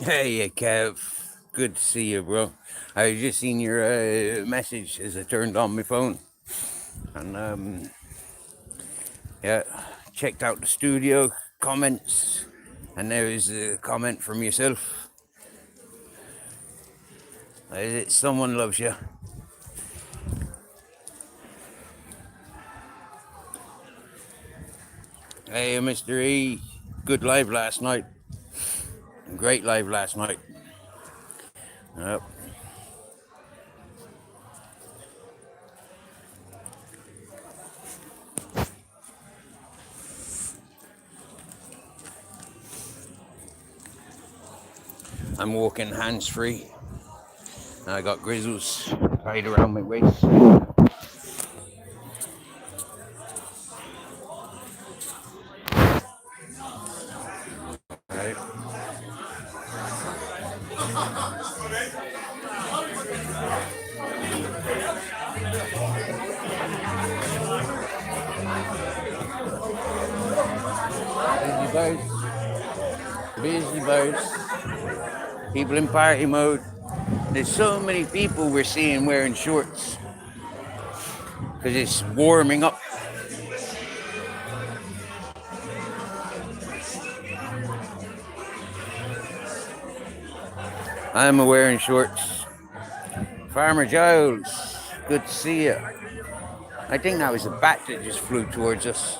Hey, Kev. Good to see you, bro. I just seen your message as I turned on my phone, and yeah, checked out the studio comments, and there was a comment from yourself. Someone loves you. Hey, Mr. E. Good live last night. Great live last night. Yep. I'm walking hands free. I got grizzles tied around my waist. Right. Busy birds. Busy birds. People in party mode. There's so many people we're seeing wearing shorts because it's warming up. I'm wearing shorts. Farmer Giles, good to see you. I think that was a bat that just flew towards us.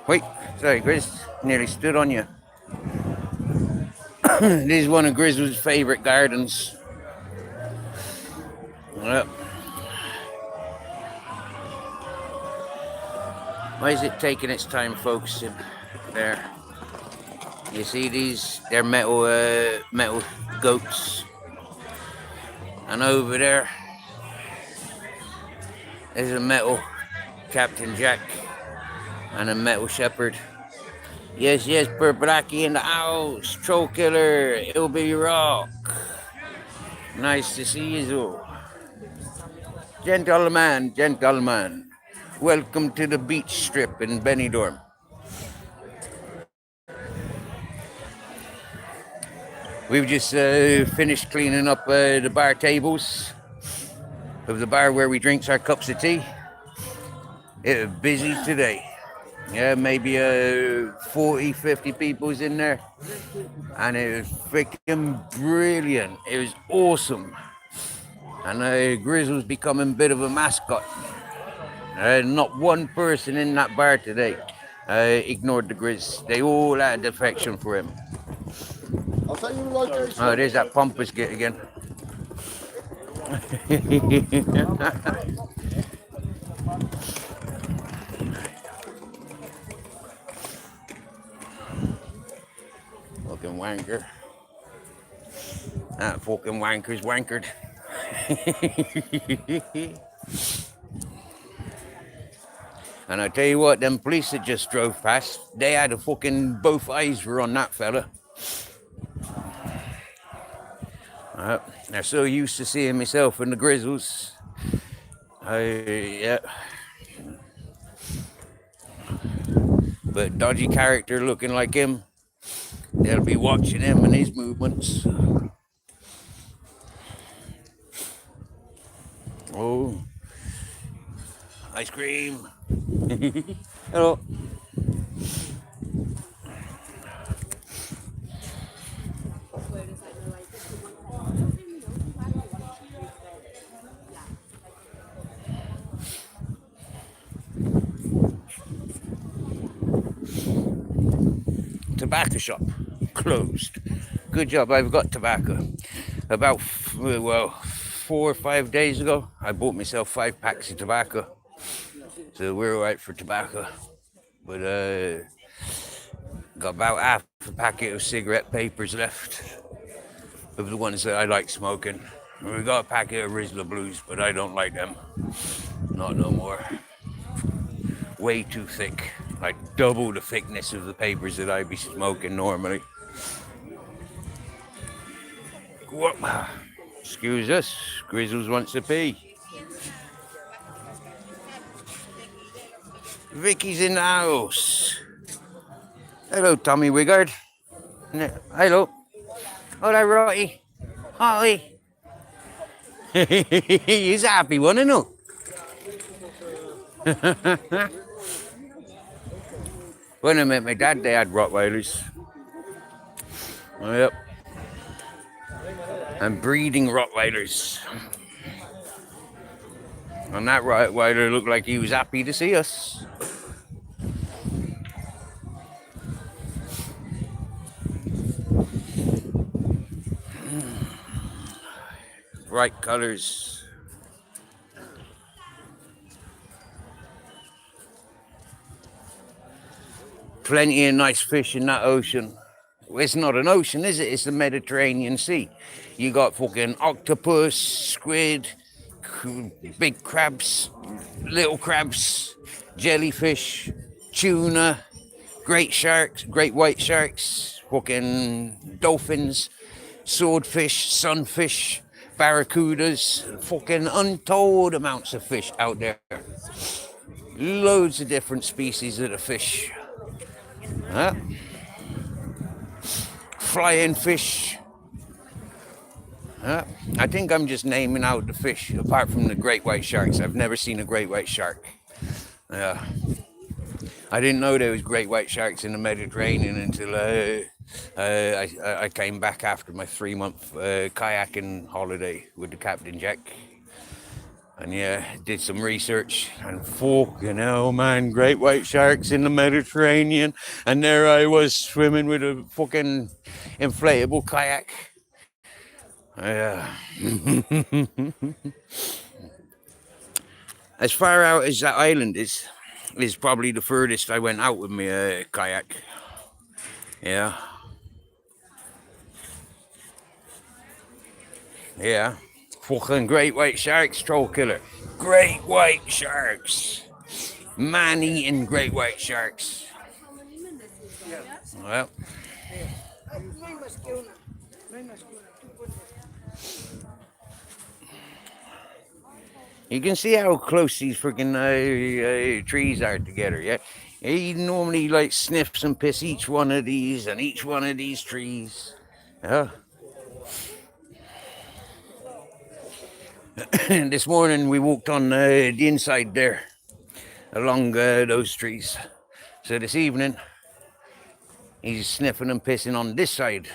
Wait, sorry, Grizz, nearly stood on you. This is one of Grizz's favorite gardens. Yep. Why is it taking its time focusing? There. You see these? They're metal goats. And over there, there's a metal Captain Jack and a metal shepherd. Yes, Purplaki in the house. Troll killer, it'll be rock. Nice to see you, all. Gentlemen. Welcome to the beach strip in Benidorm. We've just finished cleaning up the bar tables of the bar where we drink our cups of tea. It was busy today. Yeah, maybe 40, 50 people's in there. And it was freaking brilliant. It was awesome. And Grizz was becoming a bit of a mascot. Not one person in that bar today ignored the Grizz. They all had affection for him. Oh, there's that pompous git again. Fucking wanker. That fucking wanker's wankered. And I tell you what, them police that just drove past, they had a fucking, both eyes were on that fella. They're so used to seeing myself and the Grizzles. Yeah. But dodgy character looking like him, they'll be watching him and his movements. Oh, ice cream. Hello. Tobacco shop closed. Good job, I've got tobacco. About 4 or 5 days ago, I bought myself 5 packs of tobacco. So we're all right for tobacco. But got about half a packet of cigarette papers left of the ones that I like smoking. We got a packet of Rizla Blues, but I don't like them. Not no more. Way too thick. Like double the thickness of the papers that I'd be smoking normally. Excuse us, Grizzles wants to pee. Vicky's in the house. Hello, Tommy Wigard. Hello. Hola, Rotti. Hi. He's a happy one, isn't he? When I met my dad, they had Rottweilers. Yep. And breeding Rottweilers. And that Rottweiler looked like he was happy to see us. Bright colors. Plenty of nice fish in that ocean. It's not an ocean, is it? It's the Mediterranean Sea. You got fucking octopus, squid, big crabs, little crabs, jellyfish, tuna, great sharks, great white sharks, fucking dolphins, swordfish, sunfish, barracudas, fucking untold amounts of fish out there. Loads of different species of the fish. Huh? Flying fish. I think I'm just naming out the fish, apart from the great white sharks. I've never seen a great white shark. I didn't know there was great white sharks in the Mediterranean until I came back after my 3-month kayaking holiday with the Captain Jack. And yeah, did some research, and fucking hell, man, great white sharks in the Mediterranean. And there I was swimming with a fucking inflatable kayak. As far out as that island is probably the furthest I went out with my kayak. Yeah. Yeah. Fucking great white sharks, troll killer. Great white sharks. Man-eating great white sharks. Well. You can see how close these freaking trees are together, yeah? He normally like sniffs and piss each one of these and each one of these trees. Yeah. This morning we walked on the inside there, along those trees. So this evening, he's sniffing and pissing on this side.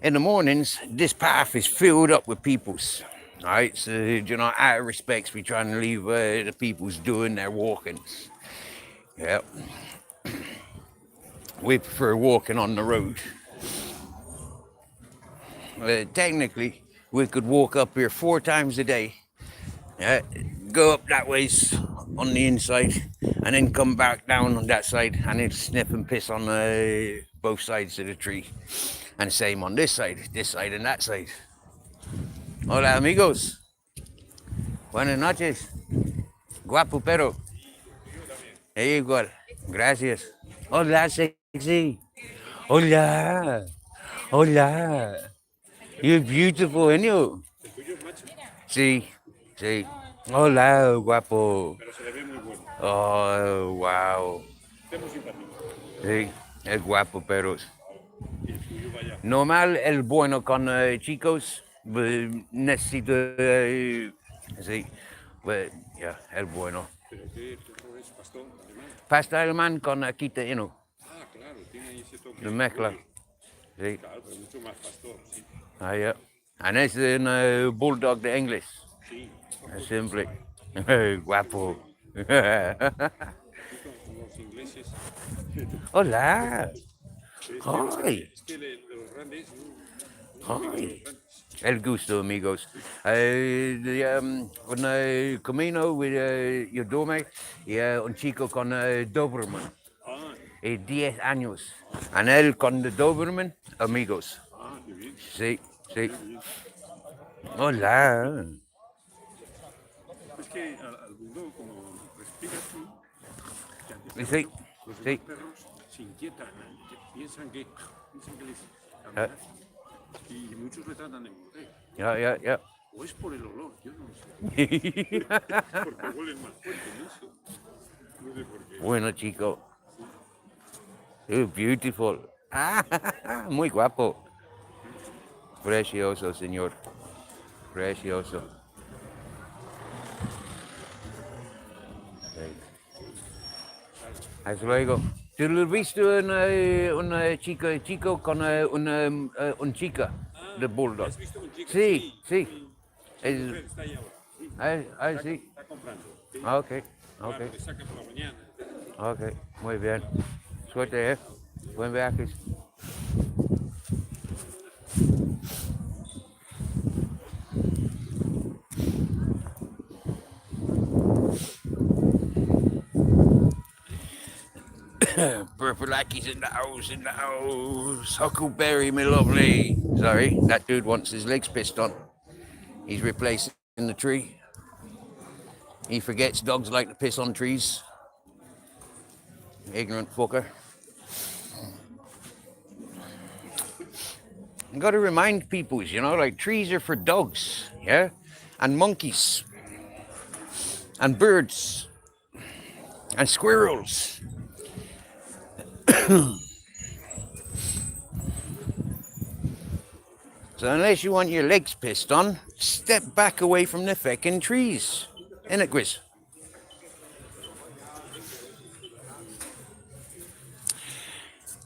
In the mornings, this path is filled up with peoples. All right, so, you know, out of respects, we try and leave the peoples doing their walkings. Yep. We prefer walking on the road. Technically, we could walk up here 4 times a day. Yeah, go up that ways on the inside, and then come back down on that side, and then sniff and piss on both sides of the tree. And same on this side and that side. Hola, amigos. Buenas noches. Guapo perro. Igual. Gracias. Hola, sexy. Hola. Hola. You're beautiful, ain't you? Sí, sí. Hola, guapo. Oh, wow. Sí, es guapo, pero normal, el bueno con chicos. Necesito. Sí, but, yeah, el bueno. ¿Pero qué perro es? ¿Pastor alemán? Pastor alemán con quita, you know. Ah, claro, tiene ahí ese toque. De mezcla. Sí. Claro, pero mucho más pastor, sí. Ah, yeah. And es un bulldog de inglés. Sí. Simple. Guapo. Los ingleses. Hola. Hi. Es que los grandes. Hi. El gusto, amigos. Un camino with your doormate y un chico con Doberman. Ah, 10 años. And él con the Doberman, amigos. ah, qué bien. Sí, sí. Hola. Es que al bulldog, como respira así, Sí, los sí. perros se inquietan, piensan que les Ah. y muchos le tratan de morder. Yeah. O es por el olor, yo no sé. Porque huelen más fuerte en eso. No sé por qué. Bueno, chico. Beautiful. Muy guapo. Precioso, señor. Precioso. Okay. Hasta luego. ¿Tú lo has visto una chico con una chica de bulldog? ¿Has visto un chico? Sí, sí. Su mujer está ahí ahora. Sí. Sí. Está comprando. Sí. Ah, ok, ok, Claro, le saca por la mañana. ok. Muy bien. Suerte, ¿eh? Buen viaje. Purple Lackey's in the house, in the house. Huckleberry, my lovely. Sorry, that dude wants his legs pissed on. He's replacing the tree. He forgets dogs like to piss on trees. Ignorant fucker. You gotta remind people, you know, like trees are for dogs, yeah? And monkeys. And birds. And squirrels. So unless you want your legs pissed on, step back away from the feckin' trees. Innit, Grizz?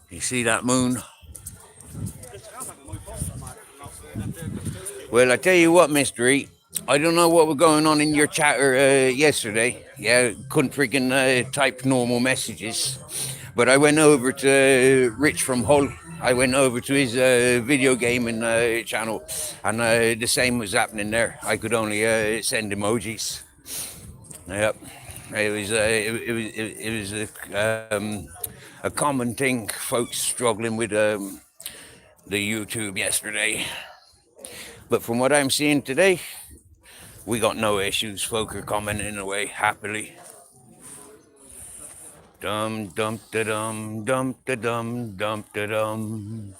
You see that moon? Well, I tell you what, Mr. E, I don't know what was going on in your chatter yesterday. Yeah, couldn't freaking type normal messages. But I went over to Rich from Hull. I went over to his video gaming channel, and the same was happening there. I could only send emojis. Yep, it was a common thing. Folks struggling with the YouTube yesterday. But from what I'm seeing today, we got no issues. Folk are commenting away happily. Dum dum da dum dum da dum dum da dum.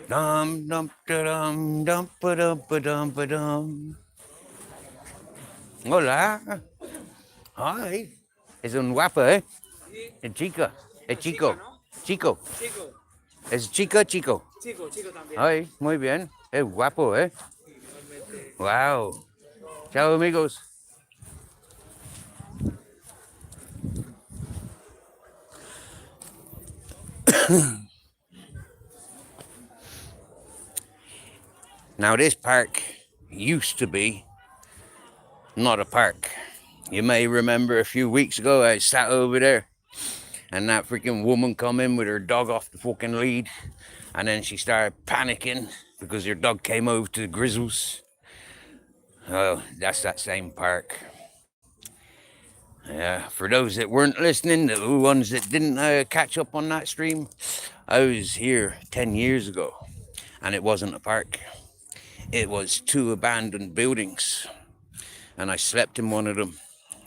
Dum dum da dum dum ba dum ba dum ba dum. Hola. Hi. Es un guapo, ¿eh? Es chica. Es chico. Chico. Chico, Es chica, chico. chico también. Ay, muy bien. Es guapo, ¿eh? Igualmente. Wow. Chao, amigos. Now, this park used to be not a park. You may remember a few weeks ago, I sat over there and that freaking woman come in with her dog off the fucking lead, and then she started panicking because her dog came over to the Grizzles. Oh, that's that same park. Yeah, for those that weren't listening, the ones that didn't catch up on that stream, I was here 10 years ago, and it wasn't a park. It was 2 abandoned buildings, and I slept in one of them.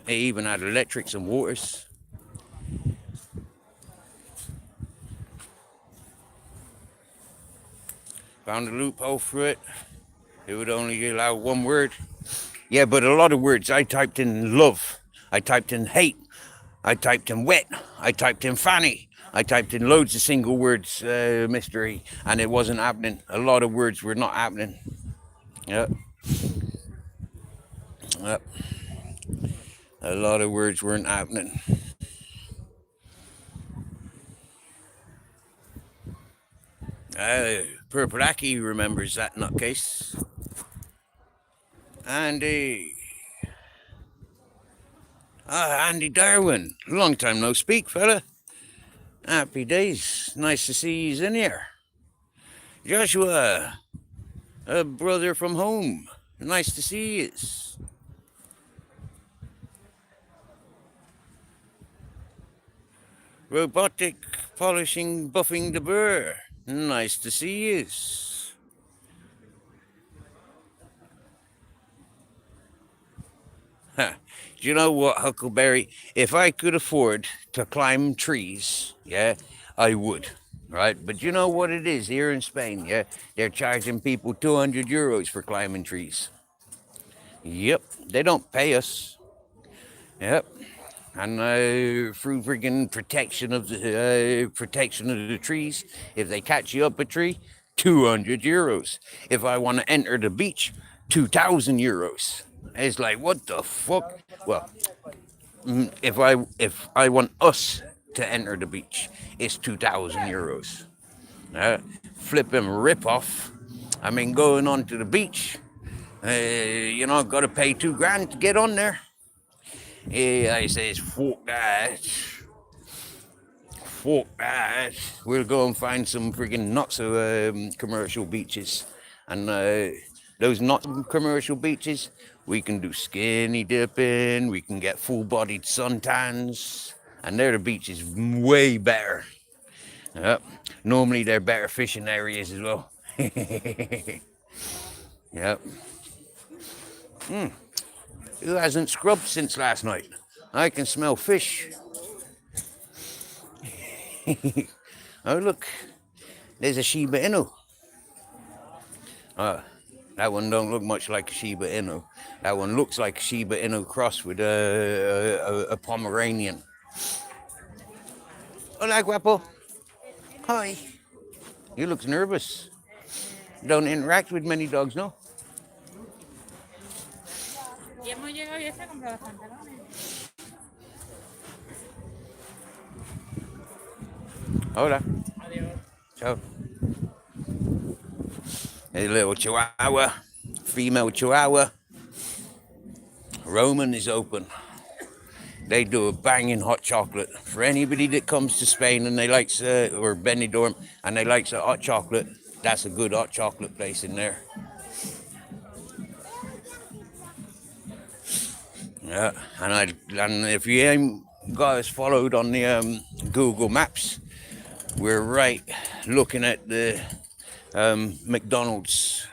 They even had electrics and waters. Found a loophole through it. It would only allow one word. Yeah, but a lot of words. I typed in love. I typed in hate. I typed in wet. I typed in fanny. I typed in loads of single words, mystery, and it wasn't happening. A lot of words were not happening. Yep. Yep. A lot of words weren't happening. Purple Aki remembers that nutcase. Andy. Andy Darwin. Long time no speak, fella. Happy days. Nice to see he's in here. Joshua. A brother from home. Nice to see you. Robotic polishing buffing the burr. Nice to see you. Do you know what, Huckleberry? If I could afford to climb trees, yeah, I would, right? But you know what it is here in Spain, yeah? They're charging people 200 euros for climbing trees. Yep, they don't pay us. Yep. And through friggin' protection of the trees, if they catch you up a tree, 200 euros. If I want to enter the beach, 2,000 euros. It's like, what the fuck? Well, if I want us to enter the beach, it's 2,000 euros. Flipping rip off. I mean, going on to the beach, got to pay $2,000 to get on there. I says, fuck that. Fuck that. We'll go and find some friggin' not so commercial beaches. And those not commercial beaches, we can do skinny dipping, we can get full-bodied suntans, and they're the beaches way better. Yep. Normally they're better fishing areas as well. Yep. Who hasn't scrubbed since last night? I can smell fish. Oh look, there's a Shiba Inu. That one don't look much like a Shiba Inu. That one looks like a Shiba Inu crossed with a Pomeranian. Hola, guapo. Hi. You look nervous. Don't interact with many dogs, no? Y hemos llegado y se ha comprado los pantalones. Hola. Adiós. Ciao. A little Chihuahua, female Chihuahua. Roman is open. They do a banging hot chocolate for anybody that comes to Spain and they likes or Benidorm and they likes a hot chocolate. That's a good hot chocolate place in there. Yeah, and if you ain't got us followed on the Google Maps, we're right looking at the McDonald's.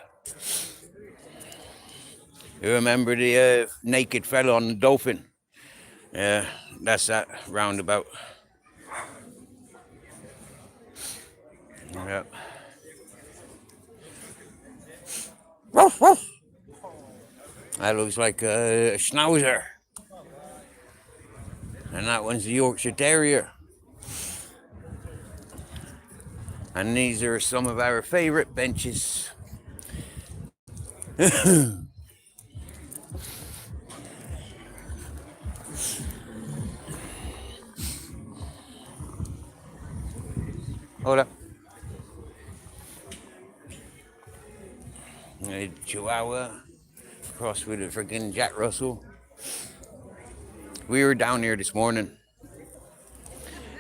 You remember the naked fella on the dolphin? Yeah, that's that roundabout. Yeah. That looks like a Schnauzer. And that one's the Yorkshire Terrier. And these are some of our favorite benches. Hola. A Chihuahua crossed with a freaking Jack Russell. We were down here this morning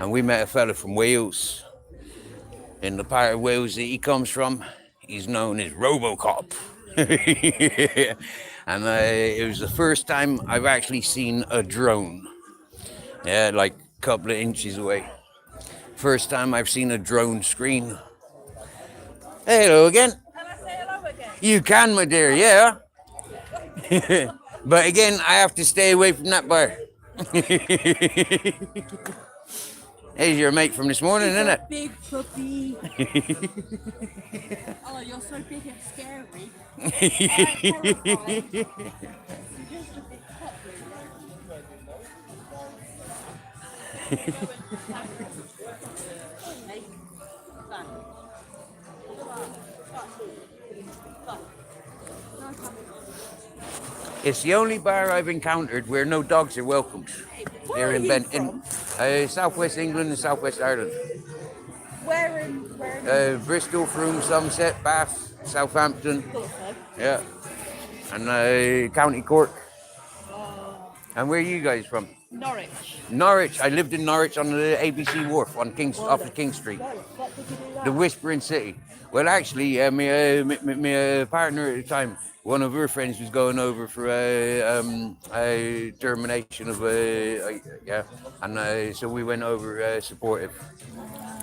and we met a fella from Wales. In the part of Wales that he comes from, he's known as Robocop. And it was the first time I've actually seen a drone. Yeah, like a couple of inches away. First time I've seen a drone screen. Hello again. Can I say hello again? You can, my dear, yeah. But again, I have to stay away from that bar. There's your mate from this morning, isn't it? Big puppy. Oh, you're so big and scary. Terrifying. You're just a big It's the only bar I've encountered where no dogs are welcomed. They're in Southwest England and Southwest Ireland. Where in Bristol, Frome, Somerset, Bath, Southampton. Yeah. And County Cork. And where are you guys from? Norwich. Norwich. I lived in Norwich on the ABC Wharf on off of King Street. What did you do that? The Whispering City. Well, actually, my partner at the time, one of her friends was going over for a termination of and so we went over supportive.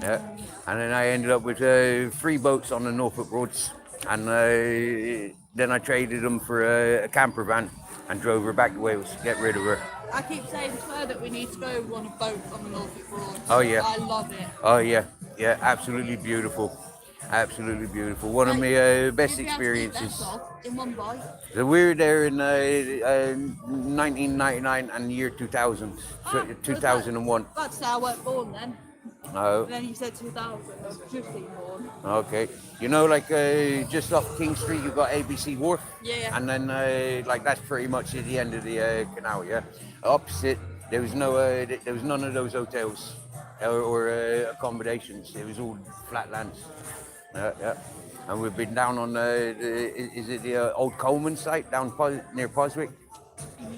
Yeah, and then I ended up with 3 boats on the Norfolk roads, and then I traded them for a camper van and drove her back to Wales to get rid of her. I keep saying to her that we need to go on a boat on the Norfolk Broad. Oh yeah. I love it. Oh yeah, yeah, absolutely beautiful. Absolutely beautiful. One of my best You'd be able to eat experiences. that off in one bite. So we were there in 1999 and the year 2000, so 2001. That's how I weren't born then. Oh, And then you said 2000. I've just been born. okay. You know, like just off King Street, you got ABC Wharf. Yeah. And then like that's pretty much at the end of the canal. Yeah. Opposite, there was there was none of those hotels or accommodations. It was all flat lands. Yeah. And we've been down on is it the old Coleman site down near Poswick?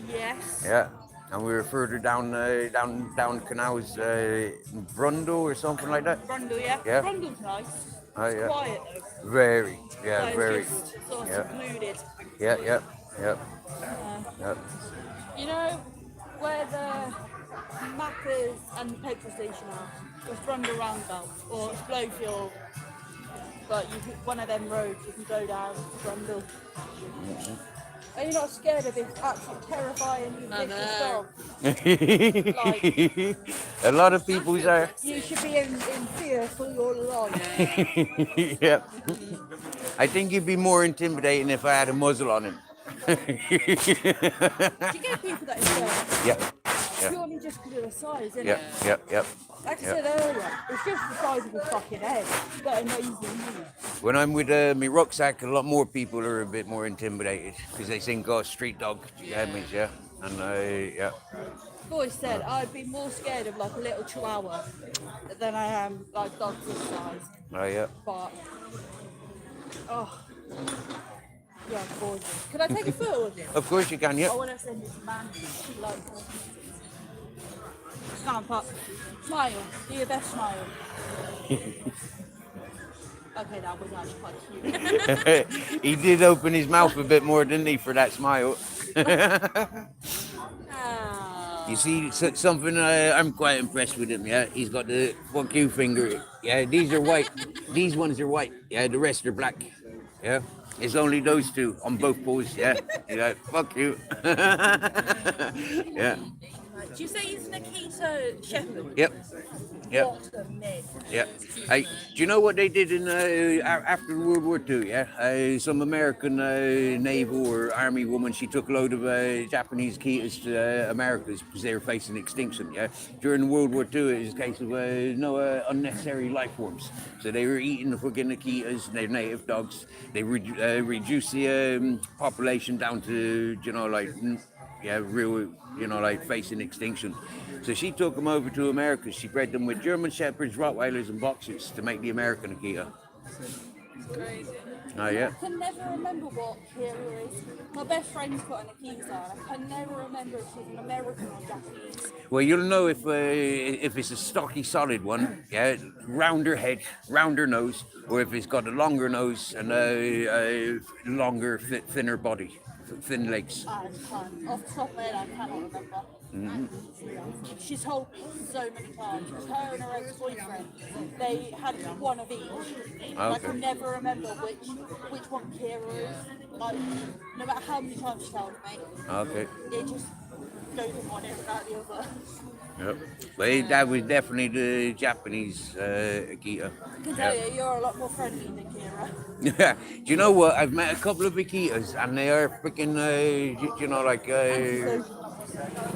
Yes. Yeah. And we were further down down canals, Brundle or something like that. Brundle, yeah. Yeah. Brundle's nice. Oh, It's yeah. quiet though. Very, yeah, Like, very. just sort of Yeah. secluded. Yeah. You know where the Maccas and the petrol station are? It's Brundle Roundabout or it's Blowfield. But one of them roads you can go down to Brundle. Are you not scared of this absolute terrifying vicious dog? A lot of people's are. You should be in fear for your life. Yeah. I think he'd be more intimidating if I had a muzzle on him. Do you get people that are scared? Yeah. Yeah. Purely just because of the size, isn't Yep, it? yep. Like I Yeah. said earlier, it's just the size of his fucking head. That amazing. When I'm with my rucksack, a lot more people are a bit more intimidated because they think, oh, street dog, yeah. And yeah. I've always said I'd be more scared of like a little chihuahua than I am like dogs this size. Oh, yeah. But, oh, yeah, gorgeous. Can I take a photo of you? Of course you can, I yeah. want to send it to Mandy. She likes it. Stamp up. Smile. Do your best smile. Okay, that was actually quite cute. He did open his mouth a bit more, didn't he, for that smile? Ah. You see, something I'm quite impressed with him, yeah? He's got the fuck you finger. Yeah, these are white. These ones are white. Yeah, the rest are black. Yeah? It's only those two on both paws, yeah? Yeah, fuck you. Yeah. Do you say he's an Akita Shepherd? Yep. Yep. What a myth. Yeah. Hey, do you know what they did in after World War II? Yeah, some American naval or army woman. She took a load of Japanese Akitas to Americas because they were facing extinction. Yeah, during World War II, it was a case of no unnecessary life forms. So they were eating the fucking Akitas, their native dogs. They reduced the population down to real like facing extinction. So she took them over to America. She bred them with German Shepherds, Rottweilers, and Boxers to make the American Akita. Crazy. Oh, yeah. I can never remember what Kira is. My best friend's got an Akita, and I can never remember if she's an American or Japanese. Well, you'll know if it's a stocky, solid one, yeah, rounder head, rounder nose, or if it's got a longer nose and a longer, thinner body, thin legs. Off the top of my head, I cannot remember. She's told me so many times. Her and her ex-boyfriend, they had one of each. And I Okay. can never remember which one Kira is. Like, no matter how many times she told me, Okay. it just goes in one ear without the other. Yep. But that was definitely the Japanese Akita. I can tell you, you're a lot more friendly than Kira. Yeah. Do you know what? I've met a couple of Akitas and they are freaking,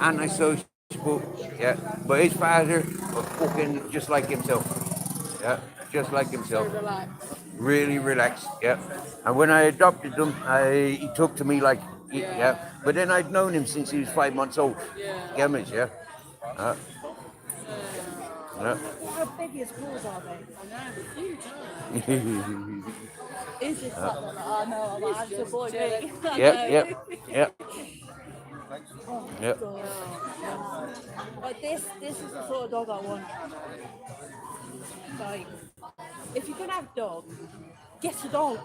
antisocial. Yeah. But his father was fucking just like himself. Yeah. Just like himself. Relax. Really relaxed. Yeah. And when I adopted them, he took to me like, yeah. But then I'd known him since he was 5 months old. Yeah. Yeah. Yeah. How big his paws are they? Is this something that I know about? It's a boy, really. Yep. But this is the sort of dog I want. Like, if you're gonna have a dog, get a dog.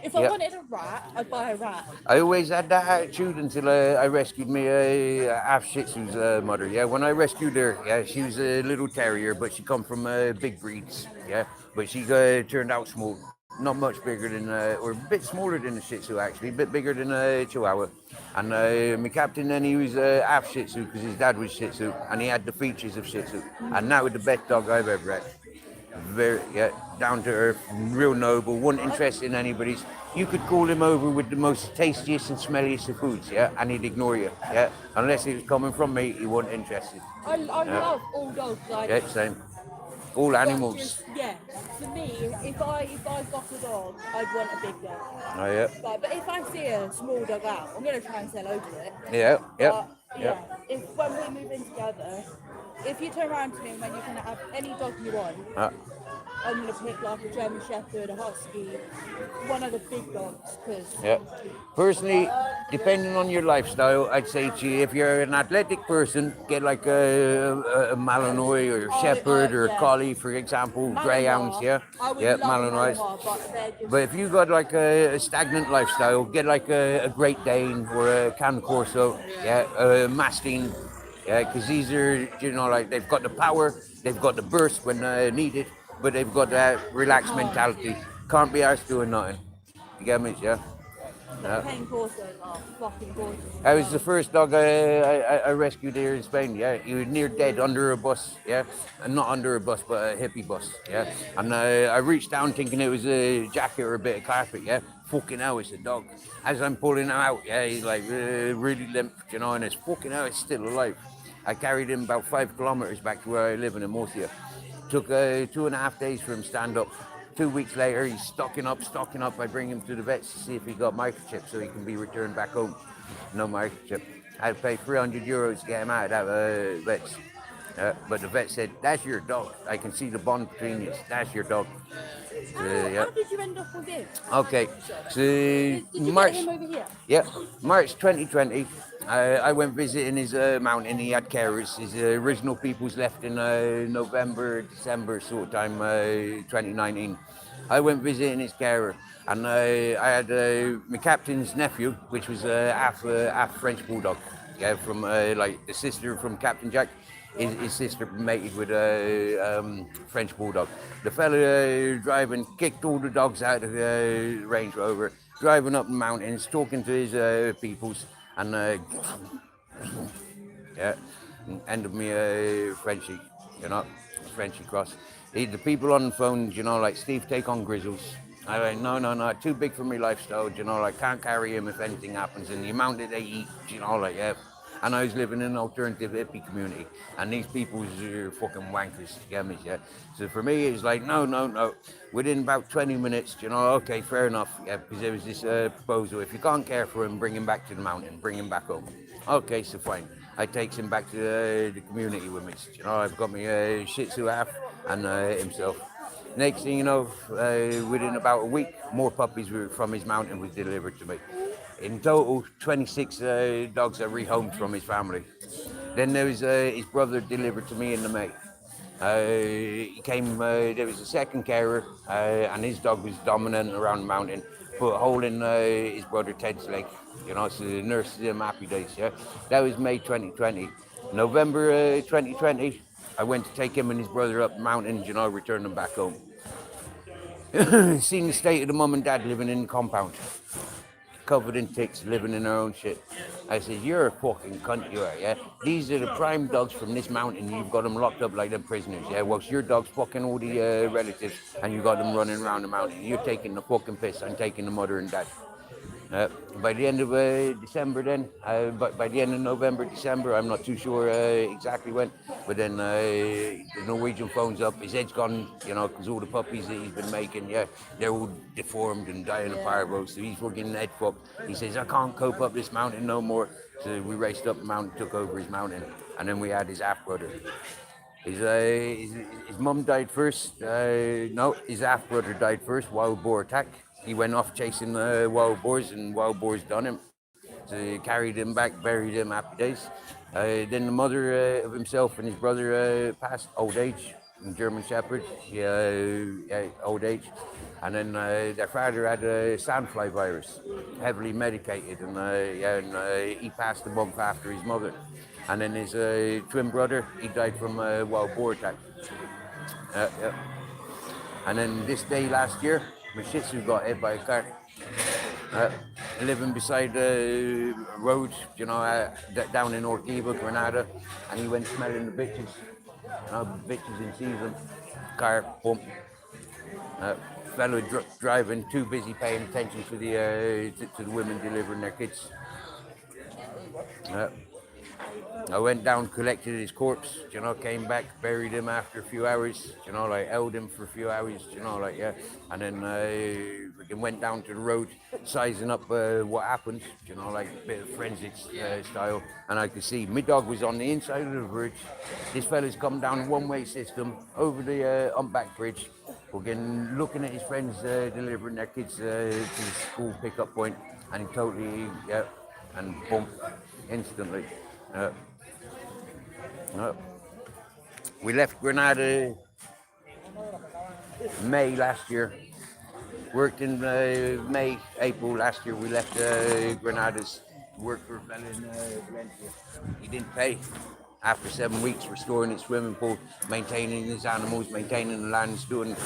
If I Yep. wanted a rat, I'd buy a rat. I always had that attitude until I rescued me half Shih Tzu's mother. Yeah, when I rescued her, yeah, she was a little terrier, but she come from big breeds. Yeah, but she turned out small, not much bigger than, or a bit smaller than a Shih Tzu actually, a bit bigger than a Chihuahua. And my captain then he was half Shih Tzu because his dad was Shih Tzu, and he had the features of Shih Tzu. And that was the best dog I've ever had. Very, down to earth, real noble, wasn't interested in anybody's. You could call him over with the most tastiest and smelliest of foods, yeah, and he'd ignore you, yeah. Unless it was coming from me, he wasn't interested. I love all dogs. Like, Yeah, same. all But animals. just, yeah, for me, if I got a dog, I'd want a big dog. Oh yeah, But if I see a small dog out, I'm gonna try and say hello to it. yeah, yeah, But yeah. yeah, if when we move in together, if you turn around to me and when you can have any dog you want, Uh, I'm gonna pick like a German Shepherd, a Husky, one of the big dogs, because Yeah. Personally, depending on your lifestyle, I'd say to you, if you're an athletic person, get like a Malinois or a Shepherd or a yeah. Collie, for example, Greyhounds, yeah? I would Yeah, love Malinois. Malinois, but they're just But if you got like a stagnant lifestyle, get like a Great Dane or a Can Corso, yeah, a Mastin, yeah, because these are, you know, like they've got the power, they've got the burst when needed, but they've got that relaxed mentality. Can't be arsed doing nothing. You get me? Yeah. the Cane Corsos are fucking gorgeous. I was the first dog I rescued here in Spain. Yeah, he was near dead under a bus. Yeah, and not under a bus, but a hippie bus. Yeah, and I reached down thinking it was a jacket or a bit of carpet. Yeah, fucking hell, it's a dog. As I'm pulling him out, yeah, he's like really limp, you know, and it's fucking hell, it's still alive. I carried him about 5 kilometers back to where I live in Murcia. Took 2.5 days for him to stand up. 2 weeks later, he's stocking up. I bring him to the vets to see if he got microchip so he can be returned back home. No microchip. I had to pay €300 to get him out of that vets. But the vet said, that's your dog. I can see the bond between you. That's your dog. How did you end up with him? Okay, so Did you March, get him over here? yeah, March 2020, I went visiting his mountain. He had carers. His original peoples left in November, December sort of time, 2019. I went visiting his carer, and I had my captain's nephew, which was half French bulldog, yeah, from like the sister from Captain Jack. His sister mated with a French bulldog. The fella driving kicked all the dogs out of the Range Rover, driving up the mountains, talking to his peoples, and yeah, end of me Frenchie, you know, Frenchie cross. The people on the phone, you know, like Steve, take on Grizzles. I went, no, too big for me lifestyle, you know, like can't carry him if anything happens, and the amount that they eat, you know, like yeah. And I was living in an alternative hippie community, and these people are fucking wankers, you get me, yeah? So for me, it's like, no. Within about 20 minutes, you know, okay, fair enough, yeah, because there was this proposal, if you can't care for him, bring him back to the mountain, bring him back home. Okay, so fine. I takes him back to the community with me, you know, I've got my Shih Tzu half and himself. Next thing you know, within about a week, more puppies from his mountain was delivered to me. In total, 26 dogs are rehomed from his family. Then there was his brother delivered to me in the May. He came, there was a second carer, and his dog was dominant around the mountain, put a hole in his brother Ted's leg, you know, so the nurse him happy days, yeah. That was May 2020. November 2020, I went to take him and his brother up the mountains, you know, return them back home. Seen the state of the mum and dad living in the compound, covered in ticks, living in their own shit. I said, you're a fucking cunt, you are, yeah? These are the prime dogs from this mountain, you've got them locked up like them prisoners, yeah? Whilst your dog's fucking all the relatives, and you got them running around the mountain. You're taking the fucking piss, I'm taking the mother and dad. By the end of December then, by the end of November, December, I'm not too sure exactly when, but then the Norwegian phone's up, his head's gone, you know, because all the puppies that he's been making, yeah, they're all deformed and dying of parvo, so he's fucking head fucked. He says, I can't cope up this mountain no more. So we raced up the mountain, took over his mountain, and then we had his half-brother. His mum died first, no, his half-brother died first, wild boar attack. He went off chasing wild boars, and wild boars done him. So he carried him back, buried him, happy days. Then the mother of himself and his brother passed, old age, German Shepherd, old age. And then their father had a sandfly virus, heavily medicated, and he passed a month after his mother. And then his twin brother, he died from a wild boar attack. And then this day last year, my Shih Tzu got hit by a car. Living beside the road, you know, down in Ortiva, Granada, and he went smelling the bitches. You know, bitches in season. Car, bump. Fellow driving, too busy paying attention to the women delivering their kids. I went down, collected his corpse, you know, came back, buried him after a few hours, you know, like held him for a few hours, you know, like, yeah. And then freaking went down to the road, sizing up what happened, you know, like a bit of forensics style. And I could see my dog was on the inside of the bridge. This fella's come down a one-way system over the humpback bridge, again, looking at his friends delivering their kids to the school pickup point, and he totally, yeah, and boom, instantly. We left Grenada May last year. Worked in May, April last year. We left Grenada's. Worked for a fella in Valencia. He didn't pay. After 7 weeks, restoring his swimming pool, maintaining his animals, maintaining the lands, doing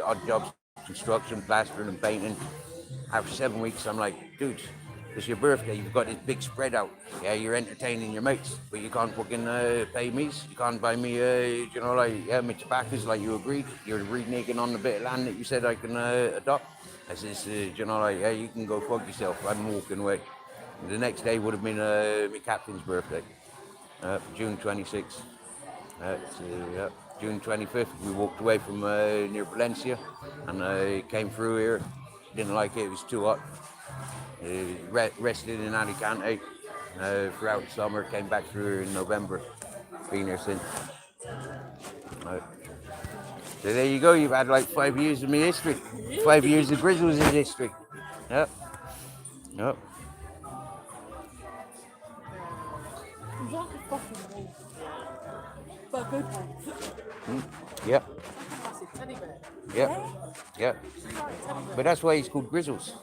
odd jobs, construction, plastering and painting. After 7 weeks, I'm like, dude, it's your birthday, you've got this big spread out. Yeah, you're entertaining your mates, but you can't fucking pay me. You can't buy me, you know, like, yeah, my tobaccos like you agreed. You're reneging on the bit of land that you said I can adopt. I says, you know, like, yeah, you can go fuck yourself. I'm walking away. And the next day would have been my captain's birthday. June 26th. June 25th, we walked away from near Valencia and came through here. Didn't like it, it was too hot. Rested in Alicante throughout the summer, came back through here in November. Been here since. So there you go, you've had like 5 years of my history. 5 years of Grizzles' history. Yep. Yep. He's like a fucking wolf. But a good wolf. Yep. Massive teddy bear. Yep. Yep. But that's why he's called Grizzles.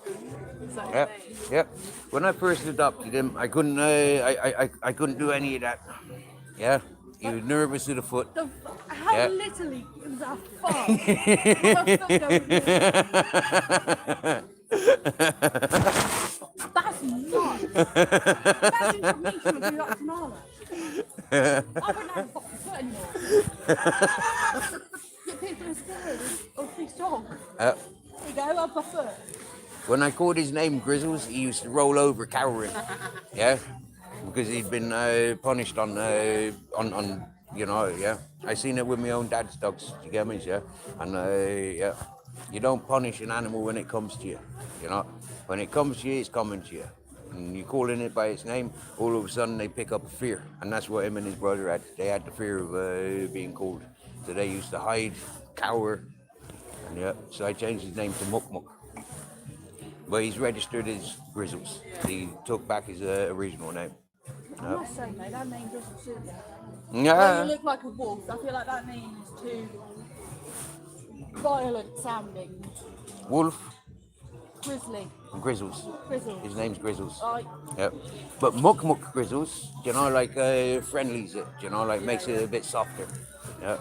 Yep. Yep. When I first adopted him, I couldn't I couldn't do any of that. Yeah. He was nervous of the foot. How Yeah. literally is that fun? That's nuts. Imagine if me trying to do that to Nala. I wouldn't have a fucking foot anymore. Get people are scared of this dog. There you go, I've got foot. When I called his name Grizzles, he used to roll over cowering. Yeah, because he'd been punished on you know, yeah. I seen it with my own dad's dogs. You get me, yeah. And yeah, you don't punish an animal when it comes to you. You know, when it comes to you, it's coming to you. And you're calling it by its name, all of a sudden they pick up a fear, and that's what him and his brother had. They had the fear of being called, so they used to hide, cower, and yeah. So I changed his name to Muk Muk. But he's registered as Grizzles. He took back his original name. I must say, mate, that name doesn't suit you. When Yeah. you look like a wolf, I feel like that name is too violent sounding. Wolf Grizzly. and Grizzles. Grizzle. His name's Grizzles. Right. Yep. But Muk Muk Grizzles, you know, like friendlies it, you know, like makes it a bit softer. Yep.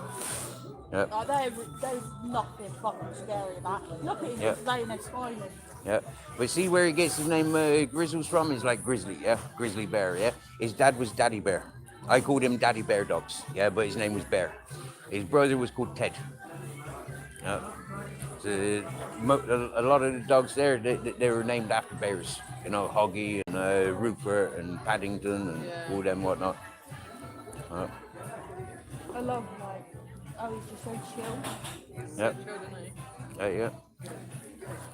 Yep. Like, there's nothing fucking scary about it. Look at him, Yeah. he's laying there smiling. Yeah, but see where he gets his name Grizzles from is like Grizzly, yeah, Grizzly Bear, yeah. His dad was Daddy Bear. I called him Daddy Bear dogs, yeah, but his name was Bear. His brother was called Ted. Yeah. So, a lot of the dogs there, they were named after bears, you know, Hoggy and Rupert and Paddington and all them whatnot. I love, like, how he's just so chill. Yeah. Yeah.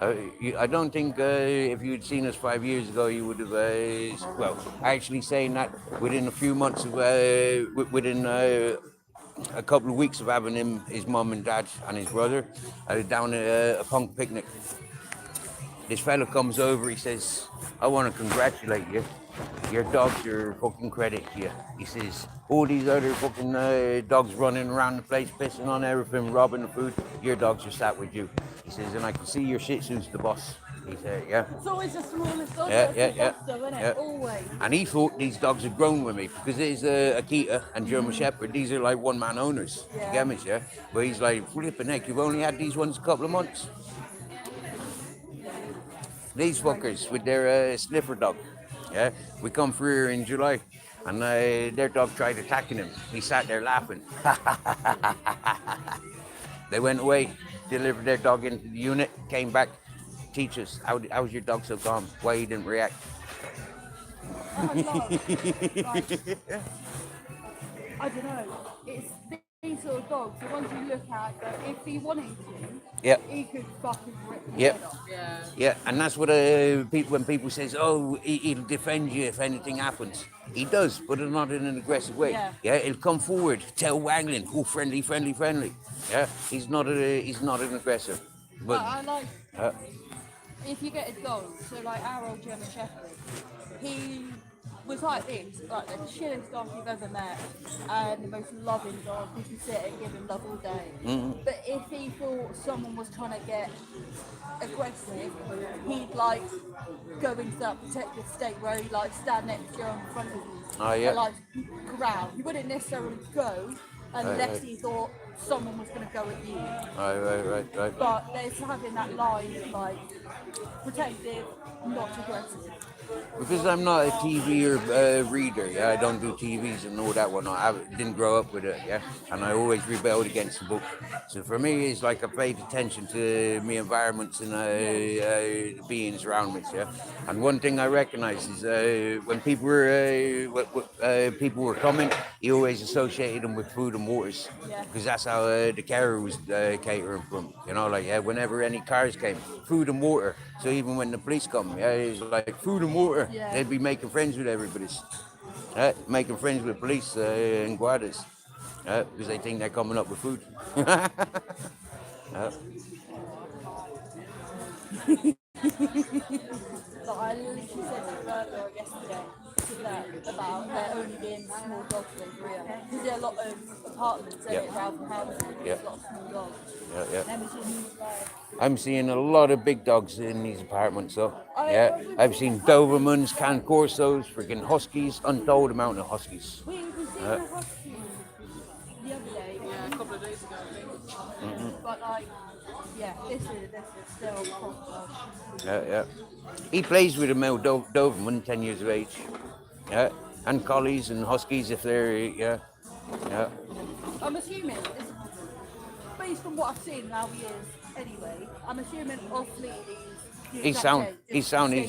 I don't think if you'd seen us 5 years ago, you would have. Well, actually, saying that within a few months of, within a couple of weeks of having him, his mum and dad and his brother, down at a punk picnic. This fella comes over. He says, "I want to congratulate you. Your dogs are fucking credit to you." He says, "All these other fucking dogs running around the place, pissing on everything, robbing the food. Your dogs are sat with you." He says, "And I can see your Shih Tzu's the boss." He said, "Yeah." It's always the smallest dog Yeah, that's yeah, the yeah. boss, though, isn't Yeah. it? Always. And he thought these dogs had grown with me because it's Akita and German Shepherd. These are like one-man owners. Yeah. You get me, yeah? But he's like, flipping heck, you've only had these ones a couple of months. These fuckers with their sniffer dog. Yeah, we come through here in July, and their dog tried attacking him. He sat there laughing. They went away, delivered their dog into the unit, came back. Teach us, how's your dog so calm? Why he didn't react? I don't know. It's these sort of dogs, the ones you look at, that if he wanted to, Yeah. he could fucking rip your Yep. head off. Yeah. Yeah, and that's what people when people says, "Oh, he'll defend you if anything happens." He does, but not in an aggressive way. Yeah. He'll come forward, tail waggling, oh, friendly, friendly, friendly. Yeah, he's not an aggressor. But But I like, uh, if you get a dog, so like our old German Shepherd, he was like this, like the chillest dog you've ever met, and the most loving dog. You can sit and give him love all day. But if he thought someone was trying to get aggressive, he'd like go into that protective state where he like stand next to you in front of you. Oh, yeah. And, like growl. He wouldn't necessarily go unless right. he thought someone was going to go at you. right. But there's having that line of like protective, not aggressive. Because I'm not a TV or reader, yeah, I don't do TVs and all that whatnot. I didn't grow up with it, yeah, and I always rebelled against the book. So for me, it's like I paid attention to my environments and the beings around me, yeah. And one thing I recognised is when people were coming, you always associated them with food and waters, Yeah. because that's how the carer was catering from. You know, like whenever any cars came, food and water. So even when the police come, it's like food and water. Yeah. They'd be making friends with everybody. Making friends with police and guardas. Because they think they're coming up with food. But I literally said to Virgo yesterday about there only being small dogs in Korea. Because there are a lot of apartments around the houses, Yeah. there's a lot of small dogs. Yeah. And it's just like, I'm seeing a lot of big dogs in these apartments, so I- yeah. I've seen Dobermans, Can Corsos, freaking Huskies, untold amount of Huskies. we even seen a husky the other day. Yeah, a couple of days ago, I think. But like, yeah, this is still proper. Yeah. He plays with a male Doberman, 10 years of age. Yeah, and collies and Huskies if they're yeah. I'm assuming, based on what I've seen and how he is anyway, I'm assuming off-lead He's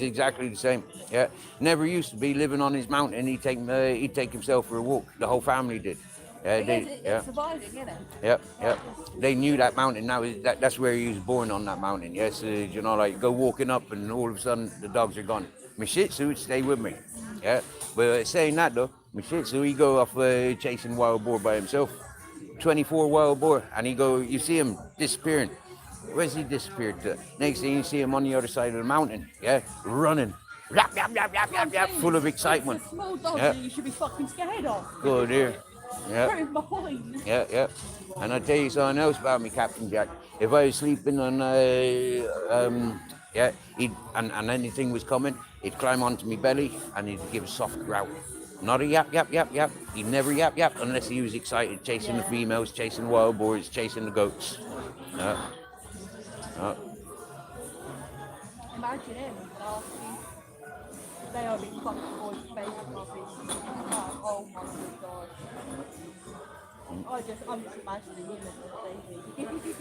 exactly the same. Yeah, never used to be living on his mountain. He'd take himself for a walk. The whole family did. It's surviving, isn't it? Yeah. They knew that mountain. Now that's where he was born, on that mountain. Yes, you know, like go walking up and all of a sudden the dogs are gone. My Shih Tzu would stay with me. Yeah, but saying that though, my Shih Tzu he go off chasing wild boar by himself. 24 wild boar, and you see him disappearing. Where's he disappeared to? Next thing you see him on the other side of the mountain. Yeah, running. Yap, full of excitement. It's a small dog Yeah. that you should be fucking scared of. Good here. Yeah. That is my point. Yeah. And I'll tell you something else about me, Captain Jack. If I was sleeping on, and anything was coming, he'd climb onto my belly and he'd give a soft growl. Not a yap. He'd never yap unless he was excited, chasing the females, chasing wild boars, chasing the goats. Imagine him nasty. They are big fucking boys, baby puppies. Oh my good god. I'm just imagining him as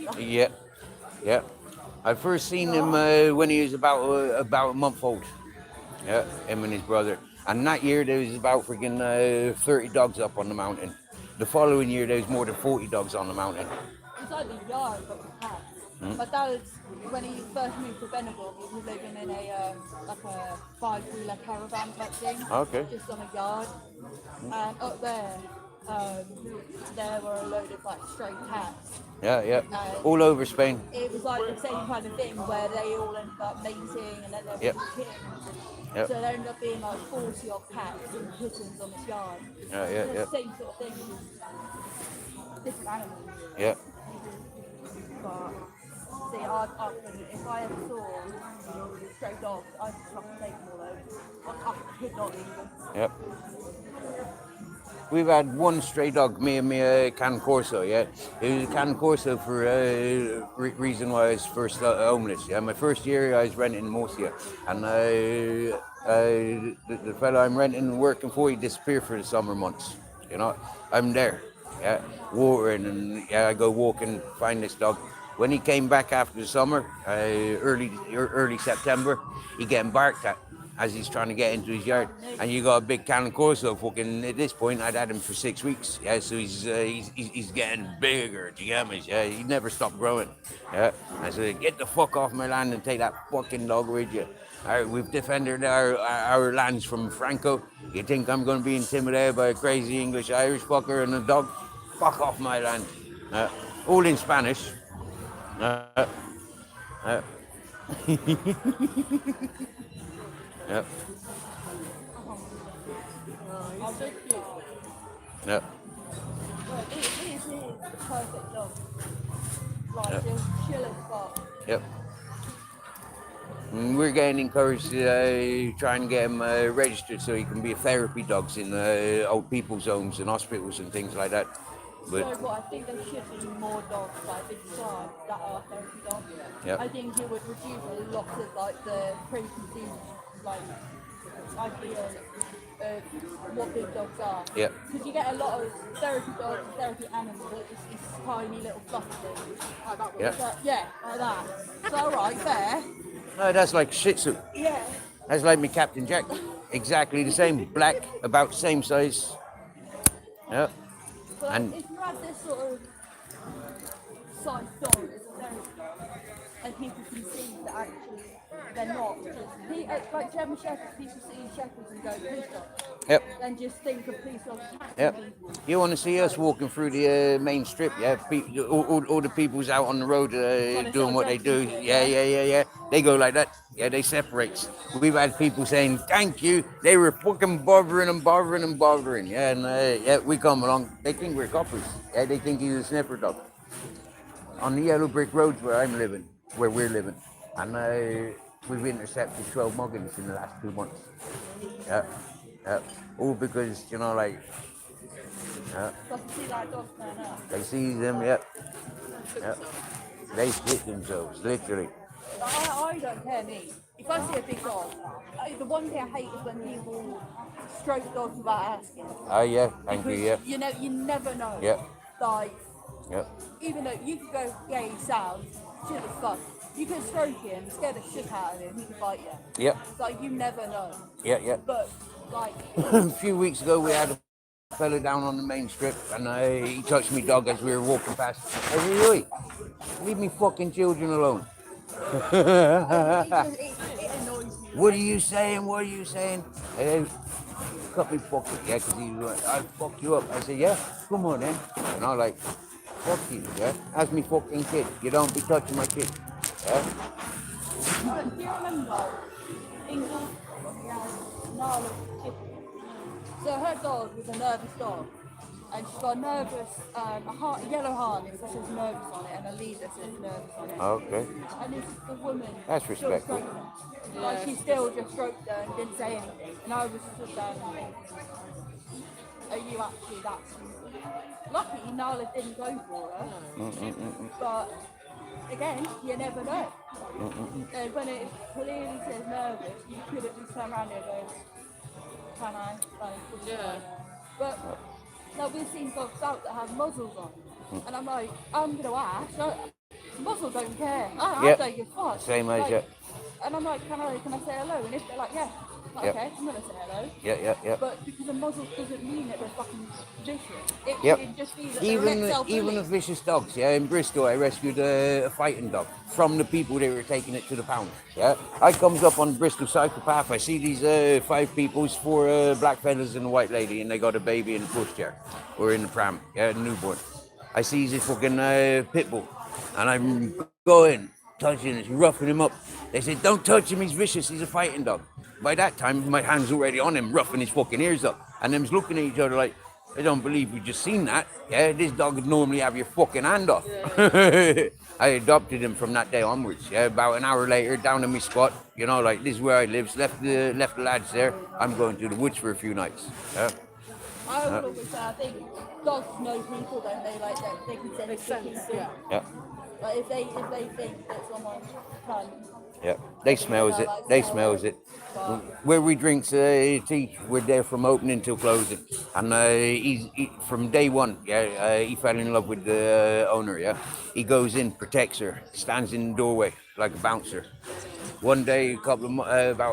a baby. Yeah. I first seen him when he was about a month old. Yeah, him and his brother. And that year there was about freaking 30 dogs up on the mountain. The following year there was more than 40 dogs on the mountain. It's like the yard, but with cats. My dad was, when he first moved to Bennegal, he was living in a like a 5-wheeler caravan type thing. Okay. Just on a yard. And up there, there were a load of like stray cats. Yeah. All over Spain. It was like the same kind of thing where they all ended up mating and then there was Yep. kittens. Yep. So there ended up being like 40 odd cats and kittens on this yard. Yeah. It's the same sort of thing, just different animals. Yeah. But see, if I ever saw stray dogs, I'd just fucking take them all over. I could not leave them. Yep. We've had one stray dog, me and my Can Corso, yeah. It was a Can Corso for reason why I was first homeless, yeah. My first year I was renting in Murcia, and the fella I'm renting and working for, he disappeared for the summer months, you know. I'm there, yeah, watering, and yeah, I go walking, find this dog. When he came back after the summer, early September, he getting barked at. as he's trying to get into his yard. And you got a big Canon Corso. Fucking at this point, I'd had him for 6 weeks. Yeah, so he's getting bigger. Do you get me? Yeah, he never stopped growing. Yeah, I said, get the fuck off my land and take that fucking dog with you. All right, we've defended our lands from Franco. You think I'm going to be intimidated by a crazy English Irish fucker and a dog? Fuck off my land. All in Spanish. Yep. I'll take you. Yep. Well, it is the perfect dog. Like, Yep. just chill as fuck. Yep. And we're getting encouraged to try and get him registered so he can be a therapy dogs in old people's homes and hospitals and things like that. But So what, I think there should be more dogs like this size that are therapy dogs. Yep. I think it would reduce a lot of like the preconceived like ideas of what big dogs are. Yep. Because you get a lot of therapy dogs, therapy animals, that are just these tiny little fluffy things. Like that one. Yep. So, yeah, like that. So alright, fair. no, that's like Shih Tzu. Yeah. That's like my Captain Jack. Exactly the same. Black, about same size. Yep. But And- if you had this sort of size dog as a therapy dog, and people can see that actually they're not just like German Shepherds, people see Shepherds and go police dogs, Yep. and just think of police dogs attacking Yep. people. You want to see us walking through the main strip, yeah? All the people's out on the road doing what they do. Yeah. They go like that. Yeah, they separate. We've had people saying, thank you. They were fucking bothering. Yeah, and yeah, we come along. They think we're coppers. Yeah, they think he's a sniffer dog. On the yellow brick roads where we're living. And we've intercepted 12 muggings in the last 2 months. Yeah. All because, you know, like, So I can see that dog turn up. they see them, yep. They shit themselves, literally. I don't care, me. If I see a big dog, the one thing I hate is when people stroke dogs without asking. Oh, yeah, thank you, Because yeah. you never know. Yep. Like, Yep. even though you could go, yeah, he sounds chill as fuck. You could stroke him, scare the shit out of him, he could bite you. Yep. It's like, you never know. Yeah. But, like, A few weeks ago, we had a fella down on the main strip, and he touched me dog as we were walking past. I said, oi, leave me fucking children alone. it annoys me. What are you saying? Cut me fucking, yeah, because he was like, I'll fuck you up. I said, yeah, come on then. And I was like, fuck you, yeah? That's me fucking kid. You don't be touching my kid. Yeah? But do you remember England? Nala kid. So her dog was a nervous dog, and she's got a nervous, a yellow harness that says nervous on it, and a lead that says nervous on it. Okay. And this the woman. That's still respectful. stroked her. Like she still just stroked her and didn't say anything. And I was stood there and thinking, are you actually that stupid? Lucky Nala didn't go for her. But again, you never know. And when it clearly says nervous, you could at least turn around and go, can I? Like, Yeah. But now we've seen dogs out that have muzzles on. And I'm like, I'm going to ask. Muzzle don't care. I Yep. don't give a fuck. Same as Like, you. And I'm like, can I say hello? And if they're like, yeah. Like, Yep. okay, I'm going to say hello. Yeah. But because a muzzle doesn't mean that they're fucking vicious. It Yep. can just mean that they're Even the vicious dogs, yeah. In Bristol, I rescued a fighting dog from the people that were taking it to the pound. Yeah, I comes up on Bristol Psychopath. I see these 5 peoples, 4 black fellas and a white lady, and they got a baby in the pushchair or in the pram, yeah, newborn. I see this fucking pit bull, and I'm going, touching it, roughing him up. They said, "Don't touch him. He's vicious. He's a fighting dog." By that time, my hand's already on him, roughing his fucking ears up, and them's looking at each other like, "I don't believe we just seen that. Yeah, this dog would normally have your fucking hand off." Yeah. I adopted him from that day onwards. Yeah, about an hour later, down in my squat, you know, like this is where I live. Left the lads there. I'm going to the woods for a few nights. Yeah. I would always say, I think dogs know people, don't they? Like, they can sense Makes sense, instinct. yeah. Yeah. Like, if they think that someone's can. Yeah, they smells it. They smells it. Where we drink tea, we're there from opening till closing. And he from day one, yeah, he fell in love with the owner. Yeah, he goes in, protects her, stands in the doorway. like a bouncer. One day, about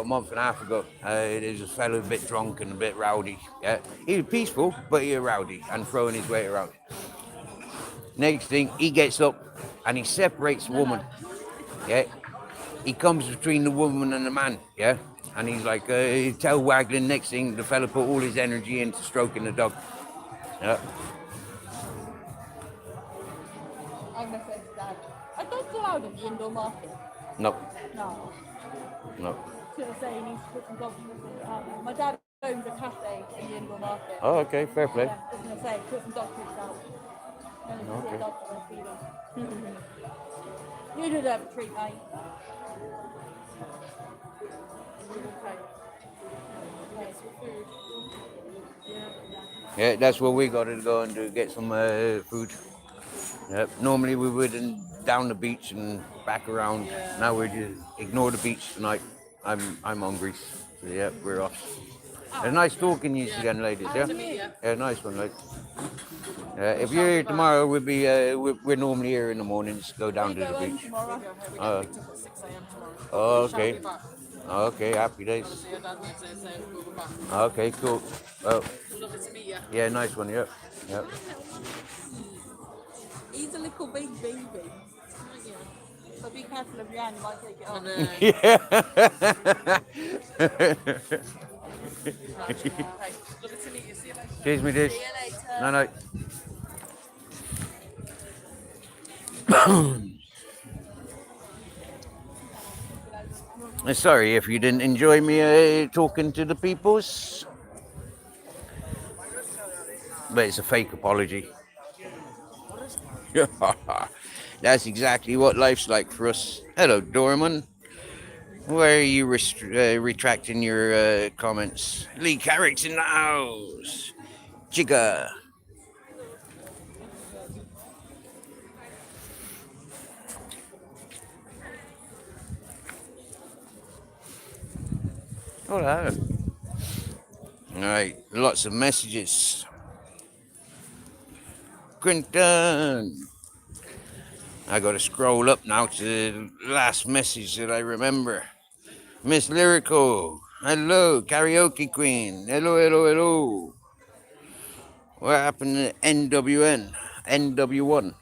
a month and a half ago, there's a fellow a bit drunk and a bit rowdy. Yeah, he was peaceful, but he was rowdy and throwing his weight around. Next thing, he gets up and he separates the woman. Yeah, he comes between the woman and the man. Yeah, and he's like tail waggling. Next thing, the fella put all his energy into stroking the dog. Yeah. I'm gonna say to Dad. Are dogs allowed in the indoor market? No, No. no. I was gonna say he needs to put some dogs in the my dad owns a cafe in the indoor market. Oh, okay, fair play. Yeah, I was gonna say put some dog treats out. And then Okay. dogs and feed them. You deserve a treat, mate. Yeah, that's what we got to go and do, get some food. Yep. Normally we would down the beach and back around. Now we just ignore the beach tonight. I'm hungry. So yeah, we're off. It's nice talking to you again, ladies. Yeah, yeah, nice one, like. If you're here tomorrow, we'll be we're normally here in the mornings. Go down to the beach. Tomorrow. Uh, At 6 a.m. tomorrow. oh, okay. Shall be back. Okay, happy days. So your dad needs to say we'll be back. Okay, cool. Oh, Lovely to meet you. yeah, nice one. Yep. Yep. He's a little big baby. So be careful of your hand, you might take it off. And, Yeah. right, lovely to meet you. See you later. Cheers, me dish. See you later. No, no. Sorry if you didn't enjoy me talking to the peoples. But it's a fake apology. That's exactly what life's like for us. Hello, Dorman. Where are you retracting your comments? Lee Carrick's in the house. Chica. Hello. All right, lots of messages. Quinton. I got to scroll up now to the last message that I remember. Miss Lyrical. Hello, karaoke queen. Hello, hello, hello. What happened to NWN? NW1.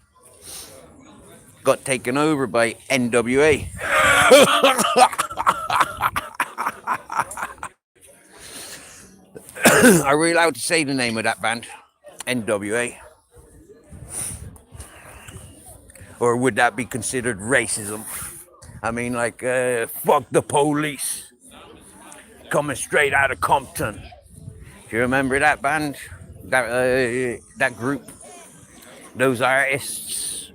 Got taken over by NWA. Are we allowed to say the name of that band? NWA? Or would that be considered racism? I mean, like, fuck the police. Coming straight out of Compton. Do you remember that band? That group? Those artists?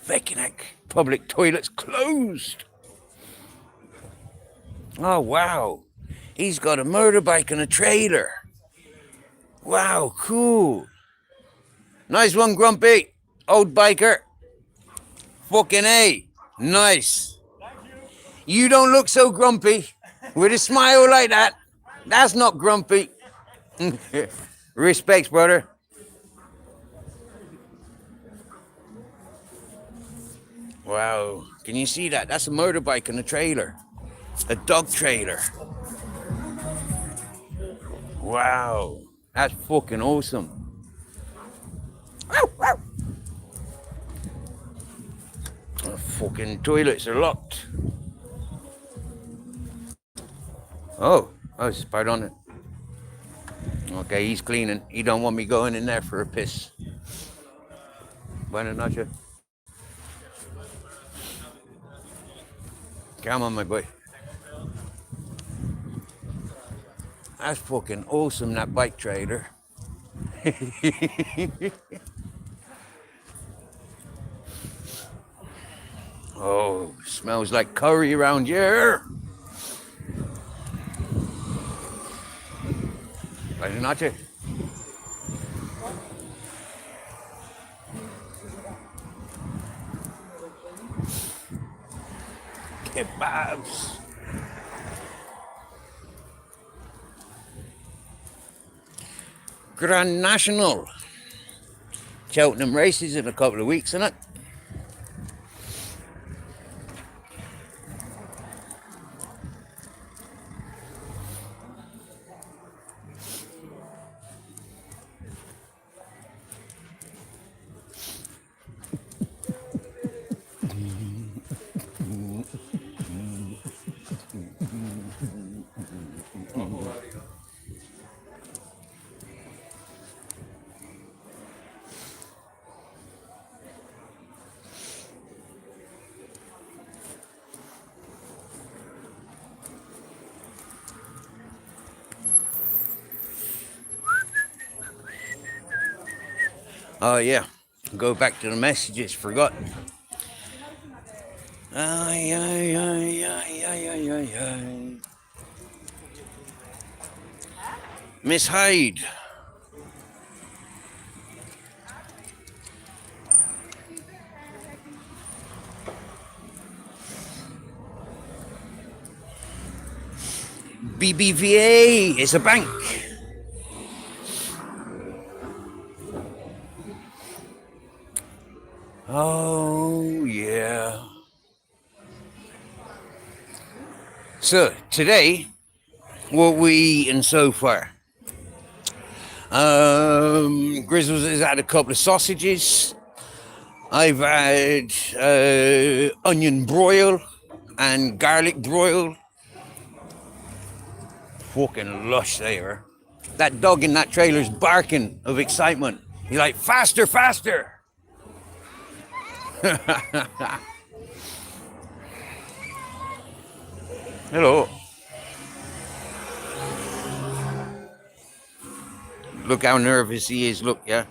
Beckeneck. Public toilets closed. Oh, wow. He's got a motorbike and a trailer. Wow, cool. Nice one, Grumpy. Old biker. Fucking A. Nice. You don't look so grumpy. With a smile like that. That's not grumpy. Respects, brother. Wow. Can you see that? That's a motorbike and a trailer. A dog trailer. Wow. That's fucking awesome. The fucking toilets are locked. Oh, it's spied on it. Okay, he's cleaning. He don't want me going in there for a piss. Buenas noches. Come on, my boy. That's fucking awesome, that bike trailer. Oh, smells like curry around here. Buenas noches. Kebabs. Grand National. Cheltenham races in a couple of weeks, innit? Oh yeah, go back to the messages, forgot. Ay, ay, ay, ay, ay, ay, ay, ay. Miss Hyde. BBVA is a bank. Oh, yeah. So, today, what we eating so far? Grizzles has had a couple of sausages. I've had onion broil and garlic broil. Fucking lush they are. That dog in that trailer's barking of excitement. He's like, faster, faster. Hello. Look how nervous he is, look, yeah?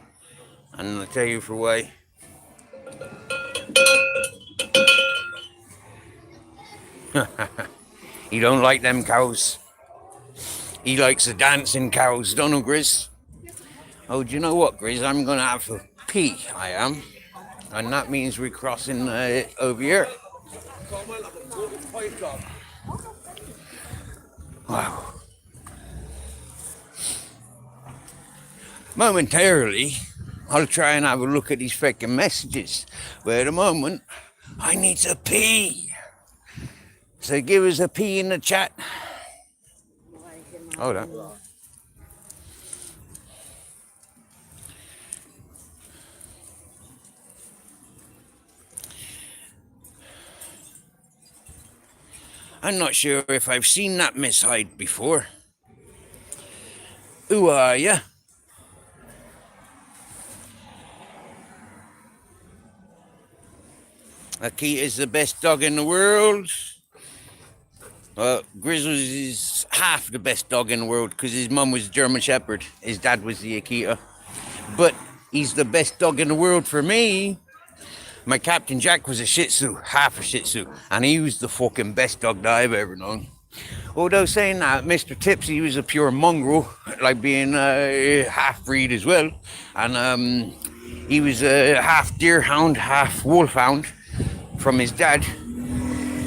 And I'll tell you for why. He don't like them cows. He likes the dancing cows, don't you, Grizz? Oh, do you know what, Grizz? I'm gonna have a pee, I am. And that means we're crossing over here. Wow. Momentarily, I'll try and have a look at these freaking messages. But at the moment, I need to pee. So give us a pee in the chat. Hold on. I'm not sure if I've seen that Miss Hyde before. Who are ya? Akita's the best dog in the world. Grizzles is half the best dog in the world because his mum was a German Shepherd. His dad was the Akita. But he's the best dog in the world for me. My Captain Jack was a Shih Tzu, half a Shih Tzu, and he was the fucking best dog that I've ever known. Although saying that, Mr. Tipsy was a pure mongrel, like being a half-breed as well. And he was a half deerhound, half wolfhound from his dad.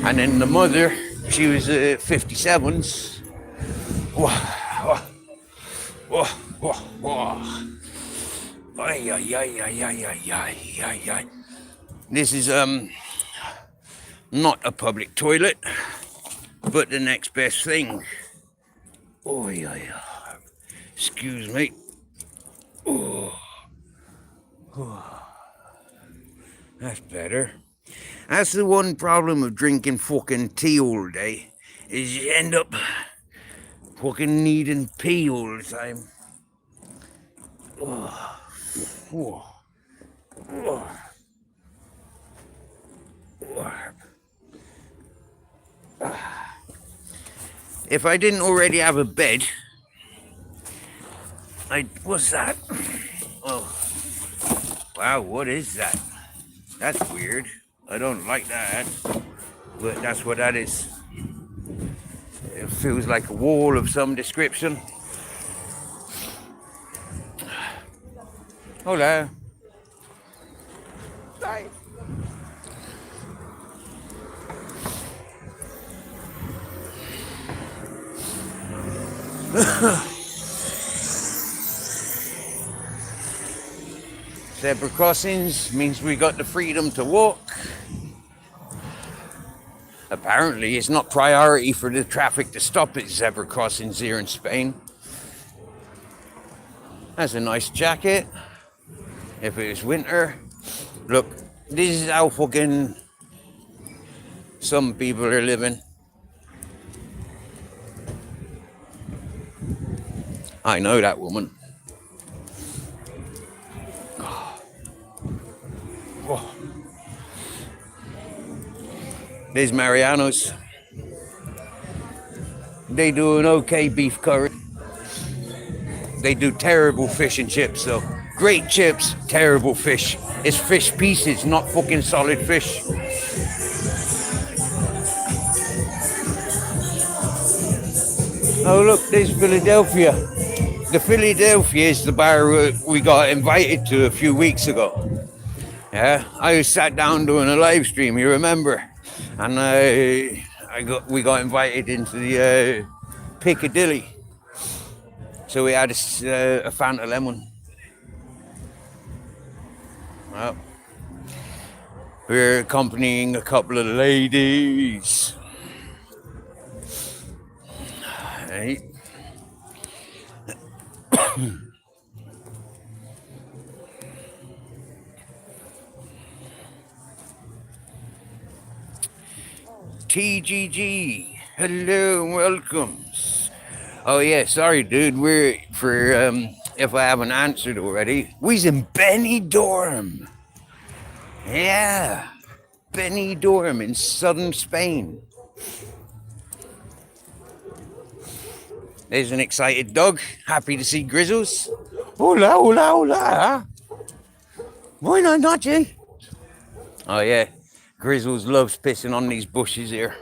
And then the mother, she was 57s. Ay, ay, ay, ay, ay, ay, ay, ay, ay. This is not a public toilet, but the next best thing. Oh yeah, yeah. Excuse me. Oh. Oh. That's better. That's the one problem of drinking fucking tea all day, is you end up fucking needing pee all the time. Oh. Oh. Oh. If I didn't already have a bed, what's that? Oh, wow, what is that? That's weird. I don't like that, but that's what that is. It feels like a wall of some description. Hola. Sorry. Zebra crossings means we got the freedom to walk. Apparently, it's not priority for the traffic to stop at zebra crossings here in Spain. That's a nice jacket. If it was winter. Look, this is how fucking some people are living. I know that woman. Oh. There's Mariano's. They do an okay beef curry. They do terrible fish and chips though. Great chips, terrible fish. It's fish pieces, not fucking solid fish. Oh look, there's Philadelphia. The Philadelphia is the bar we got invited to a few weeks ago. Yeah, I sat down doing a live stream, you remember? And we got invited into the Piccadilly. So we had a Fanta lemon. Well, we're accompanying a couple of ladies. Right. TGG, hello, welcomes. Oh yeah, sorry dude, we're for if I haven't answered already, we's in Benidorm. Yeah, Benidorm in southern Spain. There's an excited dog, happy to see Grizzles. Hola, hola, hola. Buenas noches. Oh yeah, Grizzles loves pissing on these bushes here.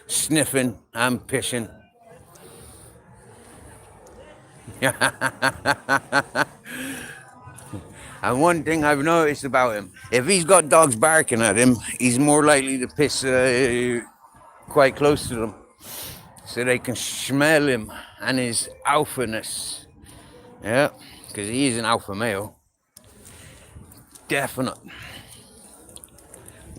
Sniffing and pissing. And one thing I've noticed about him, if he's got dogs barking at him, he's more likely to piss quite close to them. So they can smell him and his alphaness. Yeah, because he is an alpha male. Definite.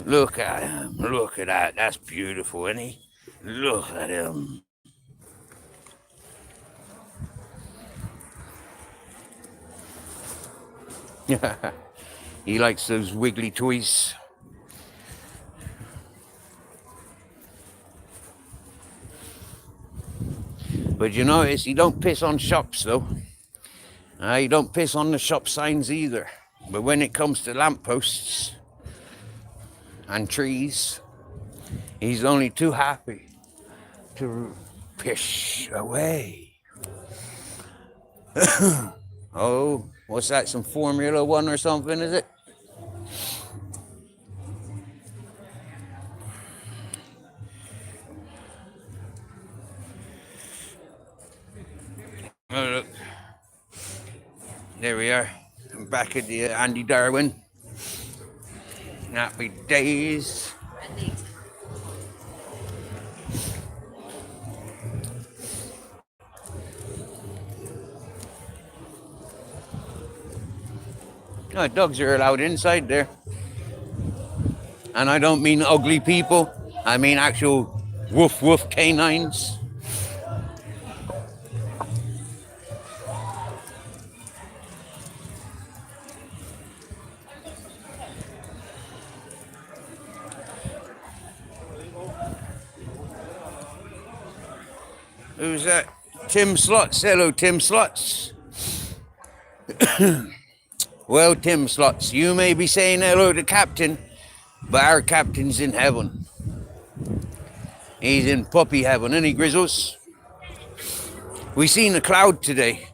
Look at him, look at that, that's beautiful, isn't he? Look at him. He likes those wiggly toys. But you notice he don't piss on shops though. He don't piss on the shop signs either. But when it comes to lampposts and trees, he's only too happy to piss away. Oh, what's that? Some Formula One or something, is it? Oh, look. There we are. I'm back at the Andy Darwin. Happy days. No, dogs are allowed inside there. And I don't mean ugly people. I mean actual woof woof canines. Who's that? Tim Slots. Hello, Tim Slots. Well, Tim Slots, you may be saying hello to Captain, but our Captain's in heaven. He's in puppy heaven, isn't he, Grizzles? We seen a cloud today,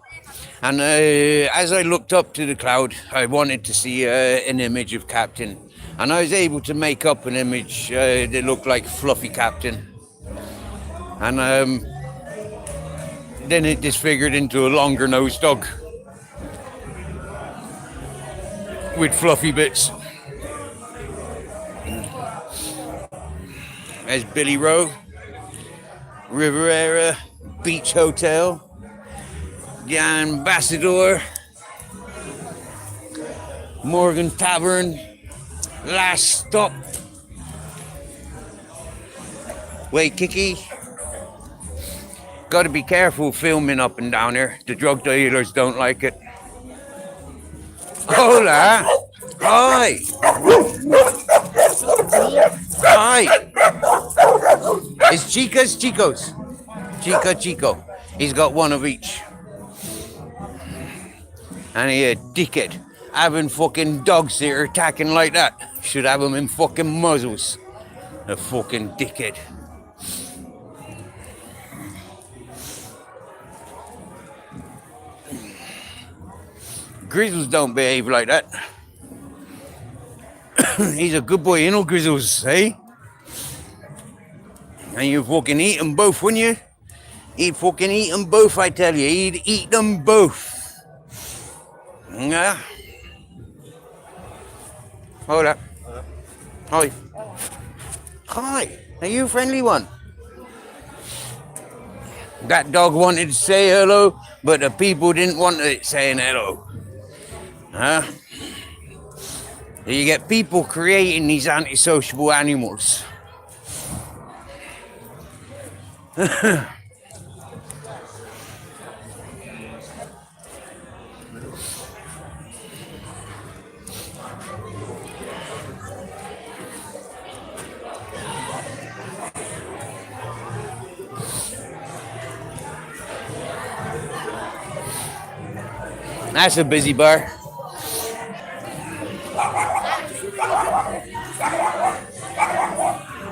and as I looked up to the cloud, I wanted to see an image of Captain, and I was able to make up an image that looked like Fluffy Captain. And then it disfigured into a longer nosed dog with fluffy bits. There's Billy Rowe, Riviera Beach Hotel, the Ambassador. Morgan Tavern. Last stop. Waikiki. Got to be careful filming up and down here. The drug dealers don't like it. Hola. Hi. Hi. It's Chica's Chicos. Chico. He's got one of each. And he a dickhead. Having fucking dogs that are attacking like that. Should have them in fucking muzzles. A fucking dickhead. Grizzles don't behave like that. He's a good boy, you know, Grizzles, eh? And you fucking eat them both, wouldn't you? He'd fucking eat them both, I tell you. He'd eat them both. Yeah. Hold up. Hi. Hi. Are you a friendly one? That dog wanted to say hello, but the people didn't want it saying hello. Huh? You get people creating these antisociable animals. That's a busy bar.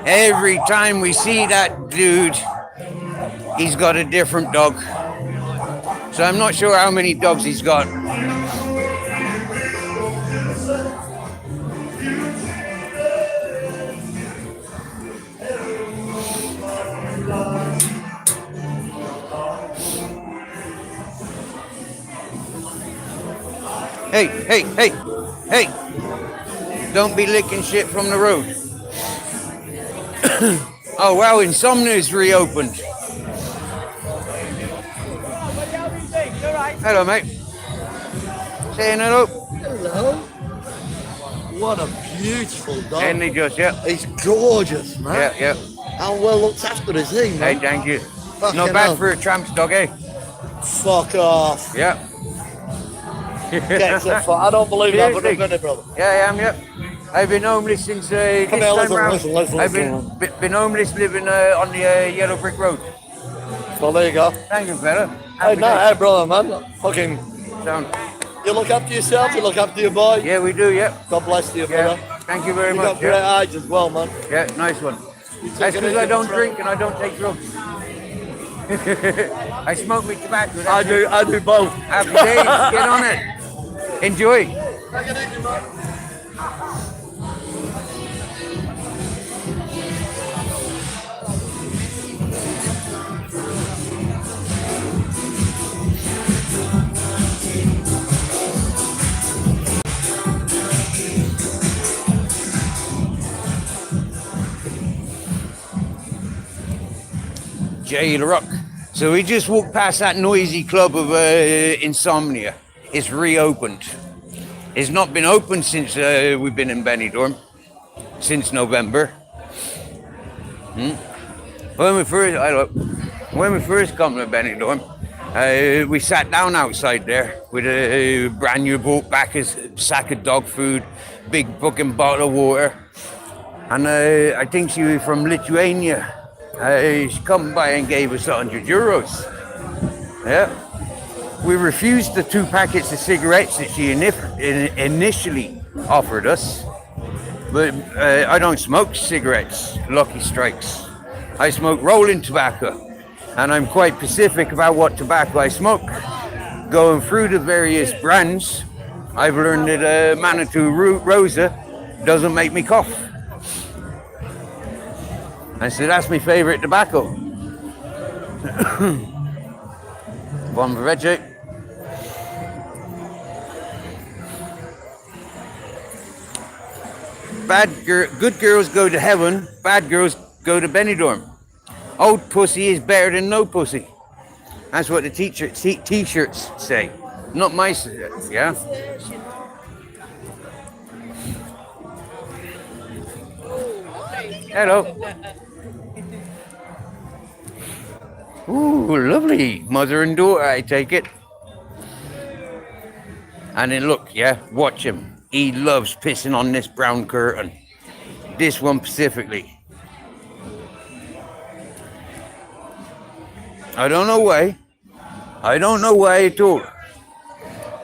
Every time we see that dude, he's got a different dog. So I'm not sure how many dogs he's got. Hey. Don't be licking shit from the road. Oh, wow, Insomnia's reopened. Hello, mate. Saying hello. Hello. What a beautiful dog. And they just, yeah. He's gorgeous, man. Yeah. How well looked after is he, Hey, man? thank you. Fucking Not bad hell. for a tramp's dog, eh? Fuck off. Yeah. Gets it, I don't believe that, but I'm Seriously? gonna, brother. Yeah, I am, yep. I've been homeless since this Come here, time round. listen. I've been homeless living on the Yellow Brick Road. Well, there you go. Thank you, fella. Hey, hey, brother, man. Fucking, Sound. you look after yourself, you look after your boy. Yeah, we do, yeah. God bless you, Yeah. brother. Thank you very You much. got great Yeah. eyes as well, man. Yeah, nice one. You take That's it because I easy, don't man. drink and I don't take drugs. I smoke with tobacco. I do both. Happy days. Get on it. Enjoy. Take it easy, man. Jail Rock. So we just walked past that noisy club of Insomnia. It's reopened. It's not been open since we've been in Benidorm, since November. When we first come to Benidorm, we sat down outside there with a brand new bought back a sack of dog food, big fucking bottle of water, and I think she was from Lithuania. She come by and gave us €100. Yeah. We refused the 2 packets of cigarettes that she initially offered us. But I don't smoke cigarettes, Lucky Strikes. I smoke rolling tobacco. And I'm quite specific about what tobacco I smoke. Going through the various brands, I've learned that Manitou Rosa doesn't make me cough. And so that's my favourite tobacco. One for Reggie. Good girls go to heaven, bad girls go to Benidorm. Old pussy is better than no pussy. That's what the t-shirts say. Not my, yeah? Hello. Ooh, lovely. Mother and daughter, I take it. And then look, yeah, watch him. He loves pissing on this brown curtain. This one specifically. I don't know why. I don't know why at all.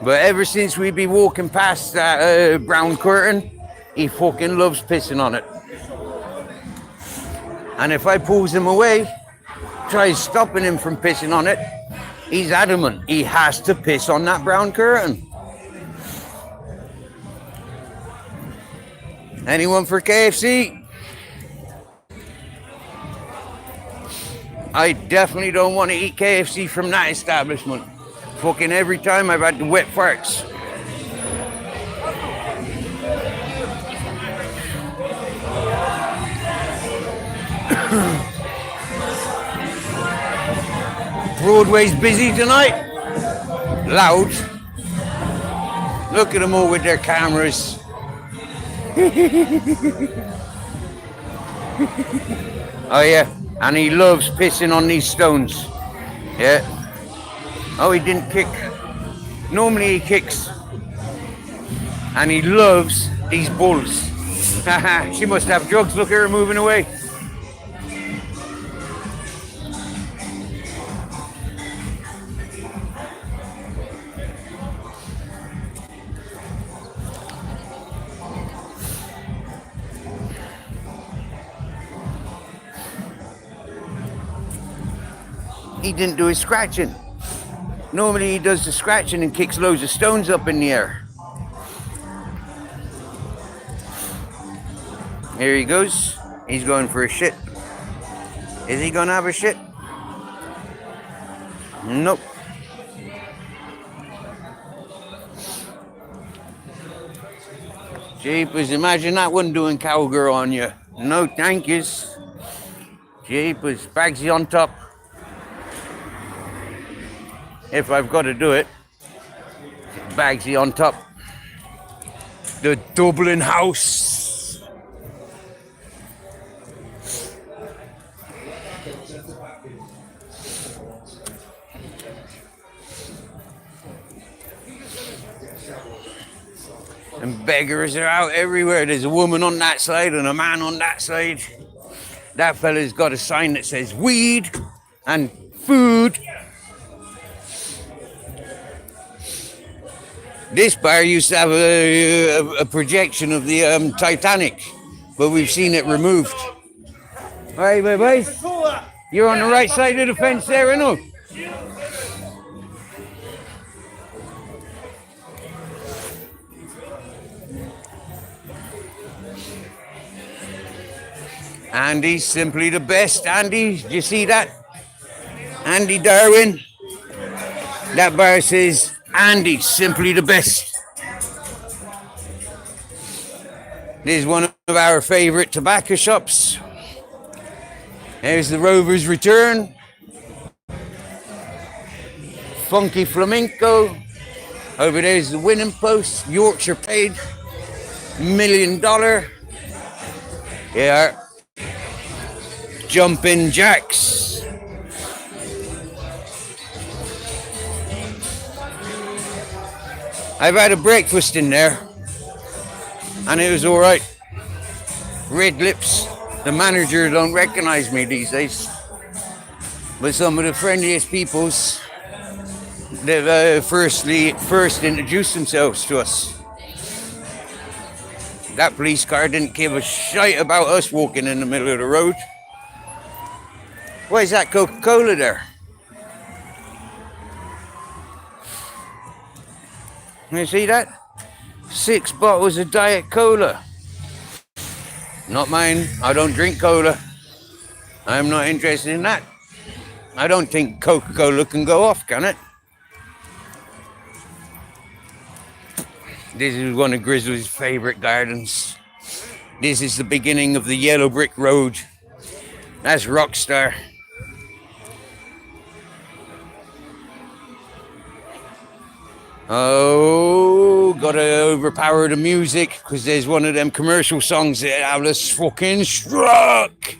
But ever since we be walking past that brown curtain, he fucking loves pissing on it. And if I pulls him away, tries stopping him from pissing on it, he's adamant. He has to piss on that brown curtain. Anyone for KFC? I definitely don't want to eat KFC from that establishment. Fucking every time I've had the wet farts. Broadway's busy tonight. Loud. Look at them all with their cameras. Oh yeah, and he loves pissing on these stones. Yeah. Oh, he didn't kick. Normally he kicks. And he loves these bulls. She must have drugs. Look at her moving away. He didn't do his scratching. Normally he does the scratching and kicks loads of stones up in the air. Here he goes. He's going for a shit. Is he gonna have a shit? Nope. Jeepers, imagine that one doing cowgirl on you. No thank yous. Jeepers, Bagsy on top. If I've got to do it, Bagsy on top. The Dublin house. And beggars are out everywhere. There's a woman on that side and a man on that side. That fella's got a sign that says weed and food. This bar used to have a projection of the Titanic, but we've seen it removed. All right, boys. You're on the right side of the fence there, I know. Andy's simply the best. Andy, did you see that? Andy Darwin. That bar says, Andy, simply the best. This is one of our favorite tobacco shops. There's the Rovers Return. Funky Flamenco. Over there's the Winning Post. Yorkshire Paid. $1 Million. Yeah. Jumping Jacks. I've had a breakfast in there, and it was all right. Red lips. The manager don't recognize me these days, but some of the friendliest peoples that first introduced themselves to us. That police car didn't give a shite about us walking in the middle of the road. Why is that Coca-Cola there? You see that? 6 bottles of Diet Cola. Not mine. I don't drink cola. I'm not interested in that. I don't think Coca-Cola can go off, can it? This is one of Grizzly's favorite gardens. This is the beginning of the yellow brick road. That's Rockstar. Oh, gotta overpower the music because there's one of them commercial songs that Alice fucking struck.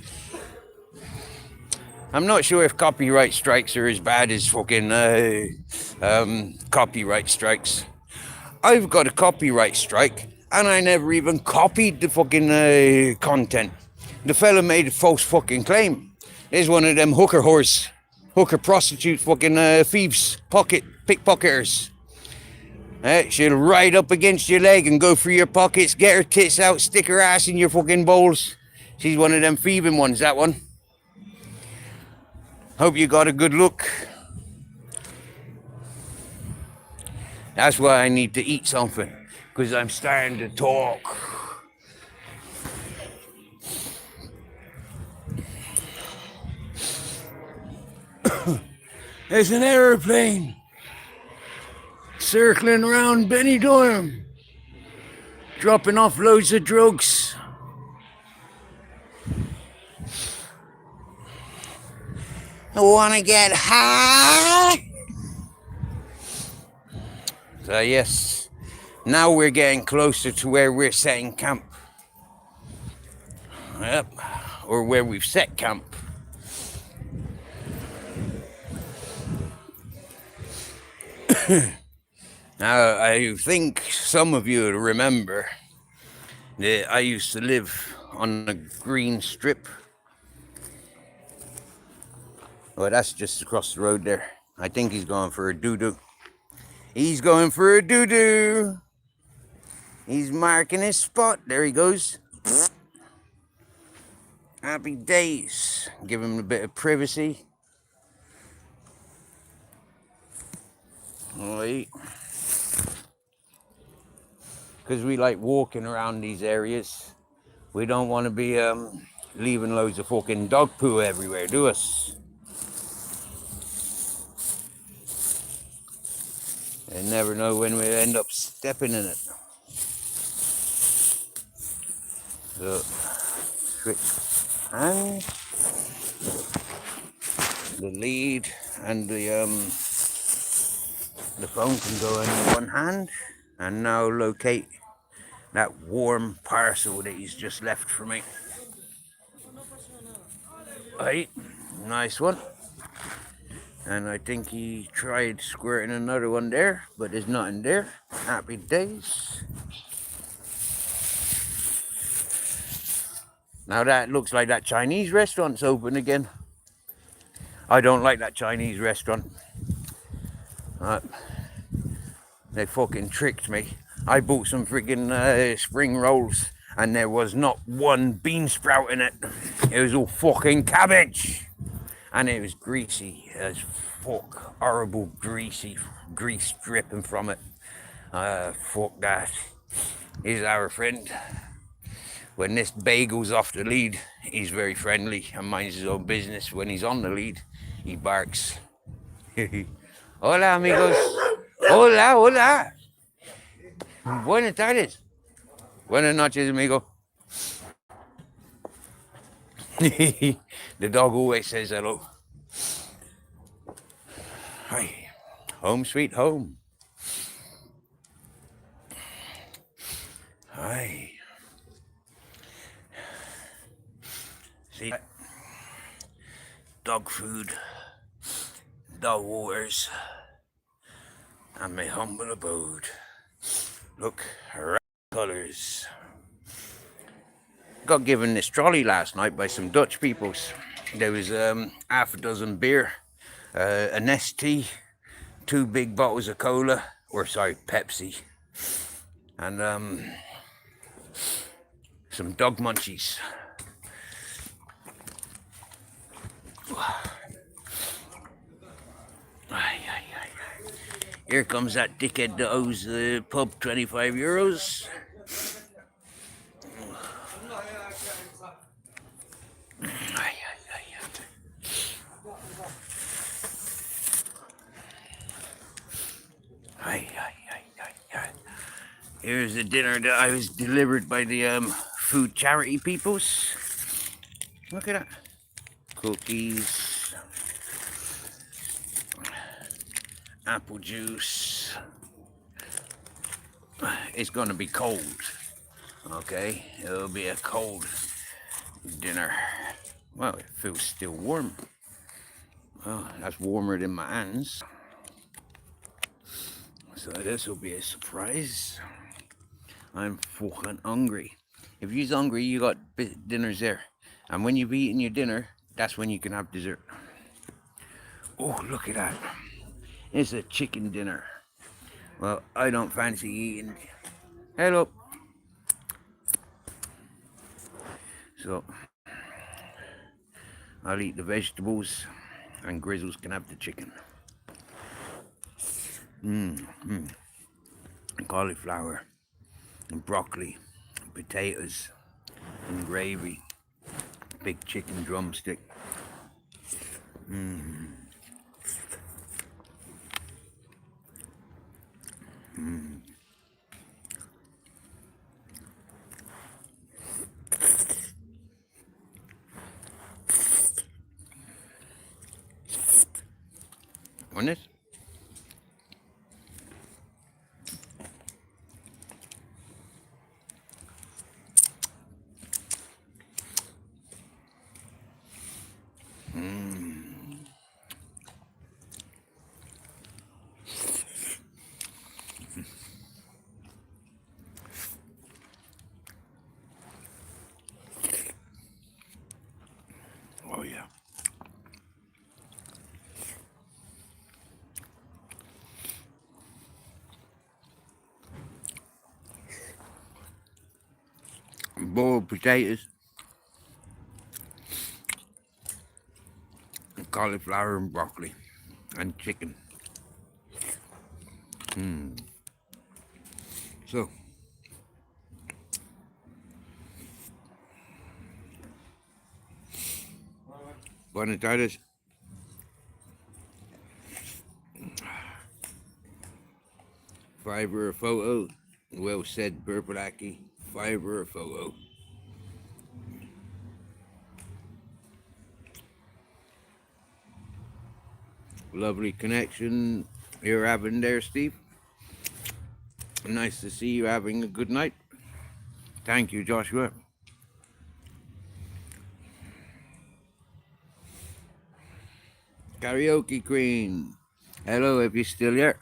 I'm not sure if copyright strikes are as bad as fucking copyright strikes. I've got a copyright strike and I never even copied the fucking content. The fella made a false fucking claim. There's one of them hooker prostitute fucking thieves, pickpocketers. She'll ride up against your leg and go through your pockets, get her tits out, stick her ass in your fucking bowls. She's one of them thieving ones, that one. Hope you got a good look. That's why I need to eat something, because I'm starting to talk. There's an airplane circling around Benidorm, dropping off loads of drugs. I wanna get high. So yes, now we're getting closer to where we're setting camp. Yep, or where we've set camp. Now, I think some of you remember that I used to live on a green strip. Well, that's just across the road there. I think he's going for a doo-doo. He's going for a doo-doo. He's marking his spot. There he goes. Happy days. Give him a bit of privacy. Right. Because we like walking around these areas. We don't want to be leaving loads of fucking dog poo everywhere, do us? You never know when we end up stepping in it. So, switch and the lead and the phone can go in one hand. And now locate that warm parcel that he's just left for me. Right, nice one. And I think he tried squirting another one there, but there's nothing there. Happy days. Now that looks like that Chinese restaurant's open again. I don't like that Chinese restaurant. They fucking tricked me. I bought some freaking spring rolls and there was not one bean sprout in it. It was all fucking cabbage. And it was greasy as fuck. Horrible grease dripping from it. Fuck that. He's our friend. When this bagel's off the lead, he's very friendly and minds his own business. When he's on the lead, he barks. Hola, amigos. Hola, hola. Buenas tardes. Buenas noches, amigo. The dog always says hello. Hi. Home sweet home. Hi. See, dog food, dog waters, and my humble abode. Look, right colours. Got given this trolley last night by some Dutch peoples. There was half a dozen beer, a Nestea, 2 big bottles of cola, or sorry, Pepsi, and some dog munchies. Here comes that dickhead that owes the pub 25 euros. Here's the dinner that I was delivered by the food charity peoples. Look at that. Cookies. Apple juice. it's gonna be cold. Okay, it'll be a cold dinner. Well, it feels still warm. Well, that's warmer than my hands. So this will be a surprise. I'm fucking hungry. If you're hungry, you got dinners there. And when you've eaten your dinner, that's when you can have dessert. Oh, look at that. It's a chicken dinner. Well, I don't fancy eating. Hello. So, I'll eat the vegetables and Grizzles can have the chicken. Cauliflower and broccoli, and potatoes and gravy, big chicken drumstick. On it? Oh yeah. Boiled potatoes, cauliflower and broccoli, and chicken. So, buenas tardes. Fiber a photo. Well said, Burpalaki. Fiber a photo. Lovely connection you're having there, Steve. Nice to see you having a good night. Thank you, Joshua. Karaoke Queen. Hello, if you're still here.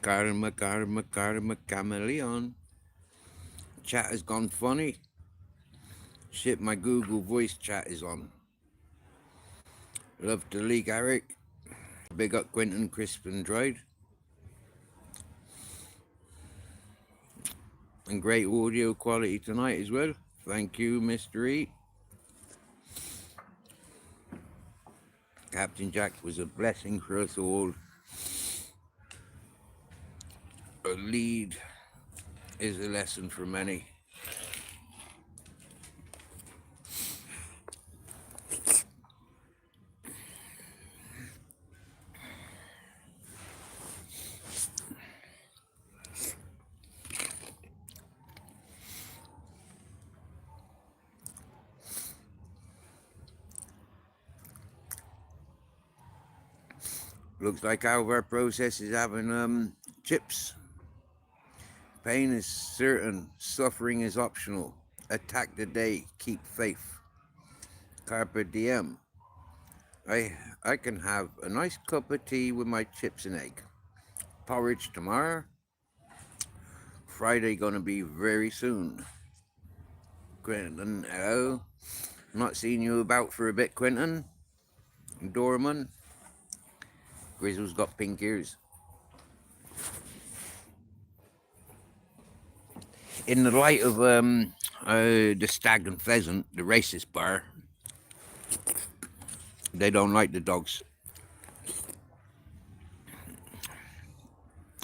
Karma, karma, karma, chameleon. Chat has gone funny. Shit, my Google voice chat is on. Love to leak, Eric. Big up Quentin, crisp and dried. And great audio quality tonight as well. Thank you, Mr. E. Captain Jack was a blessing for us all. A lead is a lesson for many. Looks like our process is having chips. Pain is certain, suffering is optional. Attack the day, keep faith. Carpe diem. I can have a nice cup of tea with my chips and egg. Porridge tomorrow. Friday gonna be very soon. Quentin, hello. Not seen you about for a bit, Quentin. Dorman. Grizzle's got pink ears. In the light of the Stag and Pheasant, the racist bar, they don't like the dogs.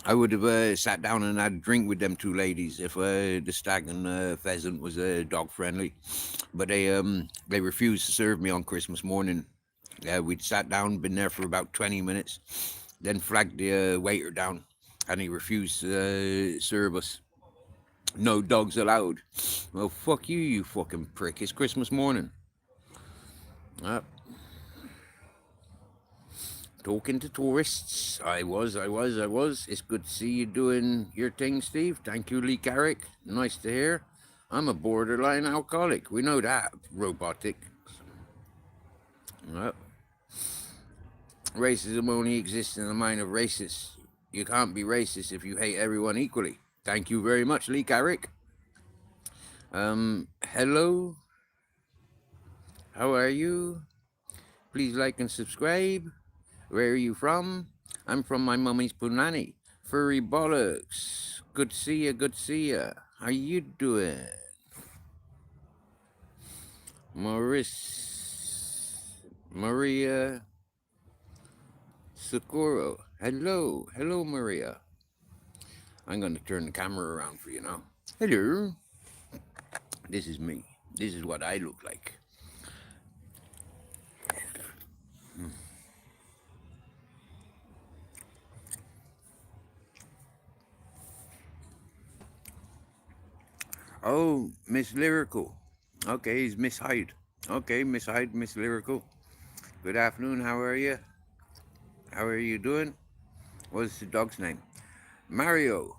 I would have sat down and had a drink with them two ladies if the Stag and Pheasant was dog friendly, but they refused to serve me on Christmas morning. We'd sat down, been there for about 20 minutes, then flagged the waiter down, and he refused to serve us. No dogs allowed. Well, fuck you, you fucking prick. It's Christmas morning. talking to tourists. I was. It's good to see you doing your thing, Steve. Thank you, Lee Carrick. Nice to hear. I'm a borderline alcoholic. We know that, Robotic. Well, racism only exists in the mind of racists. You can't be racist if you hate everyone equally. Thank you very much, Lee Carrick. Hello. How are you? Please like and subscribe. Where are you from? I'm from my mummy's Punani. Furry bollocks. Good to see ya, good to see ya. How you doing? Maria Socorro. Hello. Hello, Maria. I'm going to turn the camera around for you now. Hello. This is me. This is what I look like. Oh, Miss Lyrical. Okay, it's Miss Hyde. Okay, Miss Hyde, Miss Lyrical. Good afternoon, how are you? How are you doing? What's the dog's name? Mario.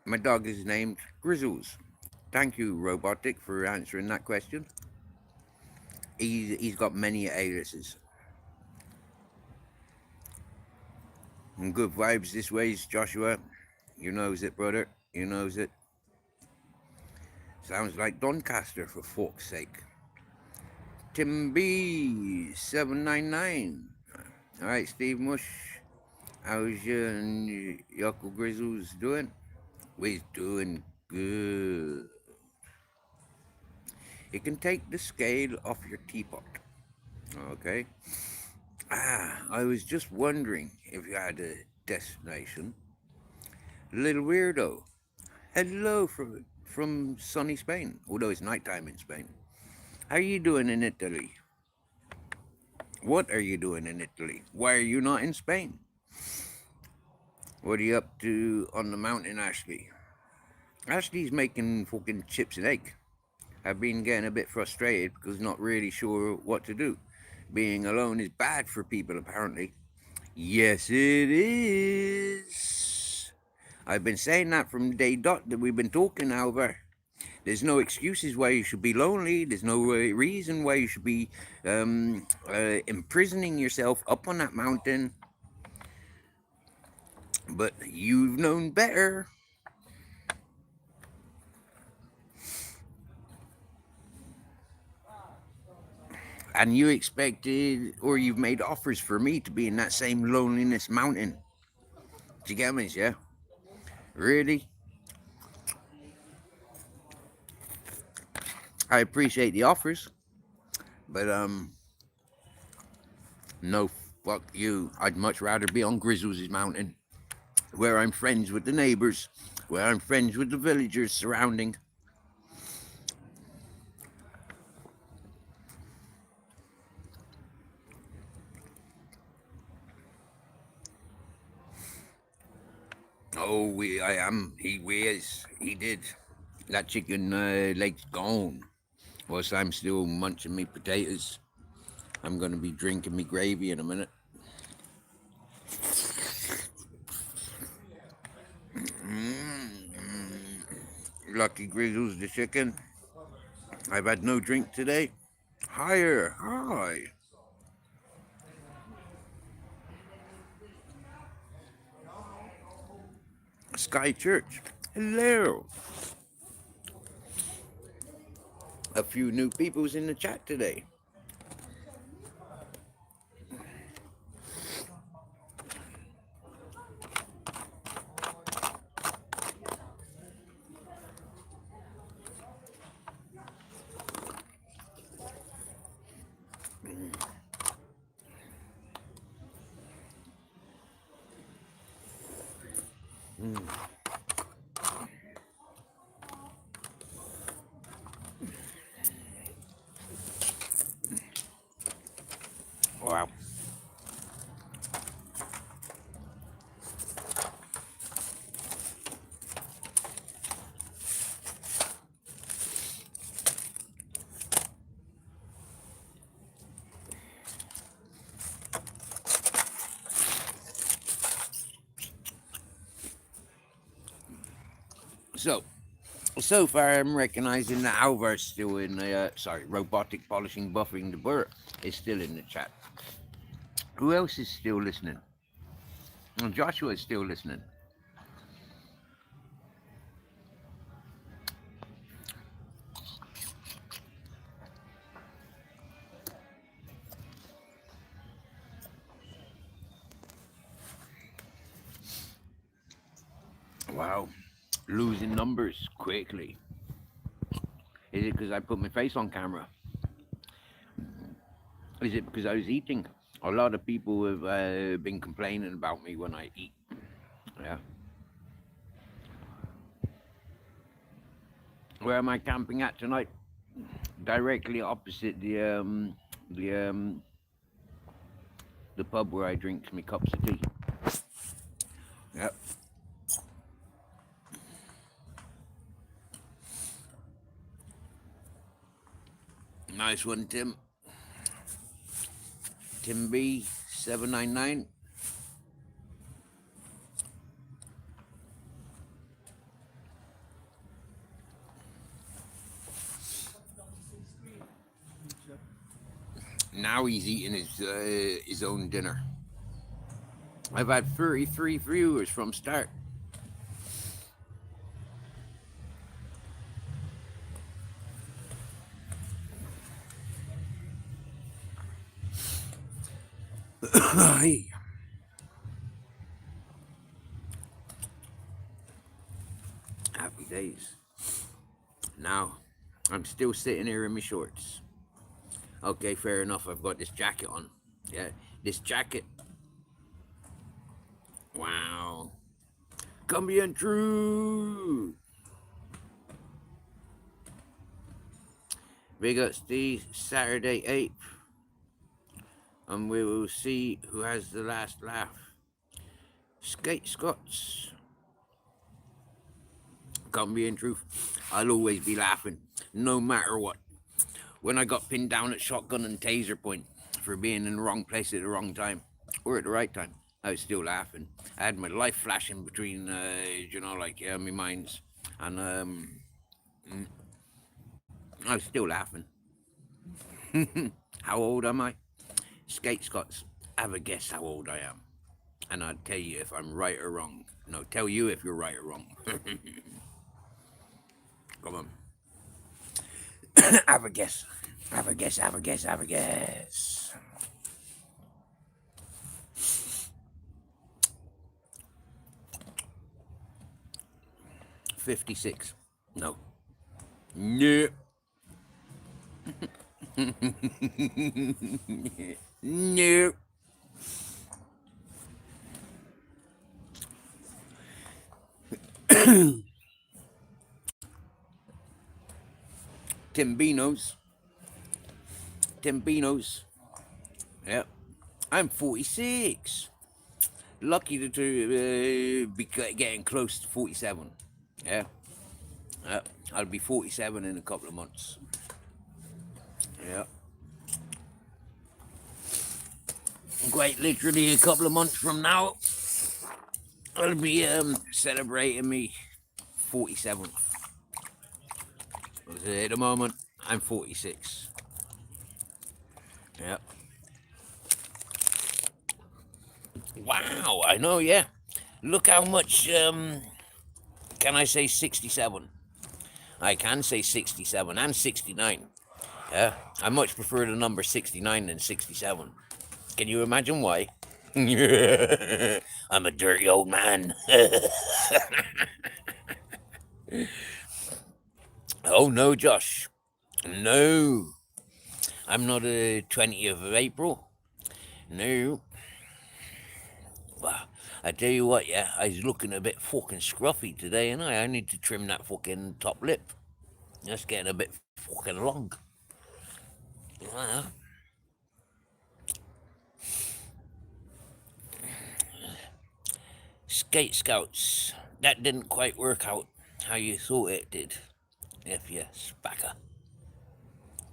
My dog is named Grizzles. Thank you, Robotic, for answering that question. He's got many aliases. And good vibes this way, Joshua. You knows it, brother. You knows it. Sounds like Doncaster, for fork's sake. Tim B 799. All right, Steve Mush. How's you and your Uncle Grizzles doing? We're doing good. You can take the scale off your teapot. Okay. I was just wondering if you had a destination. Little weirdo. Hello from sunny Spain, although it's nighttime in Spain. How are you doing in Italy? What are you doing in Italy? Why are you not in Spain? What are you up to on the mountain, Ashley? Ashley's making fucking chips and egg. I've been getting a bit frustrated because not really sure what to do. Being alone is bad for people, apparently. Yes, it is. I've been saying that from day dot that we've been talking, however. There's no excuses why you should be lonely. There's no reason why you should be imprisoning yourself up on that mountain. But you've known better. And you expected, or you've made offers for me to be in that same loneliness mountain. Do you get me, yeah? Really? I appreciate the offers, but no, fuck you. I'd much rather be on Grizzles' mountain, where I'm friends with the neighbors, where I'm friends with the villagers surrounding. Oh, I am. He is. He did. That chicken leg's gone. Whilst I'm still munching me potatoes. I'm going to be drinking me gravy in a minute. Lucky Grizzles the chicken. I've had no drink today. Higher. Hi. Sky Church. Hello. A few new peoples in the chat today. Wow. So far, I'm recognizing that Alvar's still in the, robotic polishing buffing the burr is still in the chat. Who else is still listening? Well, Joshua is still listening. Wow, losing numbers quickly. Is it because I put my face on camera? Is it because I was eating? A lot of people have been complaining about me when I eat. Yeah. Where am I camping at tonight? Directly opposite the pub where I drink my cups of tea. Yep. Nice one, Tim. Tim B 799. Now he's eating his own dinner. I've had 33 viewers from start. Happy days. Now, I'm still sitting here in my shorts. Okay, fair enough. I've got this jacket on. Yeah, this jacket. Wow. Come bien true. Big ups the Saturday 8th. And we will see who has the last laugh. Skate Scots. Come bien truth. I'll always be laughing, no matter what. When I got pinned down at shotgun and taser point for being in the wrong place at the wrong time, or at the right time, I was still laughing. I had my life flashing between, my minds, and I was still laughing. How old am I? Skate Scots, have a guess how old I am, and I'll tell you if I'm right or wrong. No, tell you if you're right or wrong. Come on. Have a guess. Have a guess, have a guess, have a guess. $56. No. No. No. Timbinos. Yep. I'm 46. Lucky to be getting close to 47. Yeah. I'll be 47 in a couple of months. Yeah. Quite literally a couple of months from now, I'll be celebrating me 47th. At the moment, I'm 46. Yeah. Wow, I know, yeah. Look how much, can I say 67? I can say 67 and 69. Yeah, I much prefer the number 69 than 67. Can you imagine why? I'm a dirty old man. Oh no, Josh. No. I'm not a 20th of April. No. Well, I tell you what, yeah, I was looking a bit fucking scruffy today, and I need to trim that fucking top lip. That's getting a bit fucking long. Well, Skate Scouts, that didn't quite work out how you thought it did. If you spacker.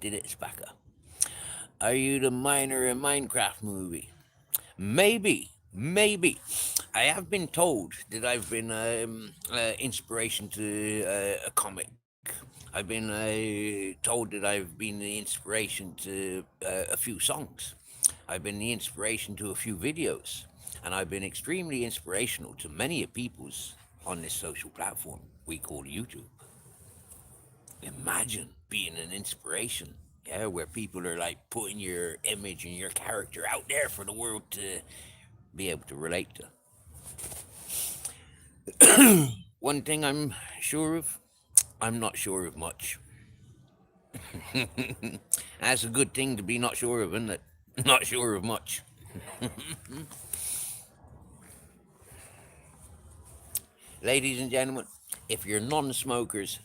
Did it spacker? Are you the miner in Minecraft movie? Maybe. Maybe. I have been told that I've been inspiration to a comic. I've been told that I've been the inspiration to a few songs. I've been the inspiration to a few videos. And I've been extremely inspirational to many of people's on this social platform we call YouTube. Imagine being an inspiration, yeah, where people are like putting your image and your character out there for the world to be able to relate to. One thing I'm sure of, I'm not sure of much. That's a good thing to be not sure of, isn't it? Not sure of much. Ladies and gentlemen, if you're non-smokers,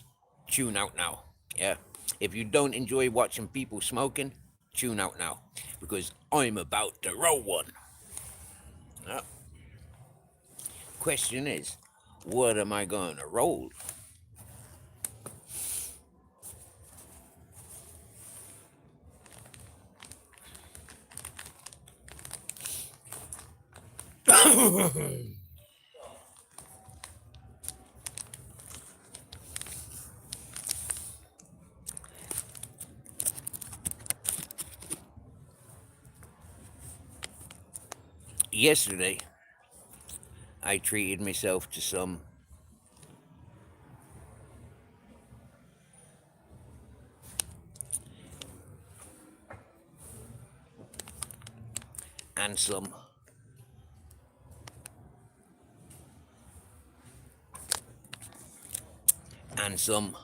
tune out now. Yeah. If you don't enjoy watching people smoking, tune out now. Because I'm about to roll one. Yeah. Question is, what am I going to roll? Yesterday, I treated myself to some and some and some.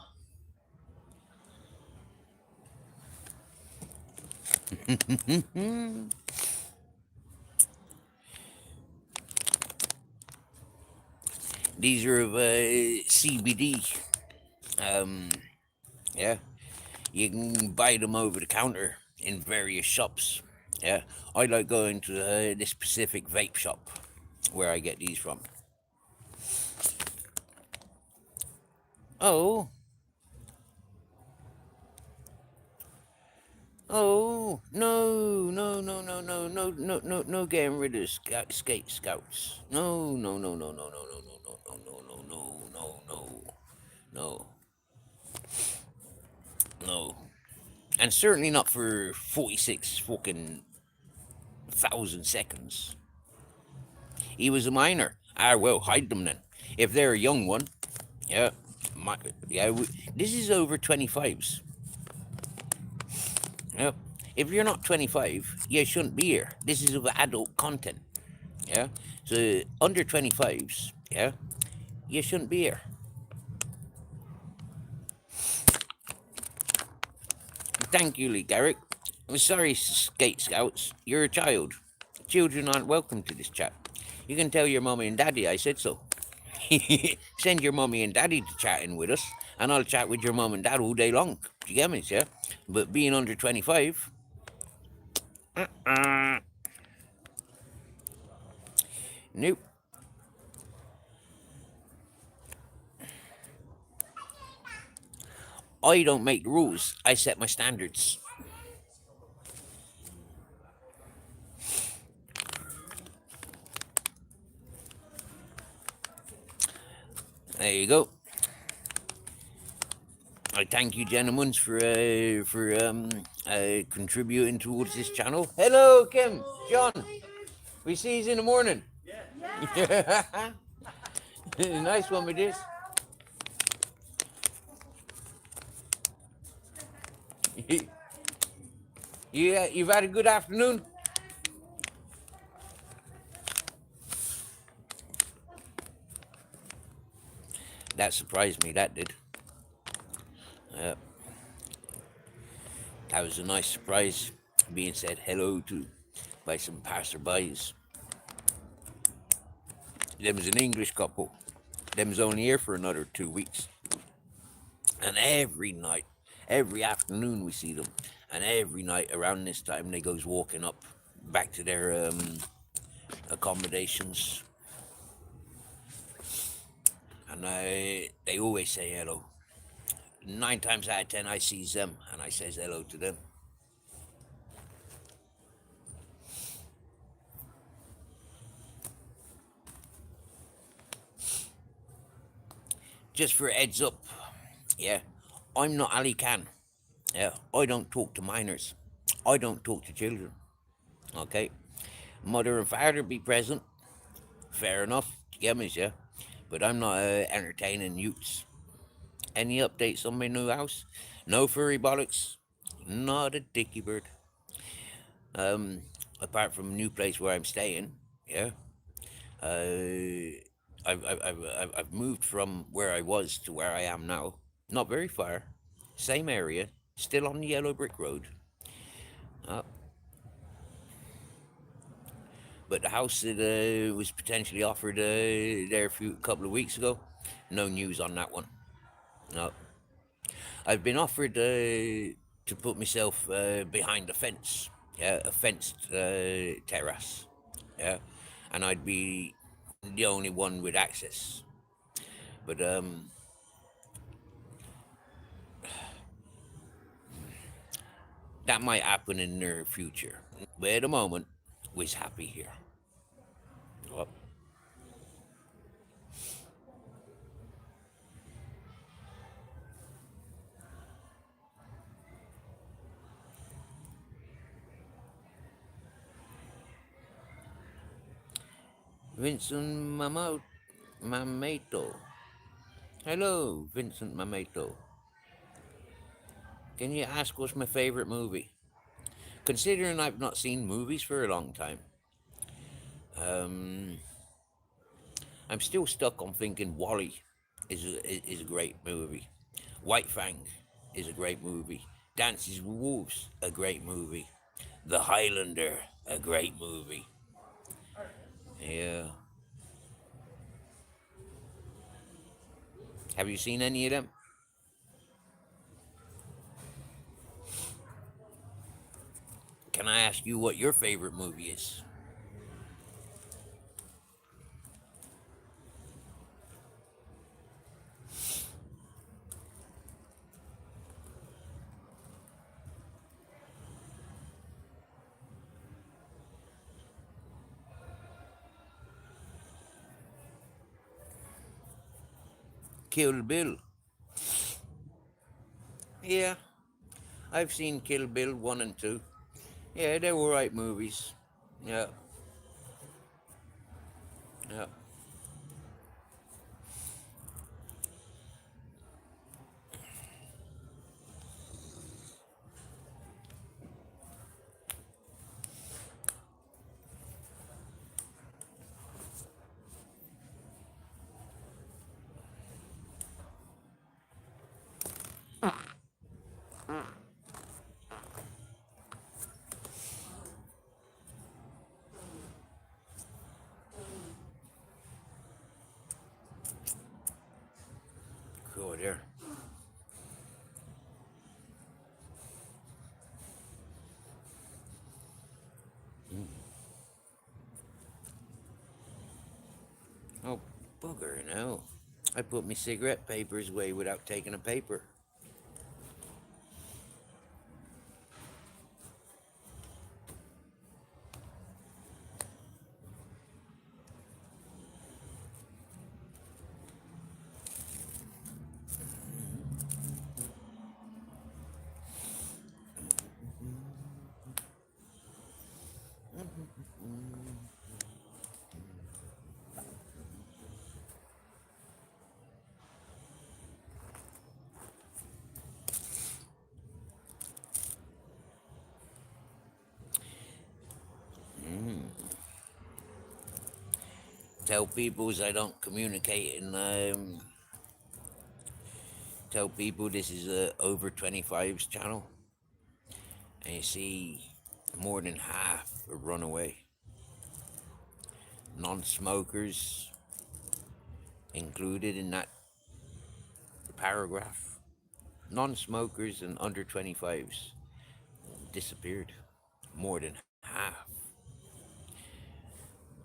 These are of CBD. Yeah, you can buy them over the counter in various shops. Yeah, I like going to this specific vape shop where I get these from. Oh. Oh, no, getting rid of skate scouts. No. No. And certainly not for 46 fucking thousand seconds. He was a minor. Ah, well, hide them then. If they're a young one, yeah, this is over 25s. Yep. If you're not 25, you shouldn't be here. This is of adult content. Yeah. So under 25s, yeah, you shouldn't be here. Thank you, Lee Garrick. I'm sorry, Skate Scouts. You're a child. Children aren't welcome to this chat. You can tell your mommy and daddy I said so. Send your mommy and daddy to chatting with us, and I'll chat with your mom and dad all day long. Do you get me, yeah? But being under 25, nope. I don't make the rules. I set my standards. There you go. I thank you, gentlemen, for contributing towards this channel. Hello, Kim, John. We see you in the morning. Yeah. Nice one with this. Yeah, you've had a good afternoon. That surprised me, that did. That was a nice surprise, being said hello to by some passerbys. Them was an English couple. Them was only here for another 2 weeks. And every night, every afternoon we see them. And every night around this time they goes walking up back to their accommodations. And they always say hello. 9 times out of 10 I sees them and I says hello to them. just for a heads up, yeah, I'm not Ali Khan. Yeah, I don't talk to minors. I don't talk to children. Okay, mother and father be present. Fair enough, get me, yeah. But I'm not entertaining youths. Any updates on my new house? No furry bollocks. Not a dicky bird. Apart from a new place where I'm staying, yeah. I've moved from where I was to where I am now. Not very far. Same area. Still on the yellow brick road. Uh, but the house that was potentially offered there a couple of weeks ago, no news on that one. No. I've been offered to put myself behind a fence. Yeah, a fenced terrace. Yeah, and I'd be the only one with access. But that might happen in the near future. But at the moment, we's happy here. Well, Vincent Mameto. Hello, Vincent Mameto. Can you ask what's my favorite movie? Considering I've not seen movies for a long time, I'm still stuck on thinking Wally is a great movie. White Fang is a great movie. Dances with Wolves, a great movie. The Highlander, a great movie. Yeah. Have you seen any of them? Can I ask you what your favorite movie is? Kill Bill. Yeah, I've seen Kill Bill 1 and 2. Yeah, they were right movies. Yeah. Yeah. Cool there. Oh, bugger, no. I put my cigarette papers away without taking a paper. Tell peoples I don't communicate and tell people this is a over 25's channel. And you see more than half are runaway. Non-smokers included in that paragraph. Non-smokers and under 25s disappeared. More than half.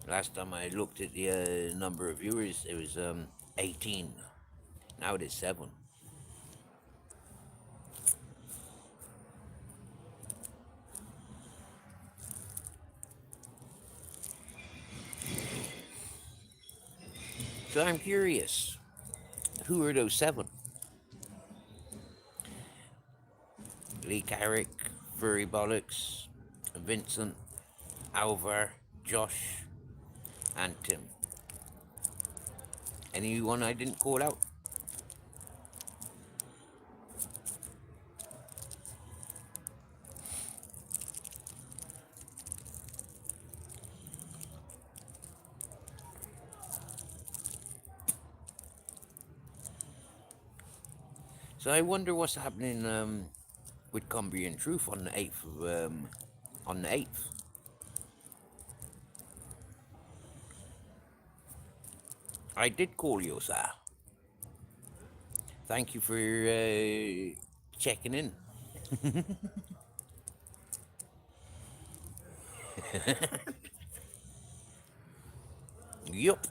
Last time I looked at the number of viewers, it was 18. Now it is 7. So I'm curious, Who are those 7? Lee Carrick, Furry Bollocks, Vincent, Alvar, Josh, and Tim. Anyone I didn't call out? So I wonder what's happening with Cumbrian Truth on the 8th of, on the 8th. I did call you, sir. Thank you for checking in. Yup,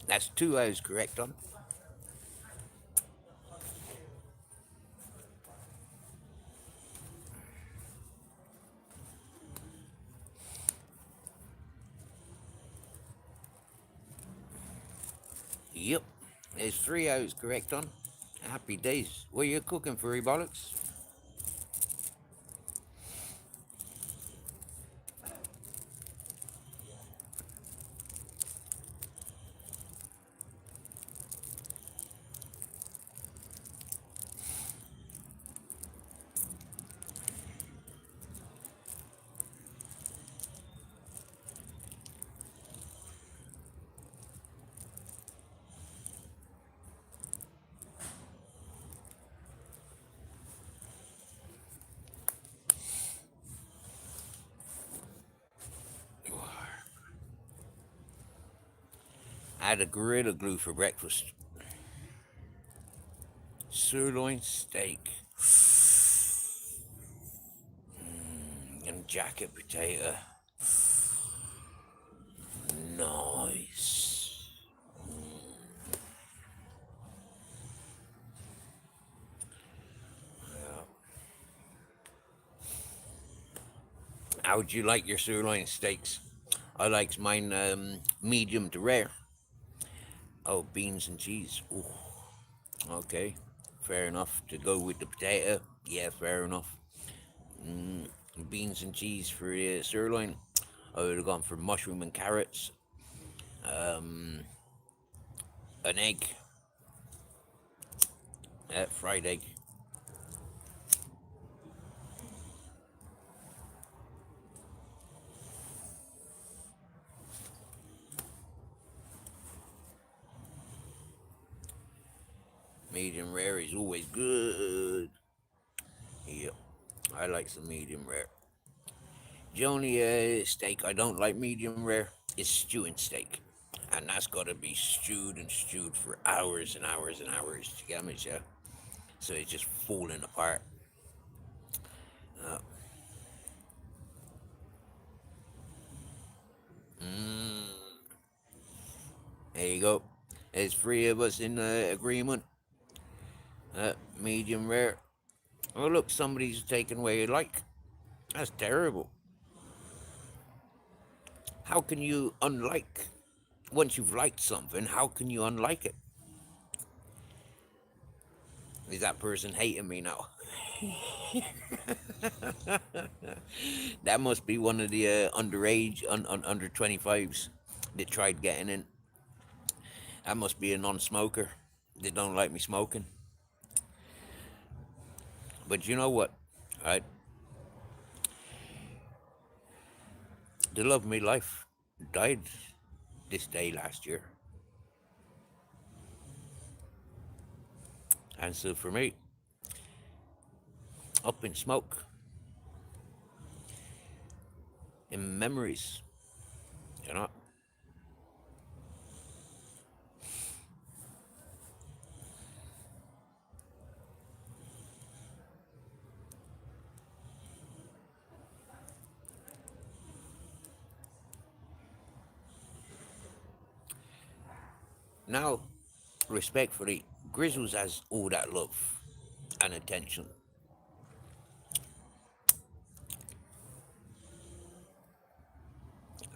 that's 2 I was correct on. Yep, there's 3 I was correct on. Happy days. What are you cooking, Furry Bollocks? I had a Gorilla Glue for breakfast. Sirloin steak. And jacket potato. Nice. Yeah. How would you like your sirloin steaks? I likes mine medium to rare. Oh, beans and cheese. Ooh. Okay, fair enough. To go with the potato, yeah, fair enough. Beans and cheese for the sirloin. I would have gone for mushroom and carrots. An egg. Fried egg. Medium rare is always good. Yep, I like some medium rare. The only steak I don't like medium rare is stewing steak. And that's got to be stewed and stewed for hours and hours and hours to get me, yeah? So it's just falling apart. There you go. There's 3 of us in agreement. Medium rare. Oh, look, somebody's taken away a like. That's terrible. How can you unlike? Once you've liked something, how can you unlike it? Is that person hating me now? That must be one of the underage, under 25s that tried getting in. That must be a non-smoker that don't like me smoking. But you know what, right? The love of my life died this day last year. And so for me, up in smoke, in memories, you know. Now, respectfully, Grizzles has all that love and attention.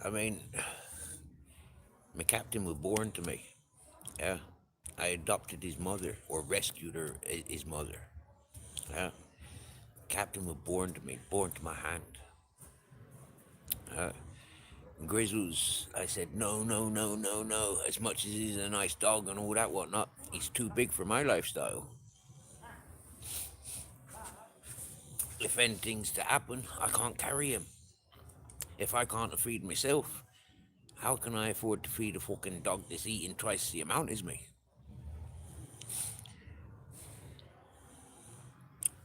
I mean, my captain was born to me, yeah. I adopted his mother, or rescued her, his mother. Uh, Captain was born to me, born to my hand. Grizzles, I said, no, no, no, no, no. As much as he's a nice dog and all that whatnot, he's too big for my lifestyle. If anything's to happen, I can't carry him. If I can't feed myself, how can I afford to feed a fucking dog that's eating twice the amount as me?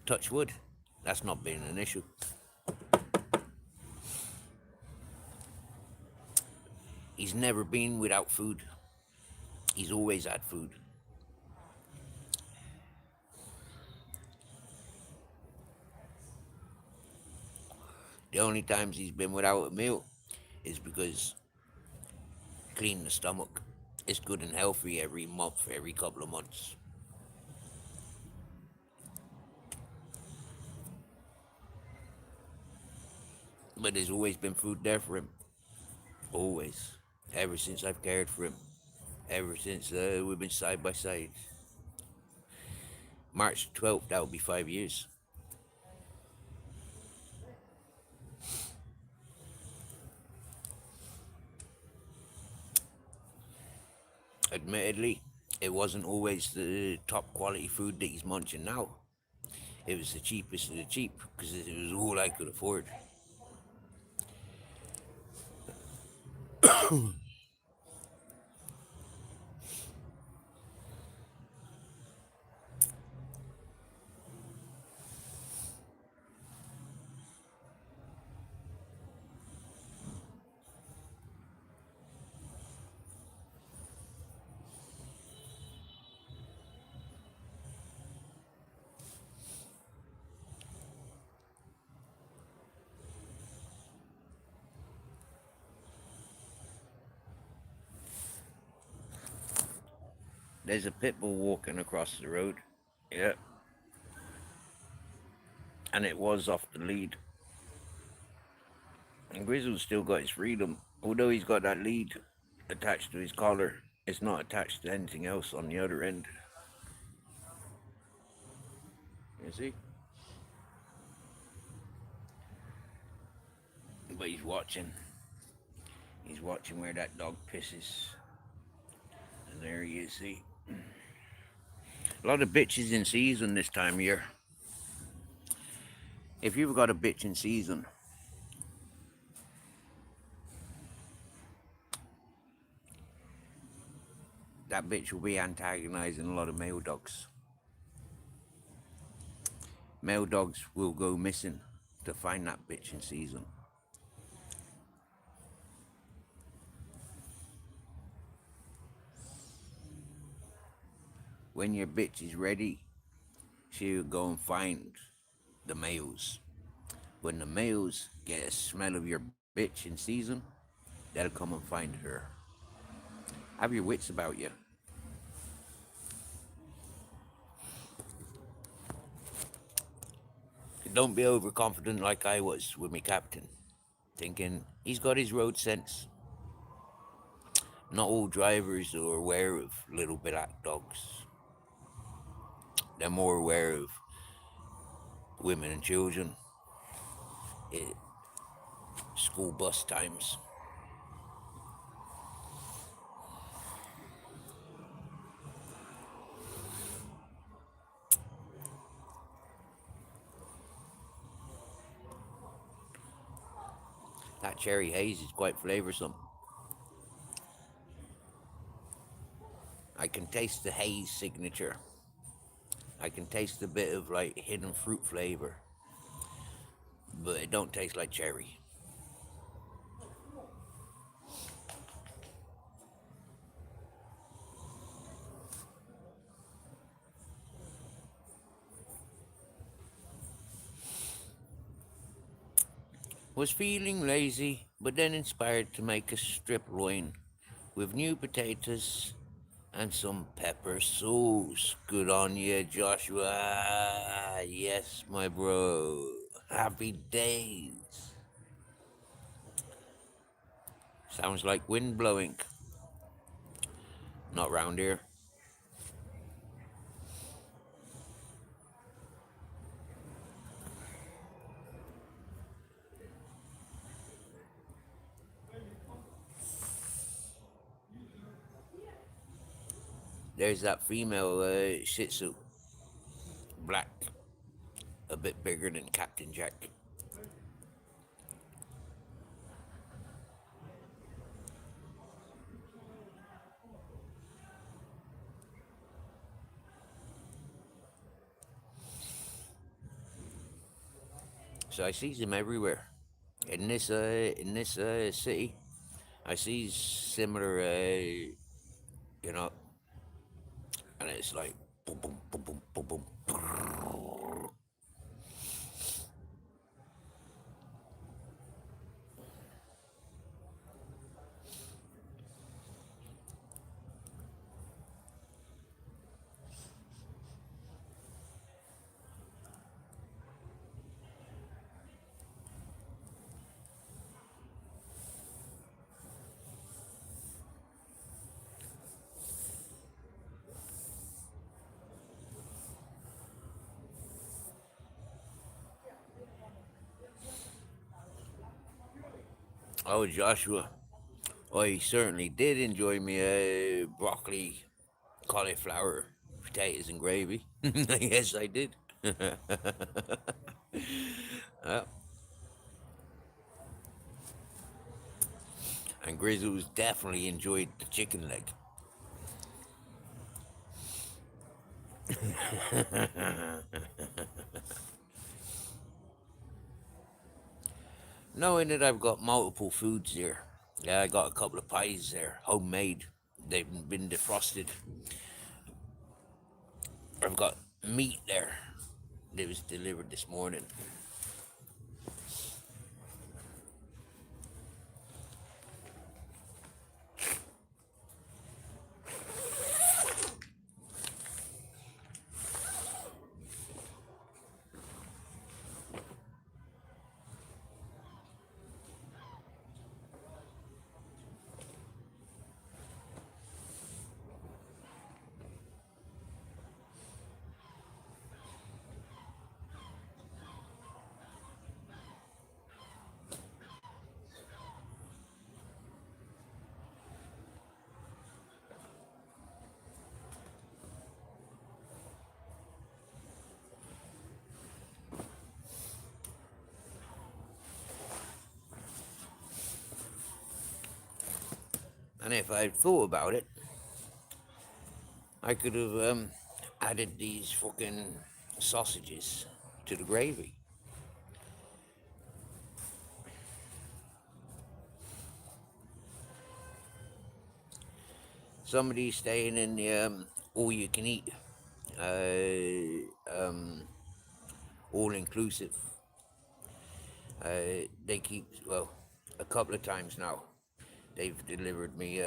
Touch wood, that's not been an issue. He's never been without food. He's always had food. The only times he's been without a meal is because clean the stomach. It's good and healthy every month, every couple of months. But there's always been food there for him. Always. Ever since I've cared for him. Ever since we've been side by side. March 12th, that will be 5 years. Admittedly, it wasn't always the top quality food that he's munching now. It was the cheapest of the cheap because it was all I could afford. There's a pit bull walking across the road. Yeah. And it was off the lead. And Grizzle's still got his freedom. Although he's got that lead attached to his collar, it's not attached to anything else on the other end. You see? But he's watching. He's watching where that dog pisses. And there he is, see? A lot of bitches in season this time of year. If you've got a bitch in season, that bitch will be antagonizing a lot of male dogs. Male dogs will go missing to find that bitch in season. When your bitch is ready, she'll go and find the males. When the males get a smell of your bitch in season, they'll come and find her. Have your wits about you. Don't be overconfident like I was with me captain, thinking he's got his road sense. Not all drivers are aware of little black dogs. They're more aware of women and children at school bus times. That cherry haze is quite flavoursome. I can taste the haze signature. I can taste a bit of like hidden fruit flavour, but it don't taste like cherry. Was feeling lazy, but then inspired to make a strip loin with new potatoes and some pepper sauce. Good on you, Joshua. Yes, my bro. Happy days. Sounds like wind blowing. Not round here. There's that female Shih Tzu, black, a bit bigger than Captain Jack. So I see them everywhere. In this city, I see similar, you know, and it's like boom, boom, boom, boom, boom, boom. Oh, Joshua, I certainly did enjoy me broccoli, cauliflower, potatoes, and gravy. Yes, I did. Yeah. And Grizzles definitely enjoyed the chicken leg. Knowing that I've got multiple foods there, yeah, I got a couple of pies there, homemade. They've been defrosted. I've got meat there that was delivered this morning. And if I'd thought about it, I could have added these fucking sausages to the gravy. Somebody staying in the all-you-can-eat, all-inclusive. They keep, well, a couple of times now, they've delivered me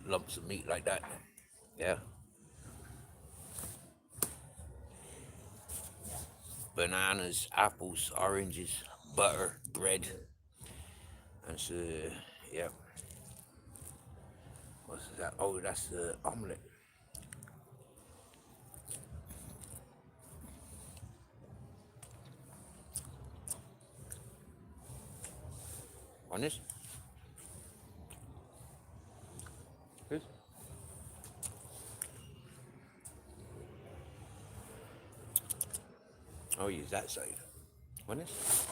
lumps of meat like that. Yeah. Bananas, apples, oranges, butter, bread. And so, yeah. What's that? Oh, that's the omelette. On this? Good. I'll use that side. On this?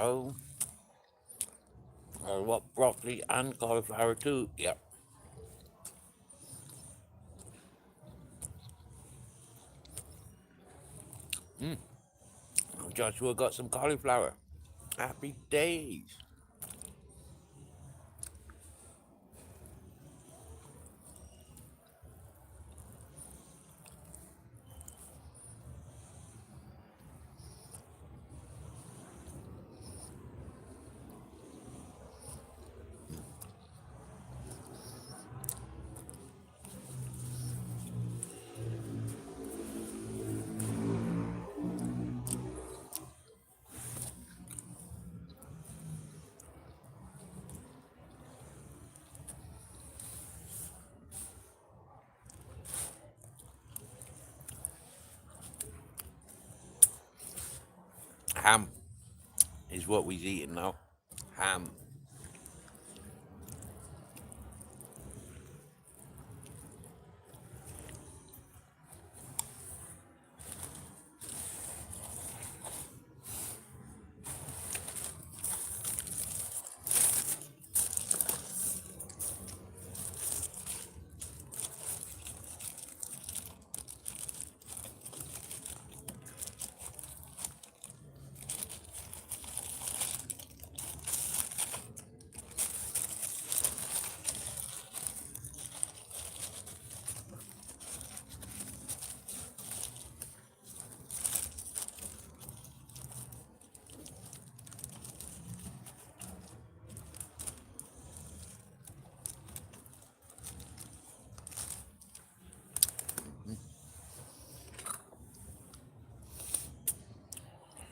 Oh. What, broccoli and cauliflower too? Yep. Joshua got some cauliflower. Happy days. Ham is what we's eating now. Ham.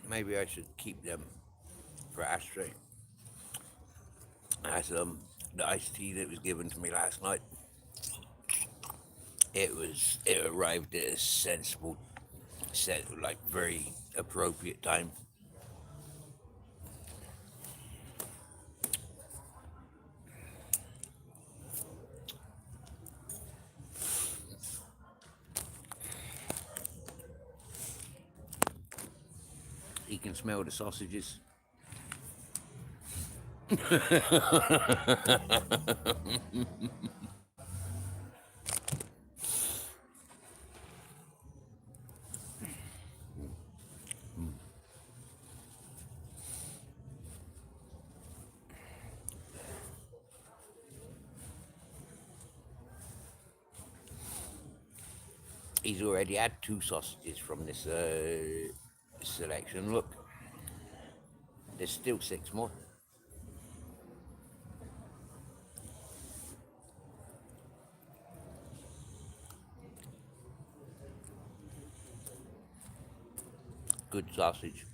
Maybe I should keep them for ashtray. As the iced tea that was given to me last night. It arrived at a sensible set, like very appropriate time. He can smell the sausages. He's already had 2 sausages from this selection. Look, there's still 6 more. Good sausage.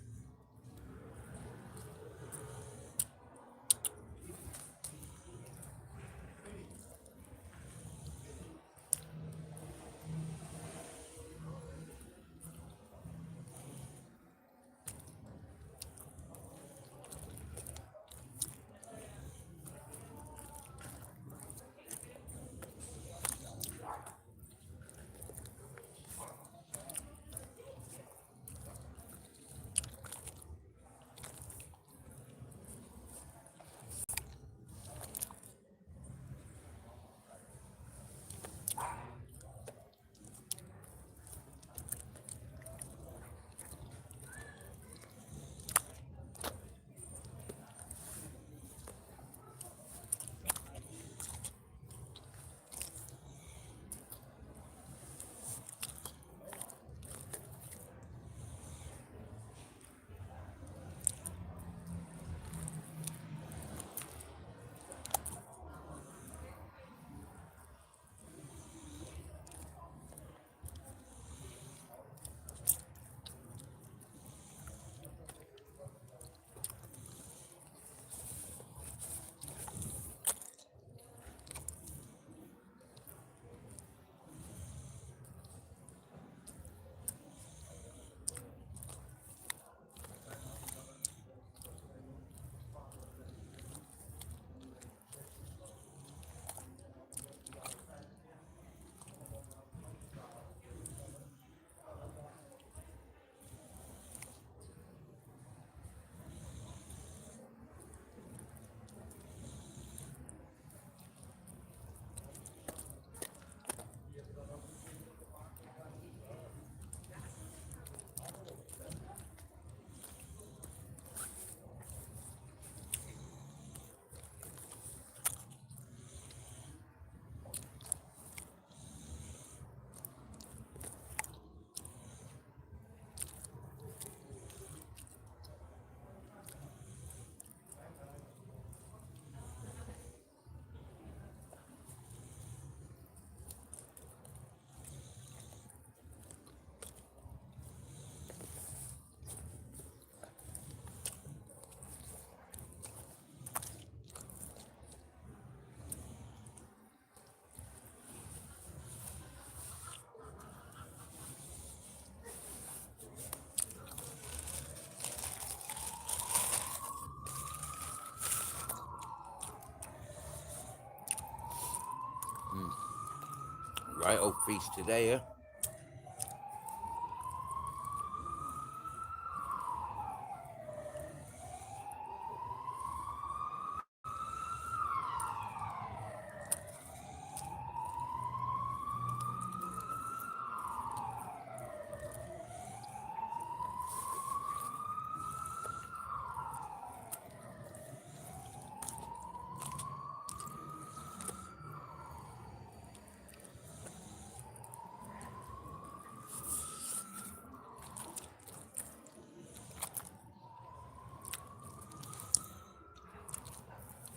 Right old feast today, yeah?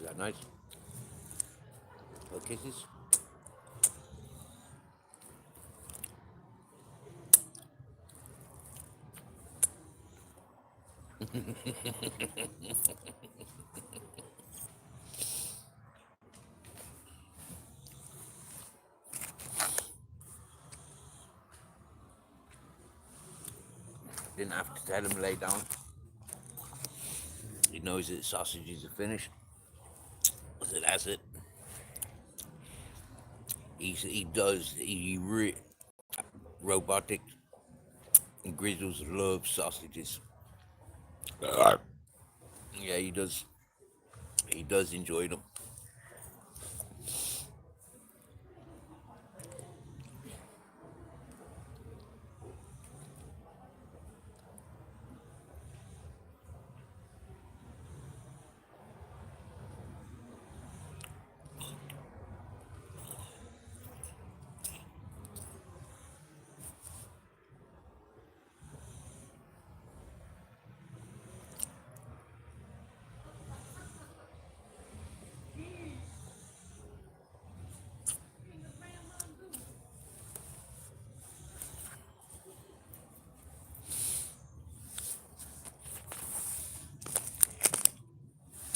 Is that nice? Little kisses. Didn't have to tell him lay down. He knows that sausages are finished. So that's it. Robotic and Grizzles loves sausages. Yeah, he does. He does enjoy them.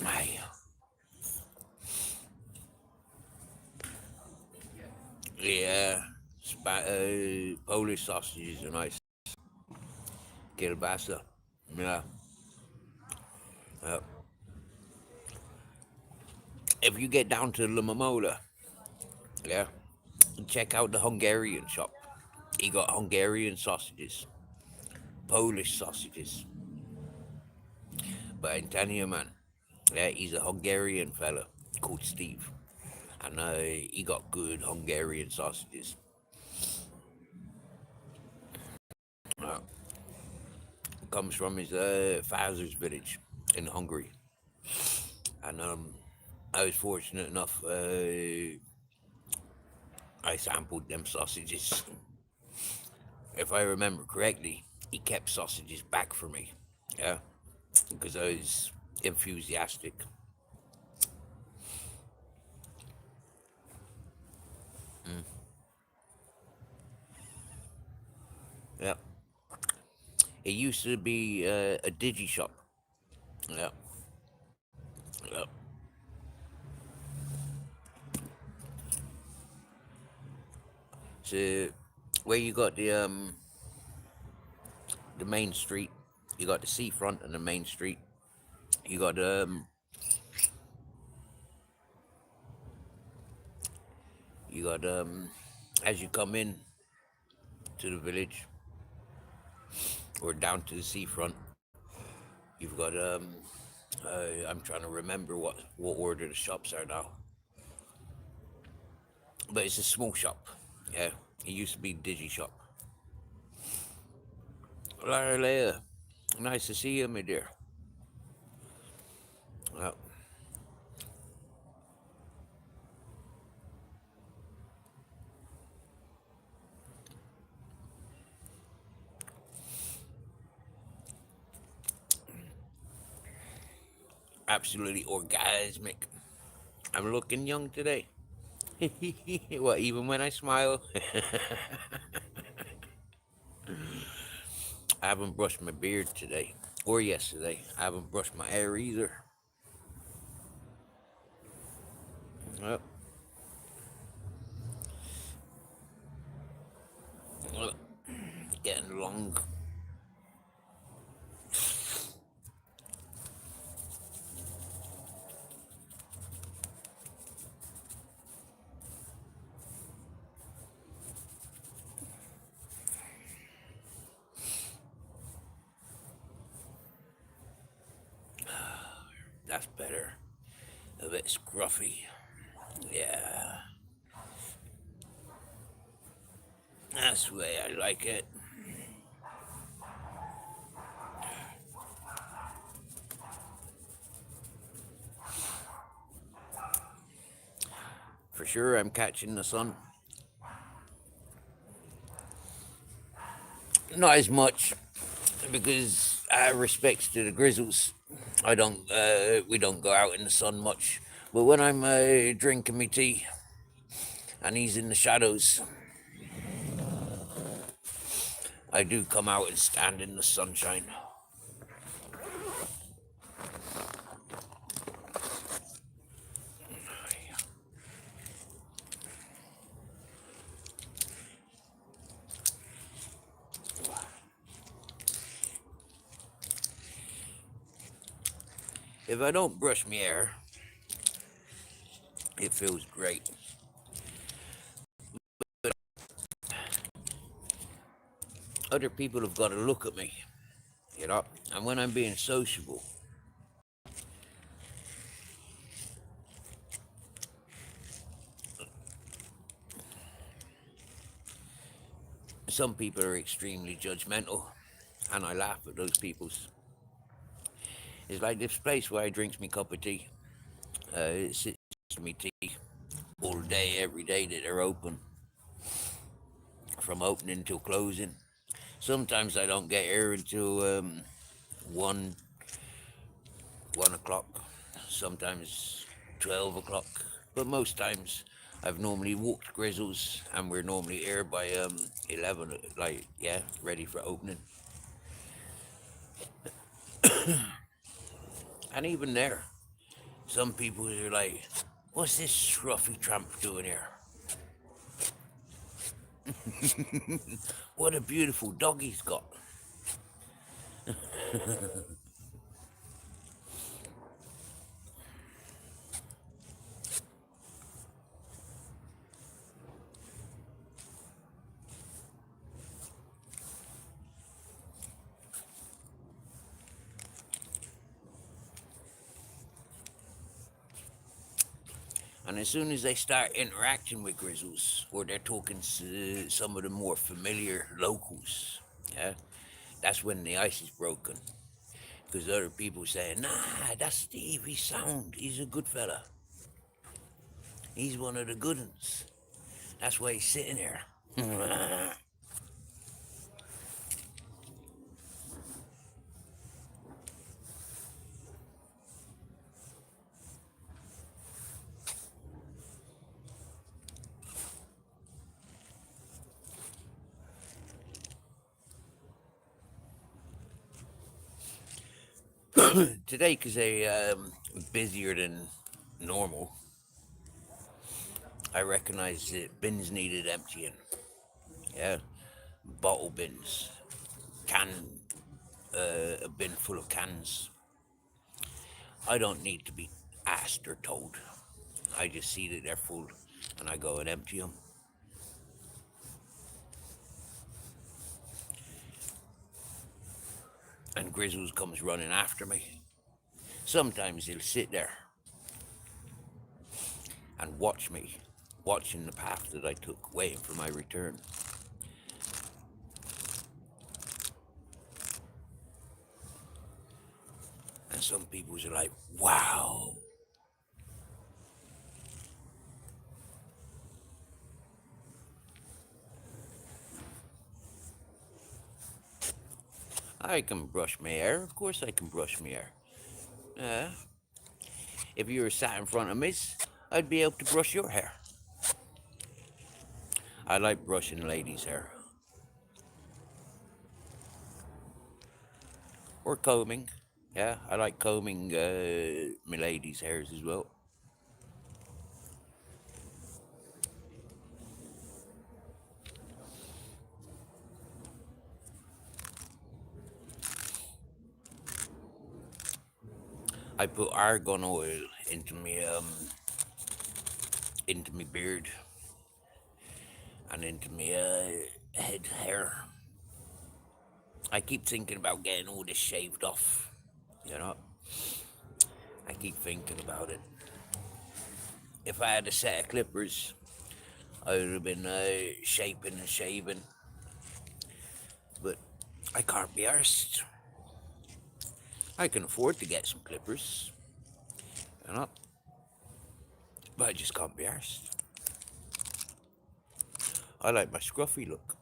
Aye. Yeah, Polish sausages are nice. Kielbasa. Yeah. If you get down to Limamola, yeah, check out the Hungarian shop. He got Hungarian sausages, Polish sausages. But I'm telling you, man, yeah, he's a Hungarian fella called Steve, and he got good Hungarian sausages. Comes from his father's village in Hungary, and I was fortunate enough. I sampled them sausages. If I remember correctly, he kept sausages back for me. Yeah, because I was enthusiastic. Yeah. It used to be a digi shop. Yeah. Yeah. So where you got the main street, you got the seafront and the main street. You got as you come in to the village or down to the seafront, you've got I'm trying to remember what order the shops are now. But it's a small shop. Yeah. It used to be Digi Shop. Lara Leia, nice to see you, my dear. Well, absolutely orgasmic. I'm looking young today. What, even when I smile? I haven't brushed my beard today or yesterday. I haven't brushed my hair either. Well, well, getting long. That's better. A bit scruffy. Yeah. That's the way I like it. For sure, I'm catching the sun. Not as much, because out of respects to the grizzles, we don't go out in the sun much. But when I'm drinking my tea and he's in the shadows, I do come out and stand in the sunshine. If I don't brush my hair, it feels great. But other people have got to look at me, you know, and when I'm being sociable, some people are extremely judgmental, and I laugh at those people's. It's like this place where I drinks me cup of tea. It sits to me tea all day, every day that they're open, from opening till closing. Sometimes I don't get here until 1 o'clock, sometimes 12 o'clock, but most times I've normally walked grizzles, and we're normally here by 11, like, yeah, ready for opening. And even there, some people are like, what's this scruffy tramp doing here? What a beautiful dog he's got. And as soon as they start interacting with grizzles, or they're talking to some of the more familiar locals, yeah, that's when the ice is broken. Because other people saying, nah, that's Steve, he's sound, he's a good fella. He's one of the good ones. That's why he's sitting here. Today, because they busier than normal, I recognize that bins needed emptying. Yeah, bottle bins, a bin full of cans. I don't need to be asked or told. I just see that they're full, and I go and empty them. And Grizzles comes running after me. Sometimes he'll sit there and watch me, watching the path that I took, waiting for my return. And some people are like, wow. I can brush my hair. Of course I can brush my hair. If you were sat in front of me, I'd be able to brush your hair. I like brushing ladies' hair. Or combing. Yeah, I like combing my ladies' hairs as well. I put argan oil into my beard and into my head hair. I keep thinking about getting all this shaved off, you know. I keep thinking about it. If I had a set of clippers, I would have been shaping and shaving. But I can't be arsed. I can afford to get some clippers, you know, but I just can't be arsed. I like my scruffy look.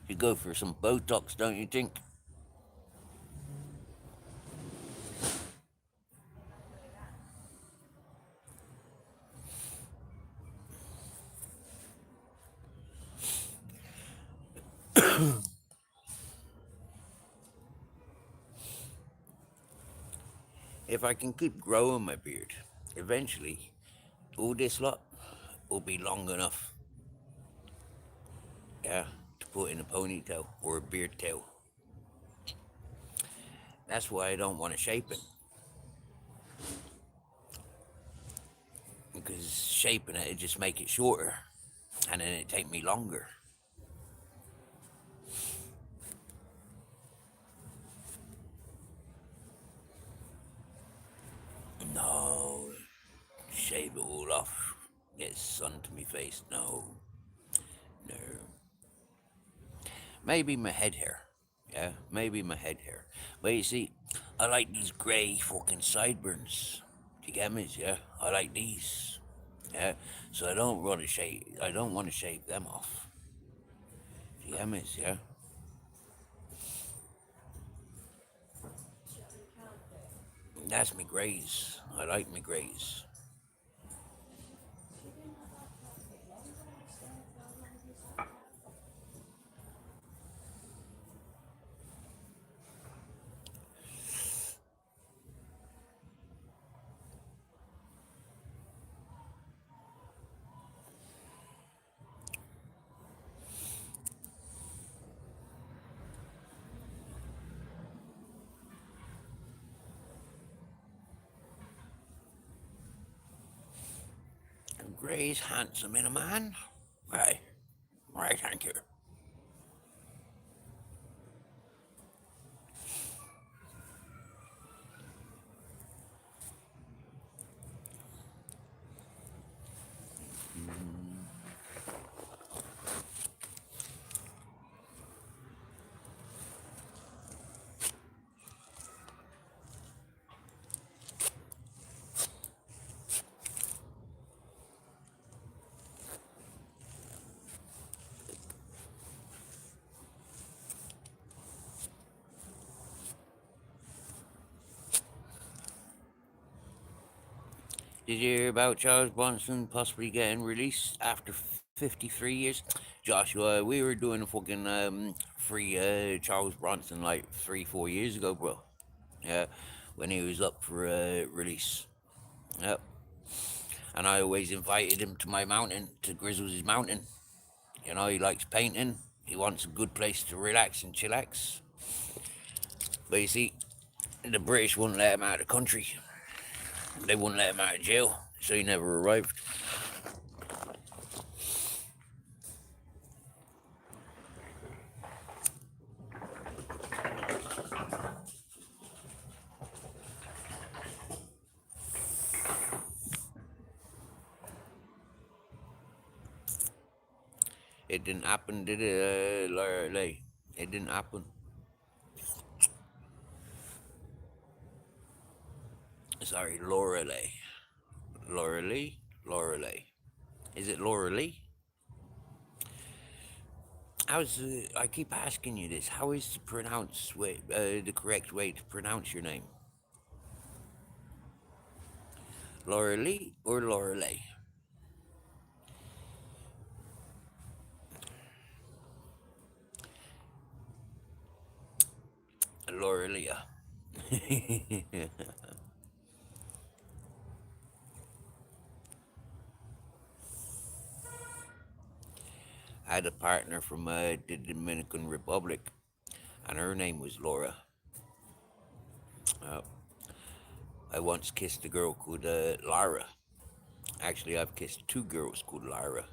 You go for some Botox, don't you think? If I can keep growing my beard, eventually all this lot will be long enough, yeah, to put in a ponytail or a beard tail. That's why I don't want to shape it. Because shaping it just make it shorter, and then it take me longer. No, shave it all off, get sun to me face. No. Maybe my head hair. Yeah, maybe my head hair. But you see, I like these grey fucking sideburns. Do you get me? Yeah, I like these. Yeah, so I don't want to shave. I don't want to shave them off. Do you get me? Yeah. That's me greys. I like me greys. Grey's handsome in a man. Right. Right, thank you. Did you hear about Charles Bronson possibly getting released after 53 years? Joshua, we were doing a fucking free Charles Bronson like 3-4 years ago, bro. Yeah, when he was up for release. Yep. And I always invited him to my mountain, to Grizzles' mountain. You know, he likes painting. He wants a good place to relax and chillax. But you see, the British wouldn't let him out of the country. They wouldn't let him out of jail, so he never arrived. It didn't happen, did it, Lorelei? It didn't happen. Sorry, Lorelei. Lorelei? Lorelei. Is it Lorelei? I keep asking you this. How is the correct way to pronounce your name? Lorelei or Lorelei? Lorelia. I had a partner from the Dominican Republic, and her name was Laura. Uh, I once kissed a girl called Lara. Actually, I've kissed two girls called Lara.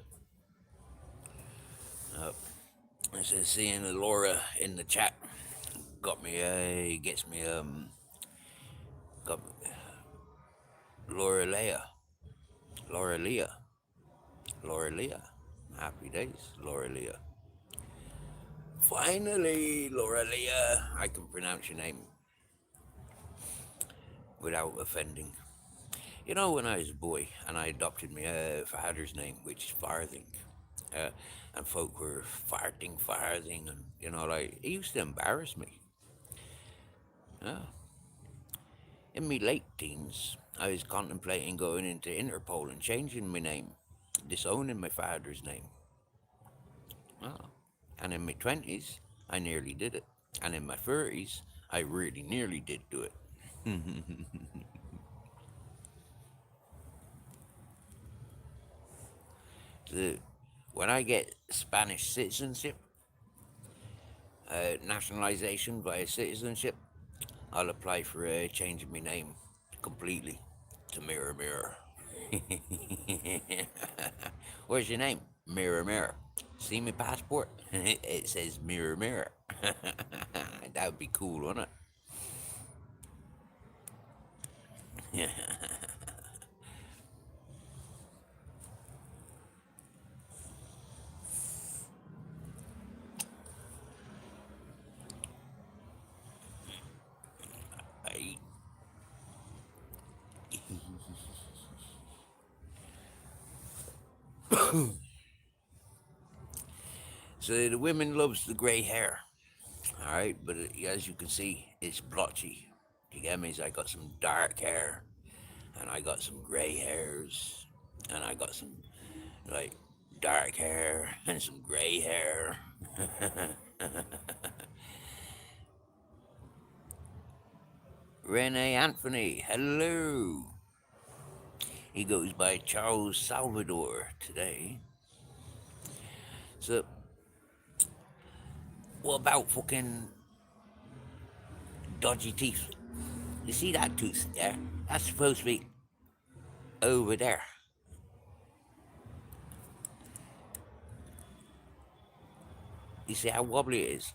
I said seeing Laura in the chat gets me got Laura Leah, Laura Leah, Laura Leah. Happy days, Laura Leah. Finally, Laura Leah, I can pronounce your name without offending. You know, when I was a boy and I adopted my father's name, which is Farthing, and folk were farthing, and you know, like it used to embarrass me. In my late teens, I was contemplating going into Interpol and changing my name, disowning my father's name. And in my 20s, I nearly did it. And in my 30s, I really nearly did do it. When I get Spanish citizenship, nationalization via citizenship, I'll apply for changing my name completely to Mirror Mirror. Where's your name? Mirror Mirror. See my passport? It says Mirror Mirror. That would be cool, wouldn't it? I So the women loves the grey hair, all right. But as you can see, it's blotchy. You get me? So I got some dark hair, and I got some grey hairs, and I got some like dark hair and some grey hair. Rene Anthony, hello. He goes by Charles Salvador today. So, what about fucking dodgy teeth? You see that tooth there? That's supposed to be over there. You see how wobbly it is?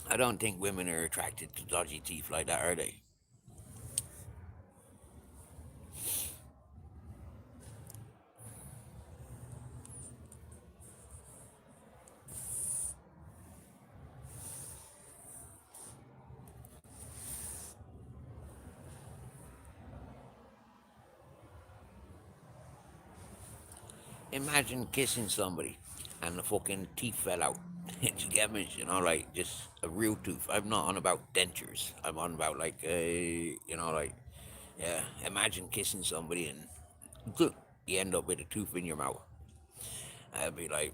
I don't think women are attracted to dodgy teeth like that, are they? Imagine kissing somebody and the fucking teeth fell out. You get me? You know, like just a real tooth. I'm not on about dentures. I'm on about like, you know, like, yeah. Imagine kissing somebody and you end up with a tooth in your mouth. I'd be like,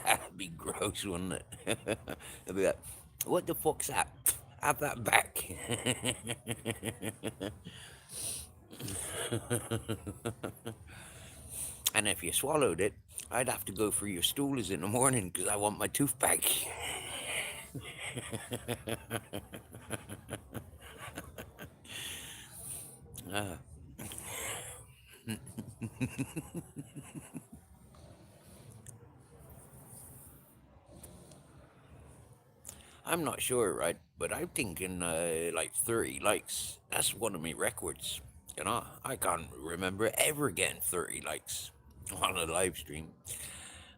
that'd be gross, wouldn't it? I'd be like, what the fuck's that? Have that back. And if you swallowed it, I'd have to go for your stoolies in the morning because I want my tooth back. I'm not sure, right? But I'm thinking like 30 likes. That's one of my records. You know, I can't remember ever getting 30 likes on a live stream.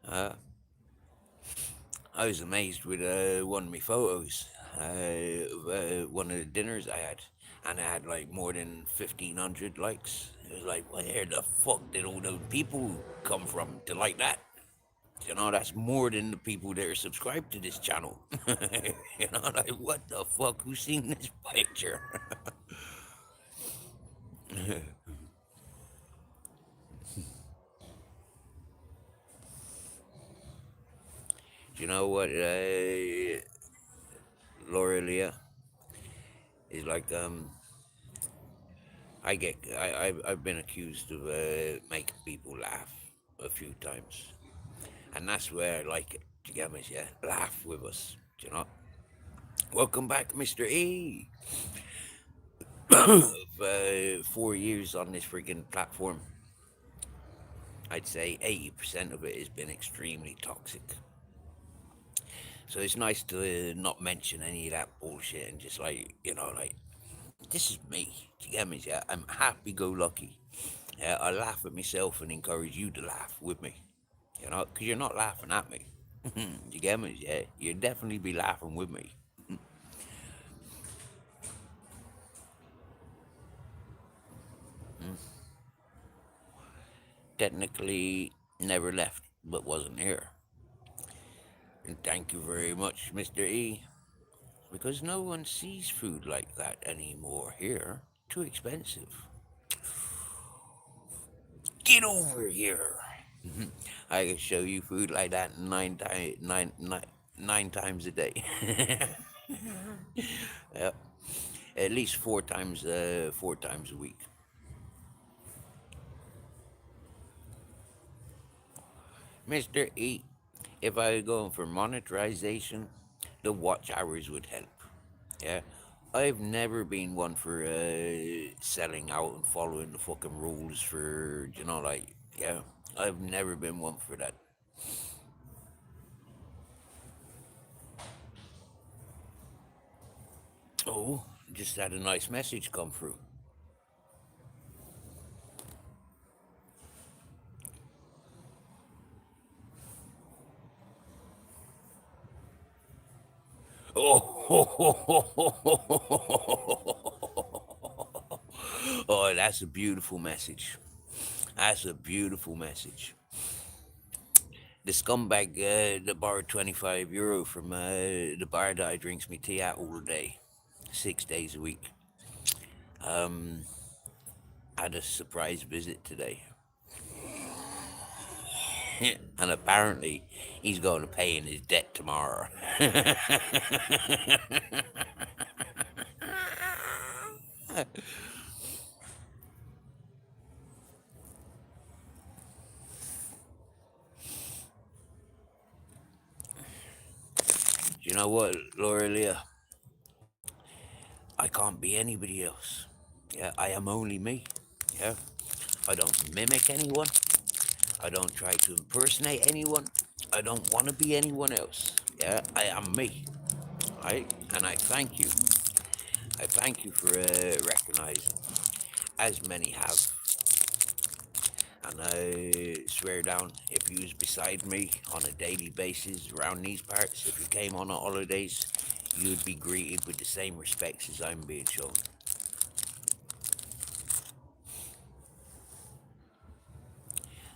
I was amazed with one of my photos, one of the dinners I had, and I had like more than 1,500 likes. It was like, where the fuck did all those people come from to like that? You know, that's more than the people that are subscribed to this channel. You know, like, what the fuck? Who's seen this picture? You know what, Laura Leah is like, I've been accused of making people laugh a few times, and that's where I like it. Do you get me? Yeah, laugh with us. Do you know? Welcome back, Mr. E. 4 years on this freaking platform, I'd say 80% of it has been extremely toxic. So it's nice to not mention any of that bullshit and just like, like, this is me. Do you get me? Yeah, I'm happy-go-lucky. Yeah, I laugh at myself and encourage you to laugh with me. Because you're not laughing at me. You get me? Yeah, you'll definitely be laughing with me. Technically, never left, but wasn't here. And thank you very much, Mr. E. Because no one sees food like that anymore here. Too expensive. Get over here. I can show you food like that nine times a day. Yep. At least four times a week. Mr. E, if I were going for monetization, the watch hours would help. Yeah. I've never been one for selling out and following the fucking rules for, yeah. I've never been one for that. Oh, just had a nice message come through. Oh, that's a beautiful message. That's a beautiful message. The scumbag that borrowed €25 from the bar that I drinks me tea at all day, 6 days a week. Had a surprise visit today. And apparently he's going to pay in his debt tomorrow. You know what, Laura Leah? I can't be anybody else. Yeah, I am only me. Yeah, I don't mimic anyone. I don't try to impersonate anyone. I don't want to be anyone else. Yeah, I am me. Right? And I thank you. I thank you for recognizing, as many have. And I swear down, if you was beside me on a daily basis around these parts, if you came on the holidays, you'd be greeted with the same respects as I'm being shown.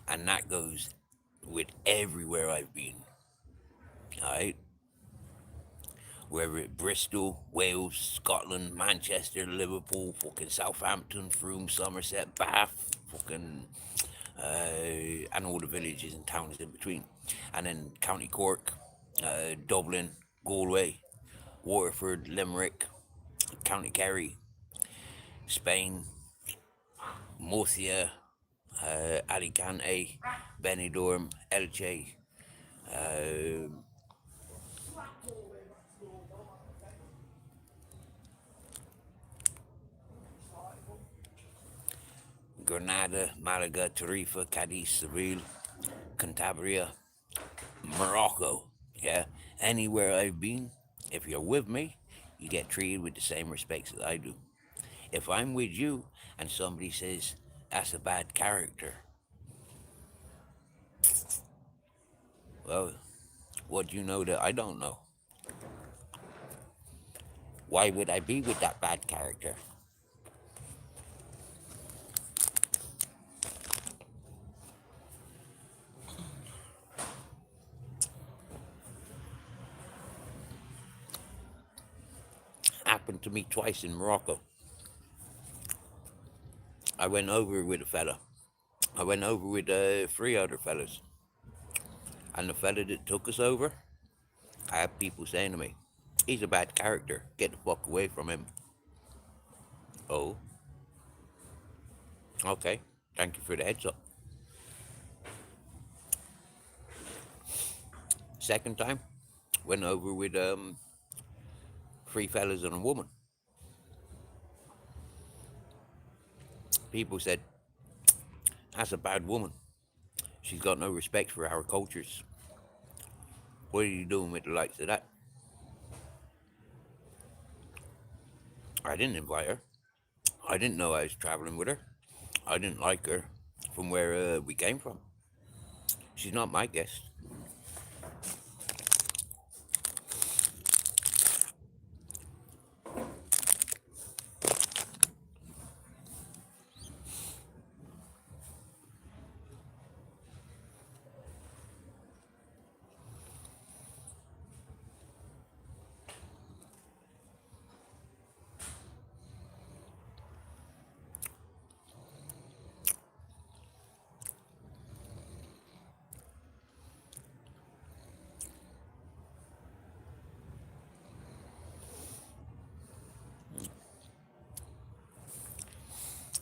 And that goes with everywhere I've been. Alright? Whether it Bristol, Wales, Scotland, Manchester, Liverpool, fucking Southampton, Frome, Somerset, Bath, fucking and all the villages and towns in between. And then County Cork, Dublin, Galway, Waterford, Limerick, County Kerry, Spain, Murcia, Alicante, Benidorm, Elche, Granada, Malaga, Tarifa, Cadiz, Seville, Cantabria, Morocco. Yeah, anywhere I've been, if you're with me, you get treated with the same respects that I do. If I'm with you and somebody says that's a bad character, well, what do you know that I don't know? Why would I be with that bad character? Happened to me twice in Morocco. I went over with a fella. I went over with 3 other fellas. And the fella that took us over, I have people saying to me, he's a bad character. Get the fuck away from him. Oh. Okay, thank you for the heads up. Second time, went over with three fellas and a woman. People said, that's a bad woman. She's got no respect for our cultures. What are you doing with the likes of that? I didn't invite her. I didn't know I was traveling with her. I didn't like her from where we came from. She's not my guest.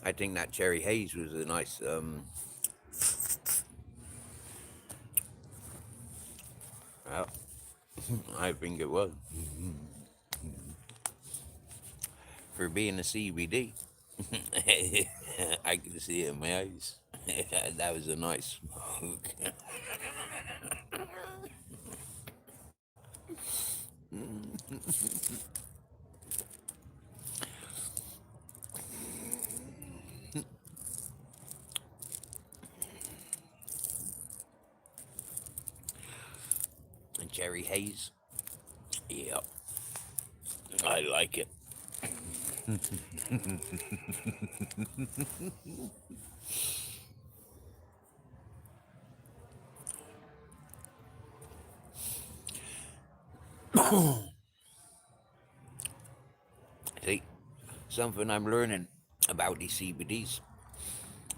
I think that cherry haze was a nice. Well, I think it was for being a CBD. I could see it in my eyes. That was a nice smoke. And cherry haze. Yep, I like it. See, something I'm learning about these CBDs.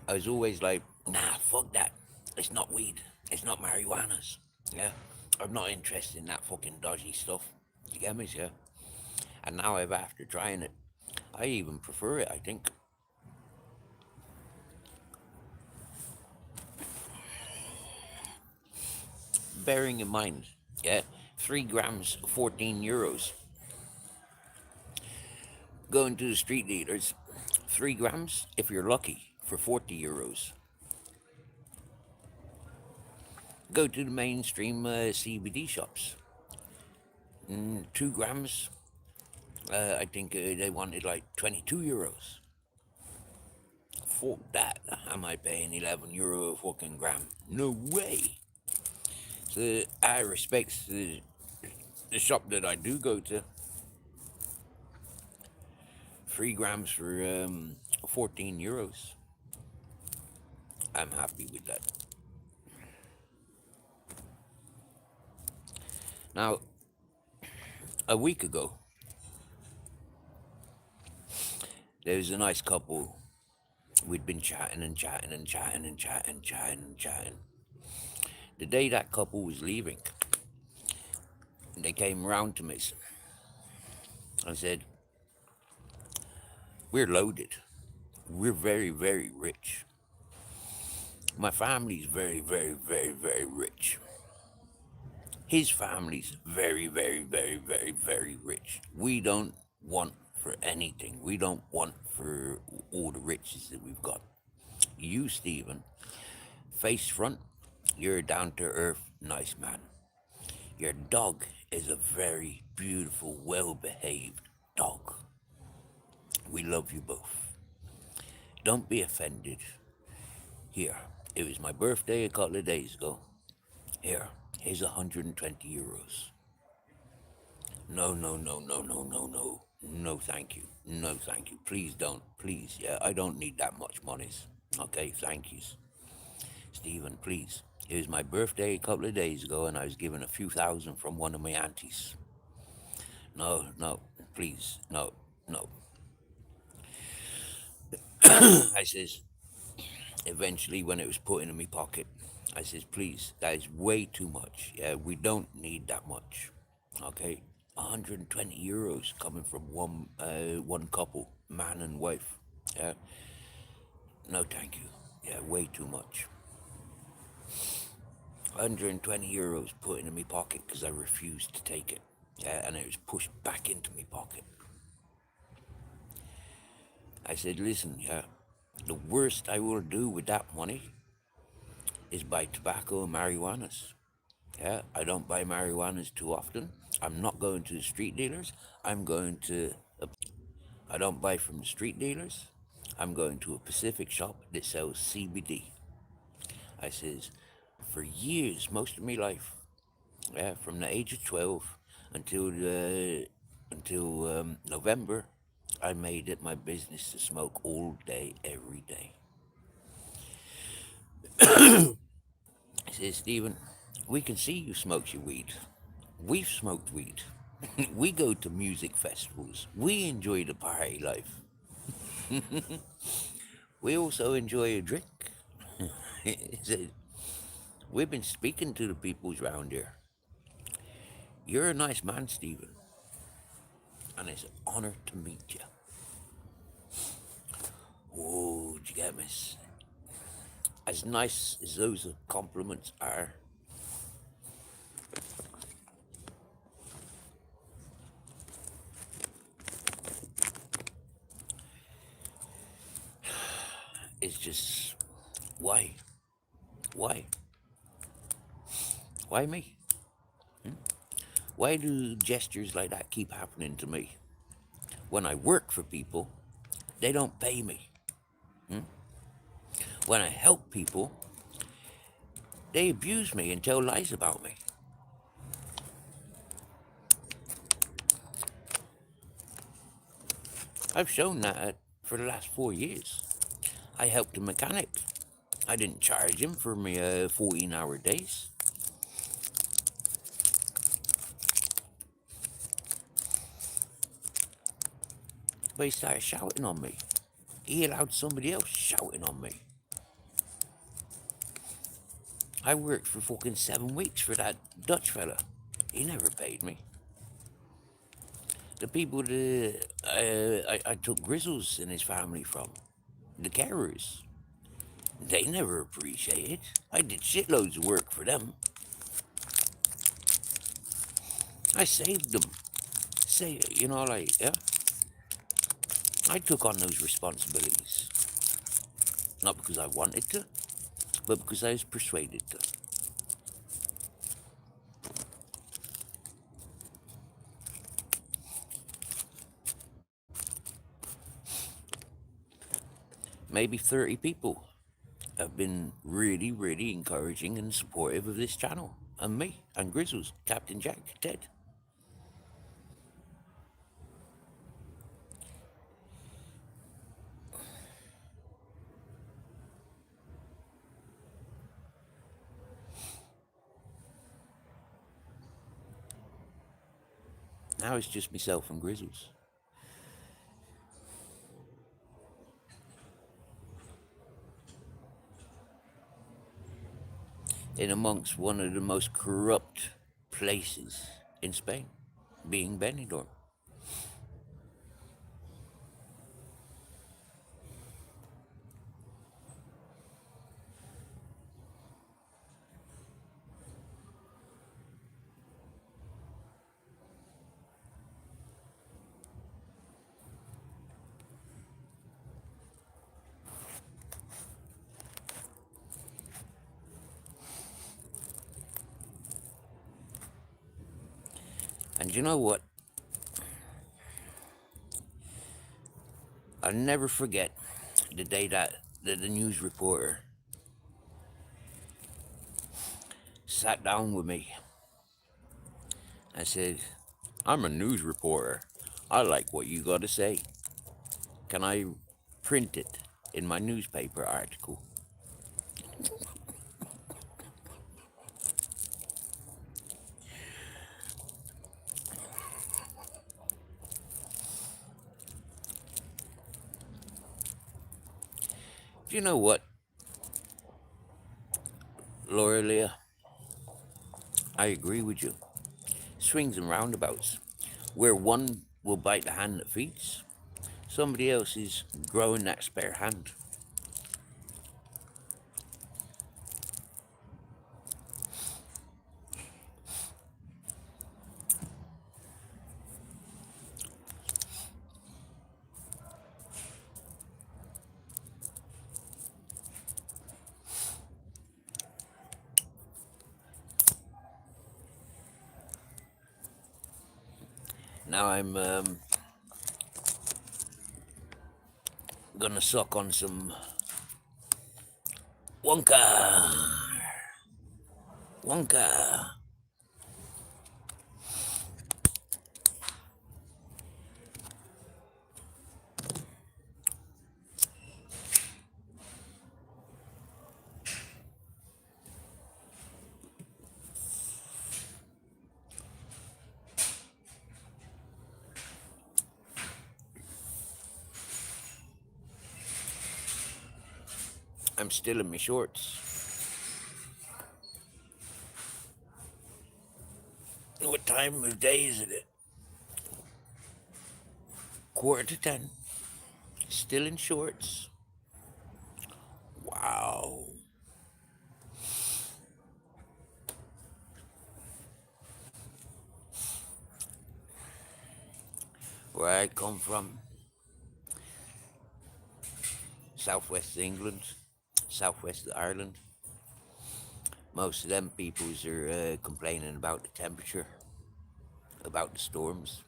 I was always like, nah, fuck that. It's not weed. It's not marijuanas. Yeah, I'm not interested in that fucking dodgy stuff. You get me, yeah? And now after trying it, I even prefer it, I think. Bearing in mind, yeah, 3 grams, 14 euros. Going to the street dealers, 3 grams, if you're lucky, for 40 euros. Go to the mainstream CBD shops. 2 grams, I think they wanted like 22 euros. Fuck that. Am I paying 11 euro a fucking gram? No way. So I respect the shop that I do go to. 3 grams for 14 euros. I'm happy with that. Now, a week ago, there was a nice couple. We'd been chatting and chatting and chatting and chatting and chatting and chatting. The day that couple was leaving, they came round to me. I said, we're loaded. We're very, very rich. My family's very, very, very, very rich. His family's very, very, very, very, very rich. We don't want for anything. We don't want for all the riches that we've got. You, Stephen, face front, you're a down-to-earth, nice man. Your dog is a very beautiful, well-behaved dog. We love you both. Don't be offended. Here, it was my birthday a couple of days ago. Here's 120 euros. No, no, no, no, no, no, no. No, thank you. No, thank you. Please don't. Please, yeah, I don't need that much monies. Okay, thank yous. Stephen, please. It was my birthday a couple of days ago and I was given a few thousand from one of my aunties. No, no, please, no, no. I says, eventually when it was put in my pocket, I says, please, that is way too much. Yeah, we don't need that much. Okay, 120 euros coming from one couple, man and wife. Yeah, No, thank you. Yeah, way too much. 120 euros put into my pocket because I refused to take it. Yeah, and it was pushed back into my pocket. I said, listen, yeah, the worst I will do with that money is buy tobacco and marijuanas. Yeah, I don't buy marijuanas too often. I'm not going to the street dealers. I don't buy from the street dealers. I'm going to a Pacific shop that sells CBD. I says, for years, most of my life, yeah, from the age of 12 until November, I made it my business to smoke all day, every day. I said, Stephen, we can see you smoke your weed. We've smoked weed. We go to music festivals. We enjoy the party life. We also enjoy a drink. He said, we've been speaking to the peoples around here. You're a nice man, Stephen, and it's an honor to meet you. Oh, did you get me? As nice as those compliments are, it's just, why? Why? Why me? Why do gestures like that keep happening to me? When I work for people, they don't pay me. When I help people, they abuse me and tell lies about me. I've shown that for the last 4 years. I helped a mechanic. I didn't charge him for my 14-hour days. But he started shouting on me. He allowed somebody else shouting on me. I worked for fucking 7 weeks for that Dutch fella. He never paid me. The people that I took Grizzles and his family from, the carers, they never appreciated. I did shitloads of work for them. I saved them. Yeah. I took on those responsibilities. Not because I wanted to, but because I was persuaded to. Maybe 30 people have been really, really encouraging and supportive of this channel, and me, and Grizzles, Captain Jack, Ted. Now it's just myself and Grizzles. In amongst one of the most corrupt places in Spain, being Benidorm. And you know what? I'll never forget the day that the news reporter sat down with me and said, I'm a news reporter. I like what you got to say. Can I print it in my newspaper article? Do you know what, Laura Leah? I agree with you. Swings and roundabouts. Where one will bite the hand that feeds, somebody else is growing that spare hand. Now I'm gonna suck on some Wonka. Wonka. I'm still in my shorts. What time of day is it? 9:45. Still in shorts. Wow. Where I come from, southwest England, southwest of Ireland, most of them peoples are complaining about the temperature, about the storms.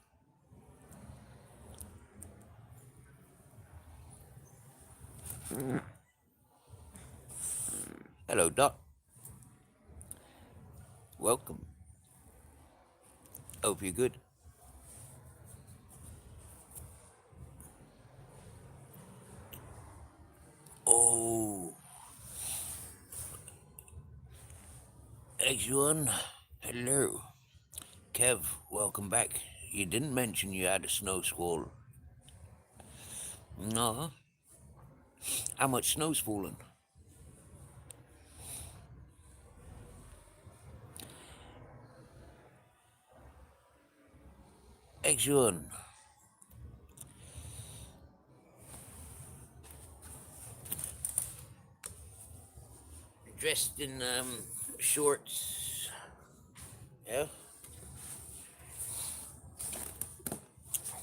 Hello, Doc. Welcome. Hope you're good. Oh, X1, hello. Kev, welcome back. You didn't mention you had a snow squall. No. How much snow's fallen? X1. Dressed in shorts. Yeah.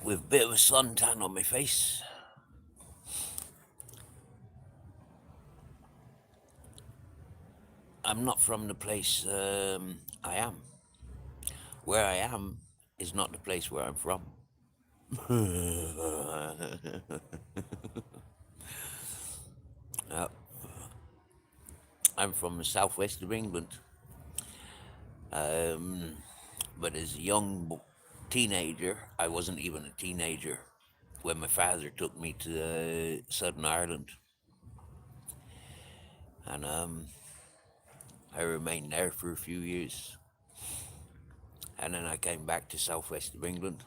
With a bit of a suntan on my face. I'm not from the place I am. Where I am is not the place where I'm from. No. I'm from the southwest of England. But as a young teenager, I wasn't even a teenager when my father took me to Southern Ireland. And I remained there for a few years. And then I came back to southwest of England.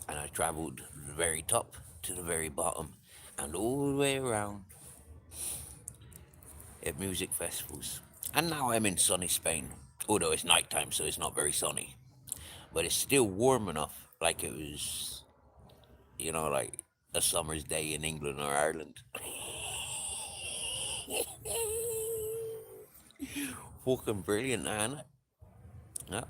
And I travelled from the very top to the very bottom and all the way around at music festivals. And now I'm in sunny Spain, although it's nighttime, so it's not very sunny. But it's still warm enough, like it was, like a summer's day in England or Ireland. Fucking brilliant, ain't it? Yeah.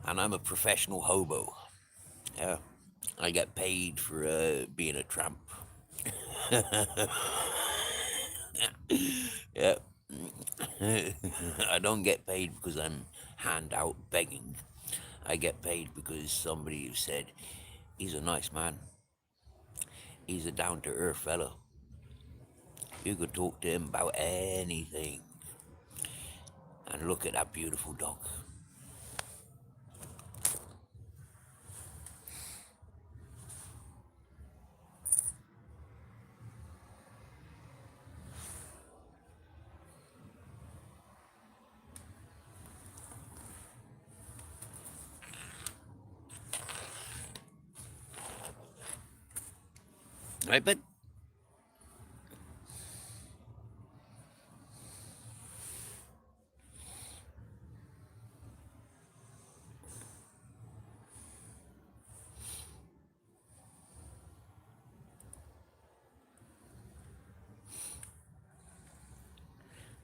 And I'm a professional hobo. Yeah. I get paid for being a tramp. Yeah. I don't get paid because I'm handout begging. I get paid because somebody said, he's a nice man. He's a down-to-earth fellow. You could talk to him about anything. And look at that beautiful dog. Right, bud?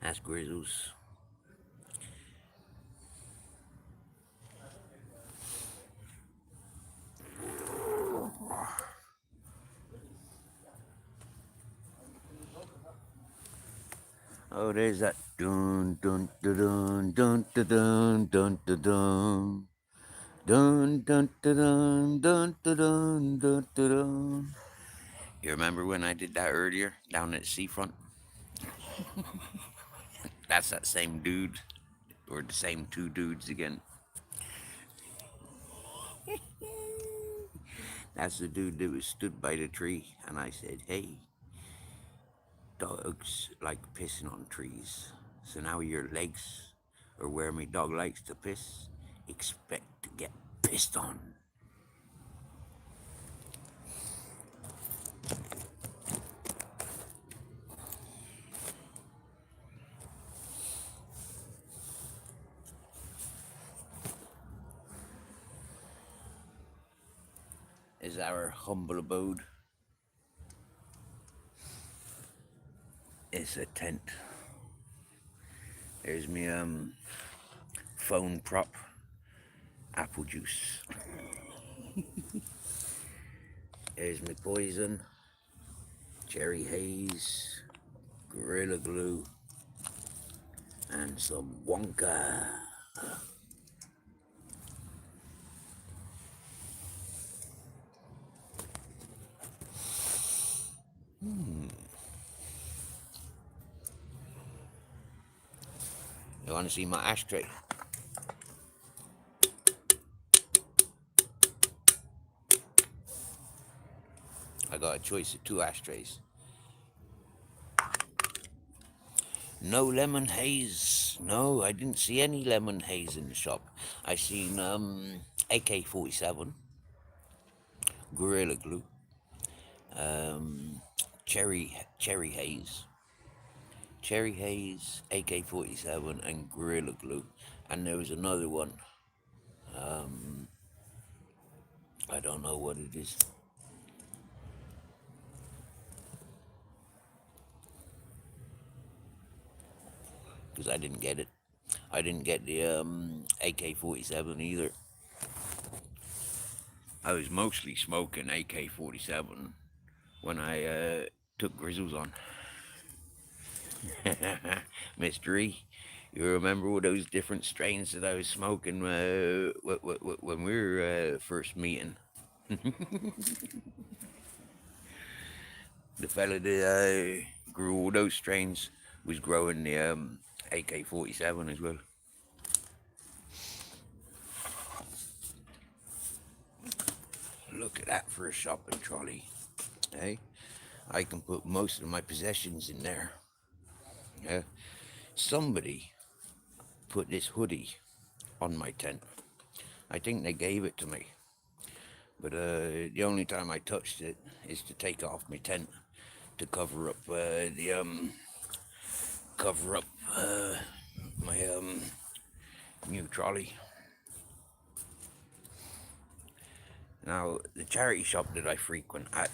That's Grizzles. Oh, there's that Dun dun dun dun dun dun dun dun dun. Dun dun dun dun dun dun dun dun dun. You remember when I did that earlier down at the seafront? That's that same dude, or the same two dudes again. That's the dude that was stood by the tree, and I said, "Hey, dogs like pissing on trees. So now your legs are where my dog likes to piss. Expect to get pissed on." Is our humble abode. It's a tent. There's me phone prop, apple juice. There's my poison, cherry haze, gorilla glue, and some Wonka. You want to see my ashtray? I got a choice of 2 ashtrays. No lemon haze. No, I didn't see any lemon haze in the shop. I seen AK-47, Gorilla Glue, cherry haze, AK-47, and Gorilla Glue. And there was another one. I don't know what it is. Because I didn't get it. I didn't get the AK-47 either. I was mostly smoking AK-47 when I took Grizzles on. Mystery, you remember all those different strains that I was smoking when we were first meeting? The fella that grew all those strains was growing the AK-47 as well. Look at that for a shopping trolley. Hey, I can put most of my possessions in there. Yeah, somebody put this hoodie on my tent. I think they gave it to me, but the only time I touched it is to take off my tent to cover up my new trolley. Now, the charity shop that I frequent at,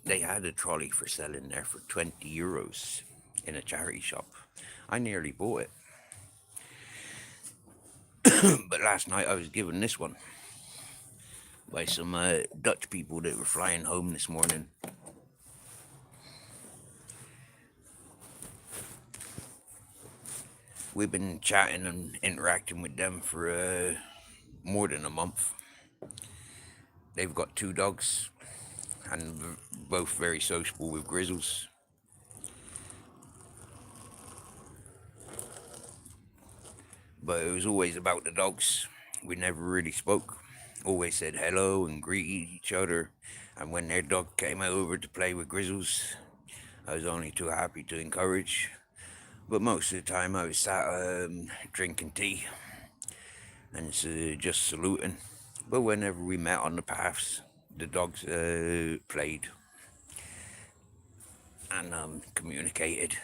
they had a trolley for sale in there for €20 in a charity shop. I nearly bought it. But last night I was given this one by some Dutch people that were flying home this morning. We've been chatting and interacting with them for more than a month. They've got 2 dogs, and both very sociable with Grizzles. But it was always about the dogs. We never really spoke. Always said hello and greeted each other. And when their dog came over to play with Grizzles, I was only too happy to encourage. But most of the time I was sat drinking tea and just saluting. But whenever we met on the paths, the dogs played and communicated.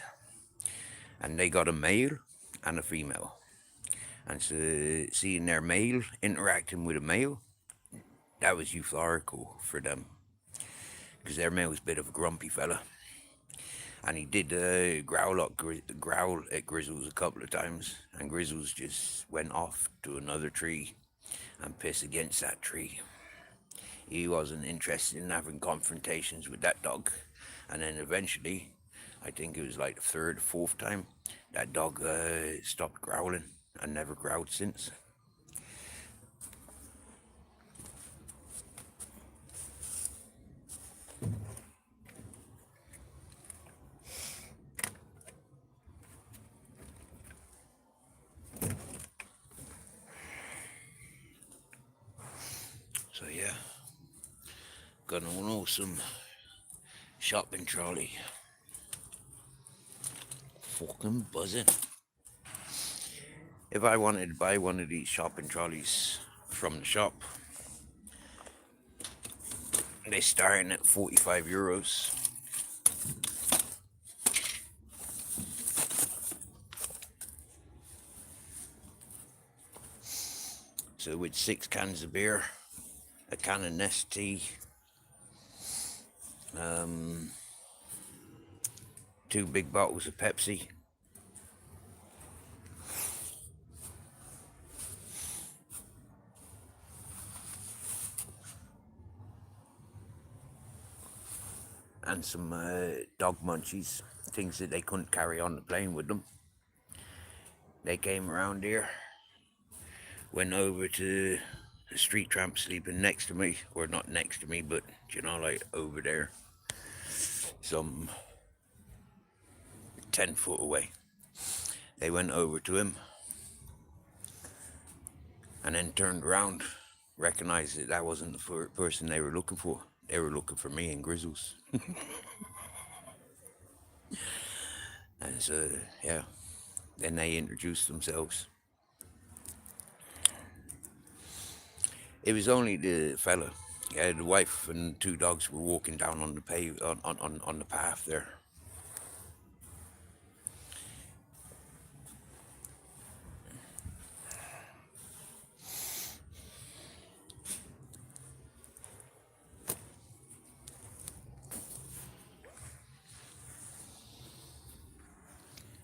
And they got a male and a female. And so seeing their male interacting with a male, that was euphorical for them. Because their male was a bit of a grumpy fella. And he did growl at Grizzles a couple of times. And Grizzles just went off to another tree and piss against that tree. He wasn't interested in having confrontations with that dog. And then eventually, I think it was like the third, fourth time, that dog stopped growling and never growled since. So yeah, got an awesome shopping trolley. Fucking buzzing. If I wanted to buy one of these shopping trolleys from the shop, they starting at €45. So with 6 cans of beer, a can of Nestea, 2 big bottles of Pepsi, and some dog munchies, things that they couldn't carry on the plane with them. They came around here, went over to the street tramp sleeping next to me, or not next to me, but you know, like over there, some 10 foot away. They went over to him and then turned around, recognized that that wasn't the person they were looking for. They were looking for me and Grizzles. And so, yeah, then they introduced themselves. It was only the fella. Yeah, the wife and 2 dogs were walking down on the on the path there.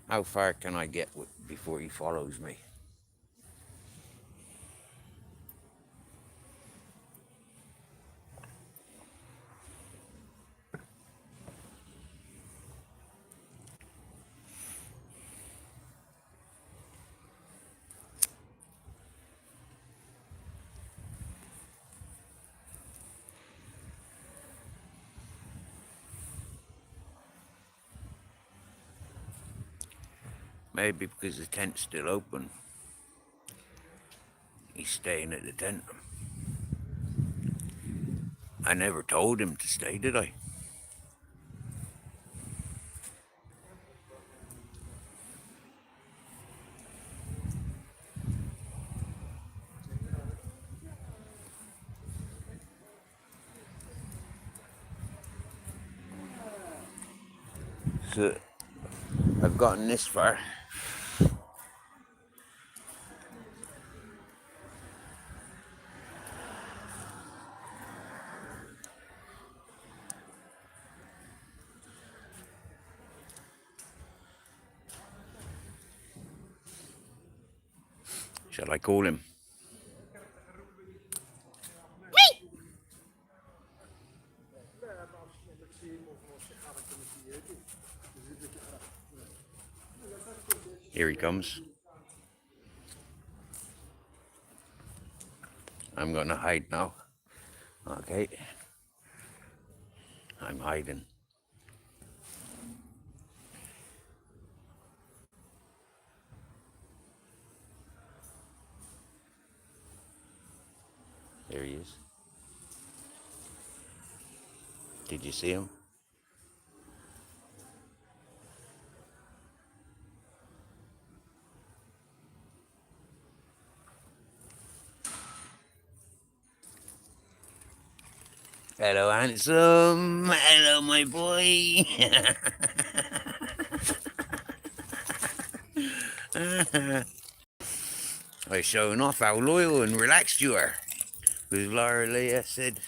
How far can I get before he follows me? Maybe because the tent's still open, he's staying at the tent. I never told him to stay, did I? So, I've gotten this far. Shall I call him? Here he comes. I'm gonna hide now. Okay. I'm hiding. There he is. Did you see him? Hello, handsome. Hello, my boy. I'm showing off how loyal and relaxed you are. Because Laura Leah said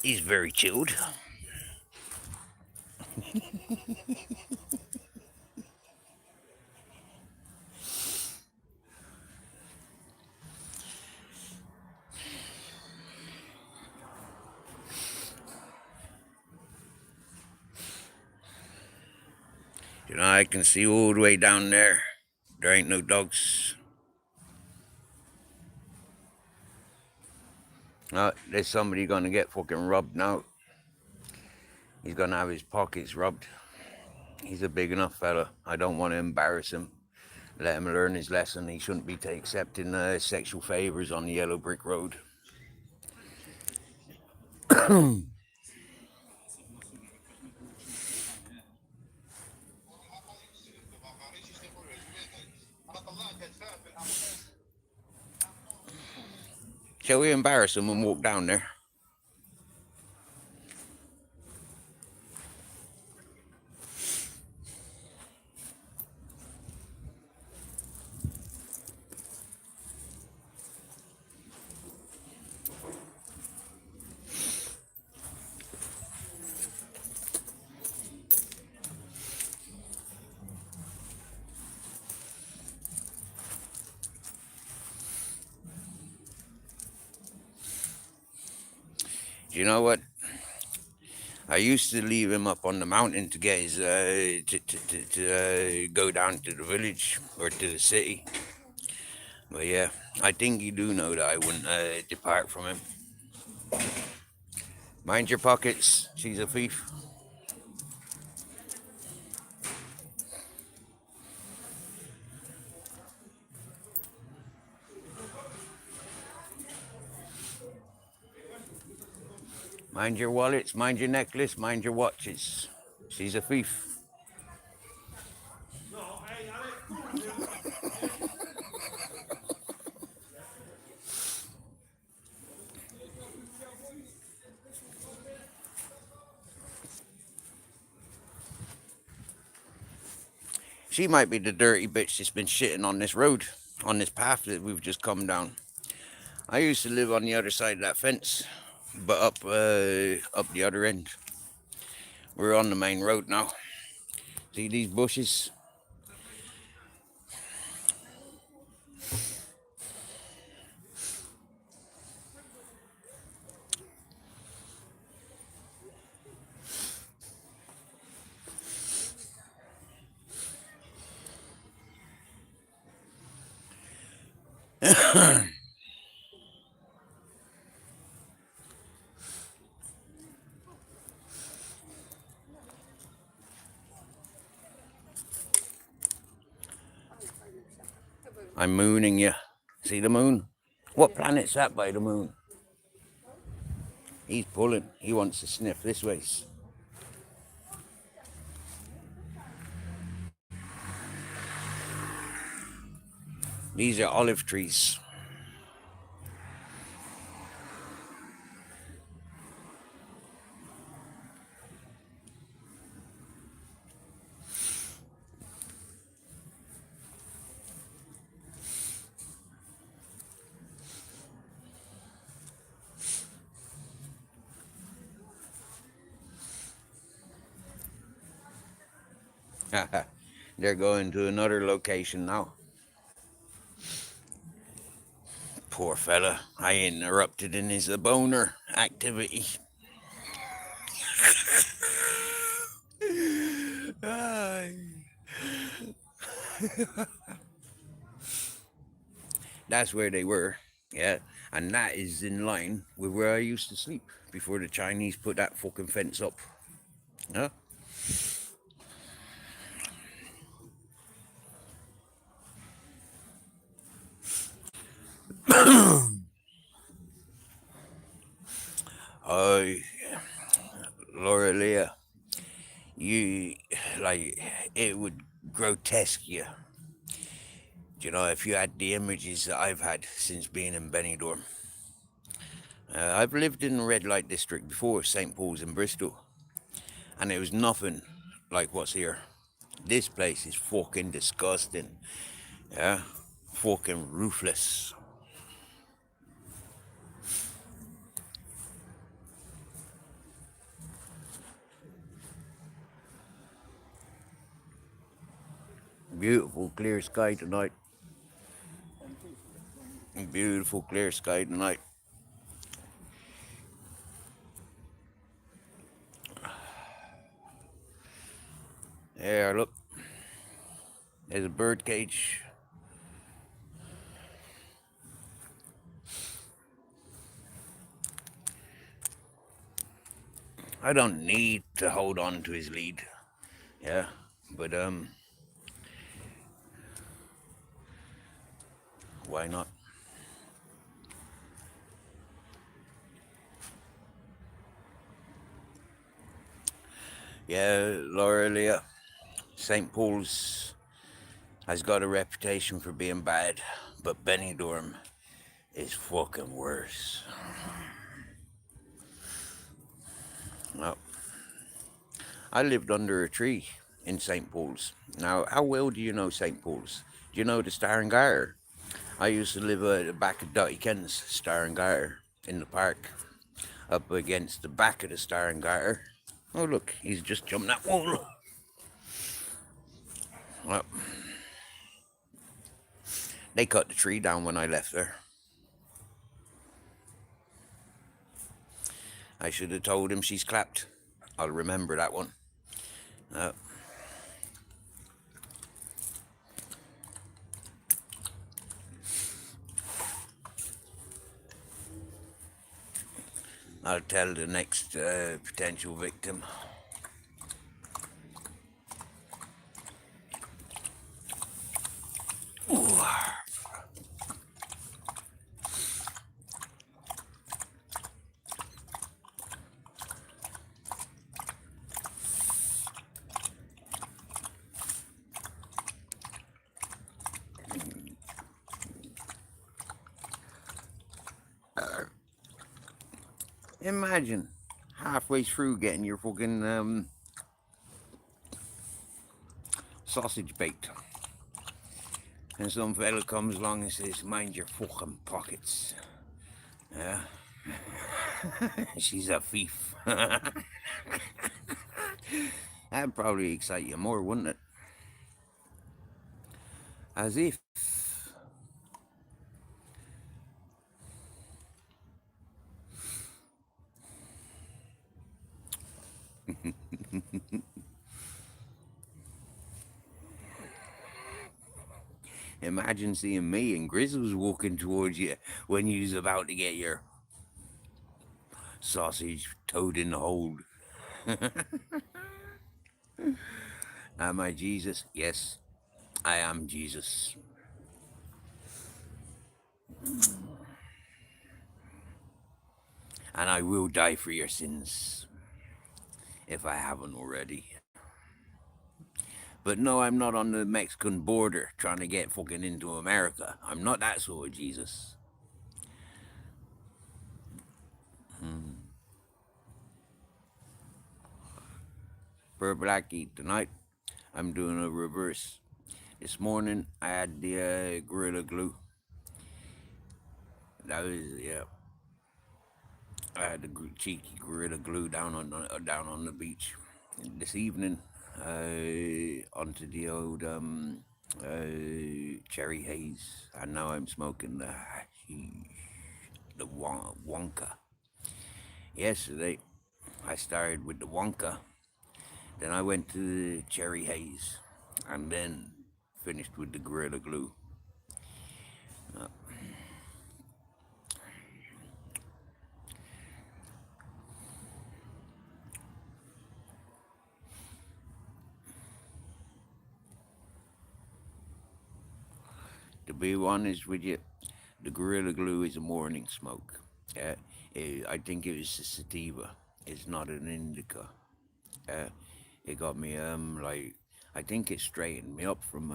he's very chilled. You know, I can see all the way down there. There ain't no dogs. There's somebody gonna get fucking robbed now. He's gonna have his pockets robbed. He's a big enough fella. I don't want to embarrass him. Let him learn his lesson. He shouldn't be accepting sexual favors on the yellow brick road. Shall we embarrass him and walk down there? You know what? I used to leave him up on the mountain to get his to go down to the village or to the city. But yeah, I think you do know that I wouldn't depart from him. Mind your pockets. She's a thief. Mind your wallets, mind your necklace, mind your watches. She's a thief. She might be the dirty bitch that's been shitting on this road, on this path that we've just come down. I used to live on the other side of that fence, but up the other end. We're on the main road now. See these bushes? I'm mooning you. See the moon? What planet's that by the moon? He's pulling. He wants to sniff this way. These are olive trees. They're going to another location now. Poor fella. I interrupted in his boner activity. That's where they were, yeah. And that is in line with where I used to sleep before the Chinese put that fucking fence up. Huh? Oh, Laura Leah, you, like, it would grotesque you. You know, if you had the images that I've had since being in Benidorm. I've lived in the red light district before, St. Paul's in Bristol. And it was nothing like what's here. This place is fucking disgusting. Yeah? Fucking ruthless. Beautiful clear sky tonight. Beautiful clear sky tonight. There, look. There's a bird cage. I don't need to hold on to his lead. Yeah, but why not? Yeah, Laura Leah, St. Paul's has got a reputation for being bad, but Benidorm is fucking worse. Well, I lived under a tree in St. Paul's. Now, how well do you know St. Paul's? Do you know the Star and Garter? I used to live at the back of Dotty Ken's Star and Garter in the park, up against the back of the Star and Garter. Oh, look, he's just jumped that wall. Well, they cut the tree down when I left there. I should have told him she's clapped. I'll remember that one. I'll tell the next potential victim. Ooh. Imagine halfway through getting your fucking sausage baked, and some fella comes along and says, "Mind your fucking pockets." Yeah, she's a thief. That'd probably excite you more, wouldn't it? As if. Imagine seeing me and Grizzles walking towards you when you was about to get your sausage toad in the hold. Am I Jesus? Yes, I am Jesus. And I will die for your sins, if I haven't already. But no, I'm not on the Mexican border trying to get fucking into America. I'm not that sort of Jesus. For Blackie, tonight I'm doing a reverse. This morning I had the Gorilla Glue. That was, yeah. I had the cheeky Gorilla Glue down on the beach. And this evening, onto the old cherry haze, and now I'm smoking the Wonka. Yesterday, I started with the Wonka, then I went to the cherry haze, and then finished with the Gorilla Glue. To be honest with you, the Gorilla Glue is a morning smoke. Yeah, I think it was a sativa. It's not an indica. It got me like, I think it straightened me up from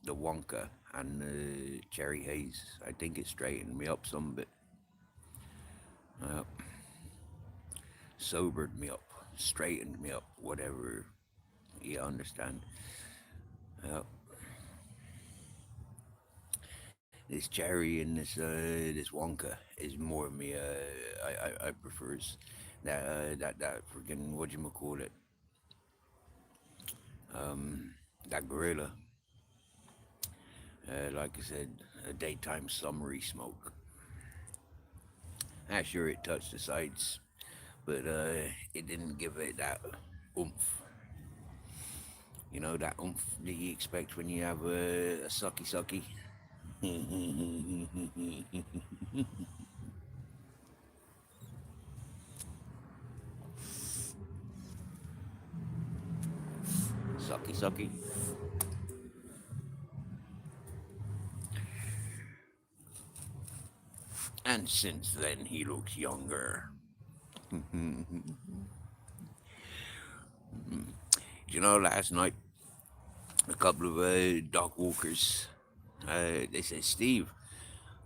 the Wonka and the cherry haze. I think it straightened me up some bit. Sobered me up, straightened me up, whatever you understand. This cherry and this Wonka is more of me. I prefers that freaking whatchamacallit, that Gorilla. Like I said, a daytime summery smoke. Sure, it touched the sides, but it didn't give it that oomph. You know, that oomph that you expect when you have a sucky sucky. Sucky sucky. And since then, he looks younger. You know, last night, a couple of dog walkers, they said, Steve,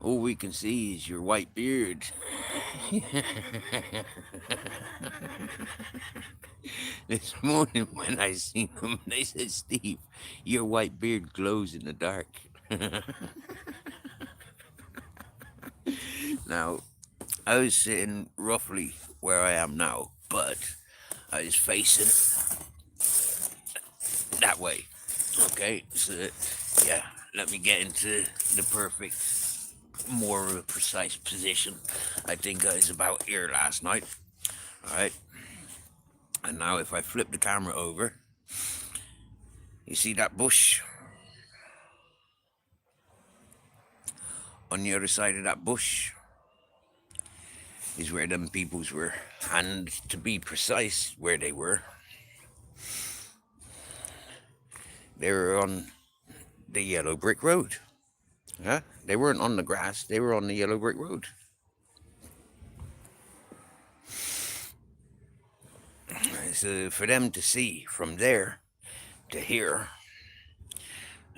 all we can see is your white beard. This morning when I seen them, they said, Steve, your white beard glows in the dark. Now, I was sitting roughly where I am now, but I was facing that way. Okay, so yeah, let me get into the perfect, more of a precise position. I think I was about here last night. All right, and now if I flip the camera over, you see that bush? On the other side of that bush is where them peoples were, and to be precise, where they were on the yellow brick road. Huh? They weren't on the grass, they were on the yellow brick road. So for them to see from there to here,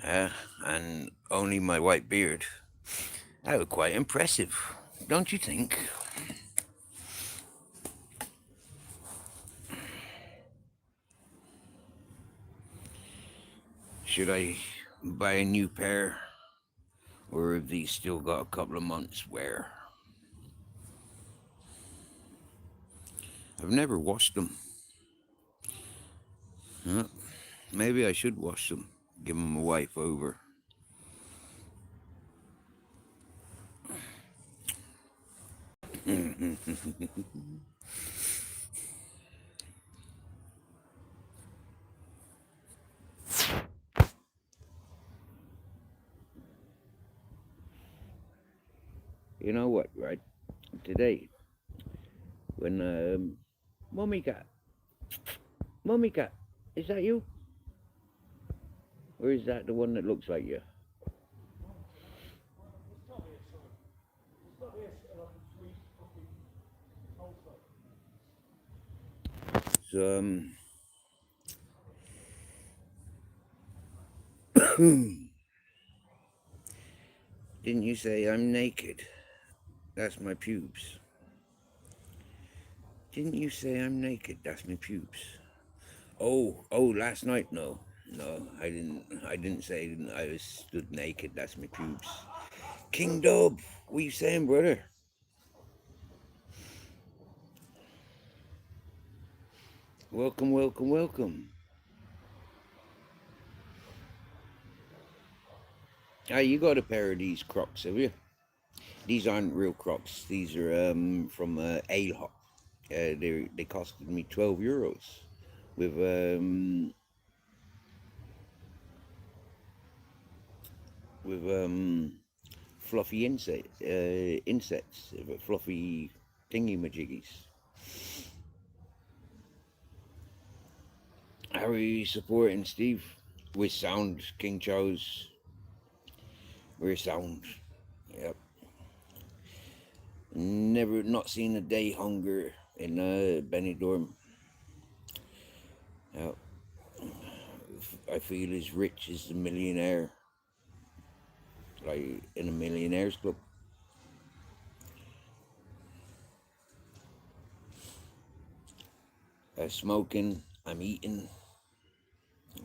and only my white beard, that was quite impressive, don't you think? Should I buy a new pair, or have these still got a couple of months wear? I've never washed them. Huh? Maybe I should wash them, give them a wipe over. You know what, right? Today, when Mummy cat, is that you? Or is that the one that looks like you? So, didn't you say I'm naked? That's my pubes. Didn't you say I'm naked? That's my pubes. Oh, last night? No, I didn't say I was stood naked. That's my pubes. King Dub, what you saying, brother? Welcome, welcome, welcome. Ah, you got a pair of these Crocs, have you? These aren't real Crocs. These are from Ale. They costed me €12 with fluffy insects, fluffy thingy majiggies. How are you supporting, Steve? With sound, King Charles. We're sound. Yep. Never not seen a day hunger in Benidorm. Yep. I feel as rich as a millionaire. Like in a millionaires club. Smoking, I'm eating.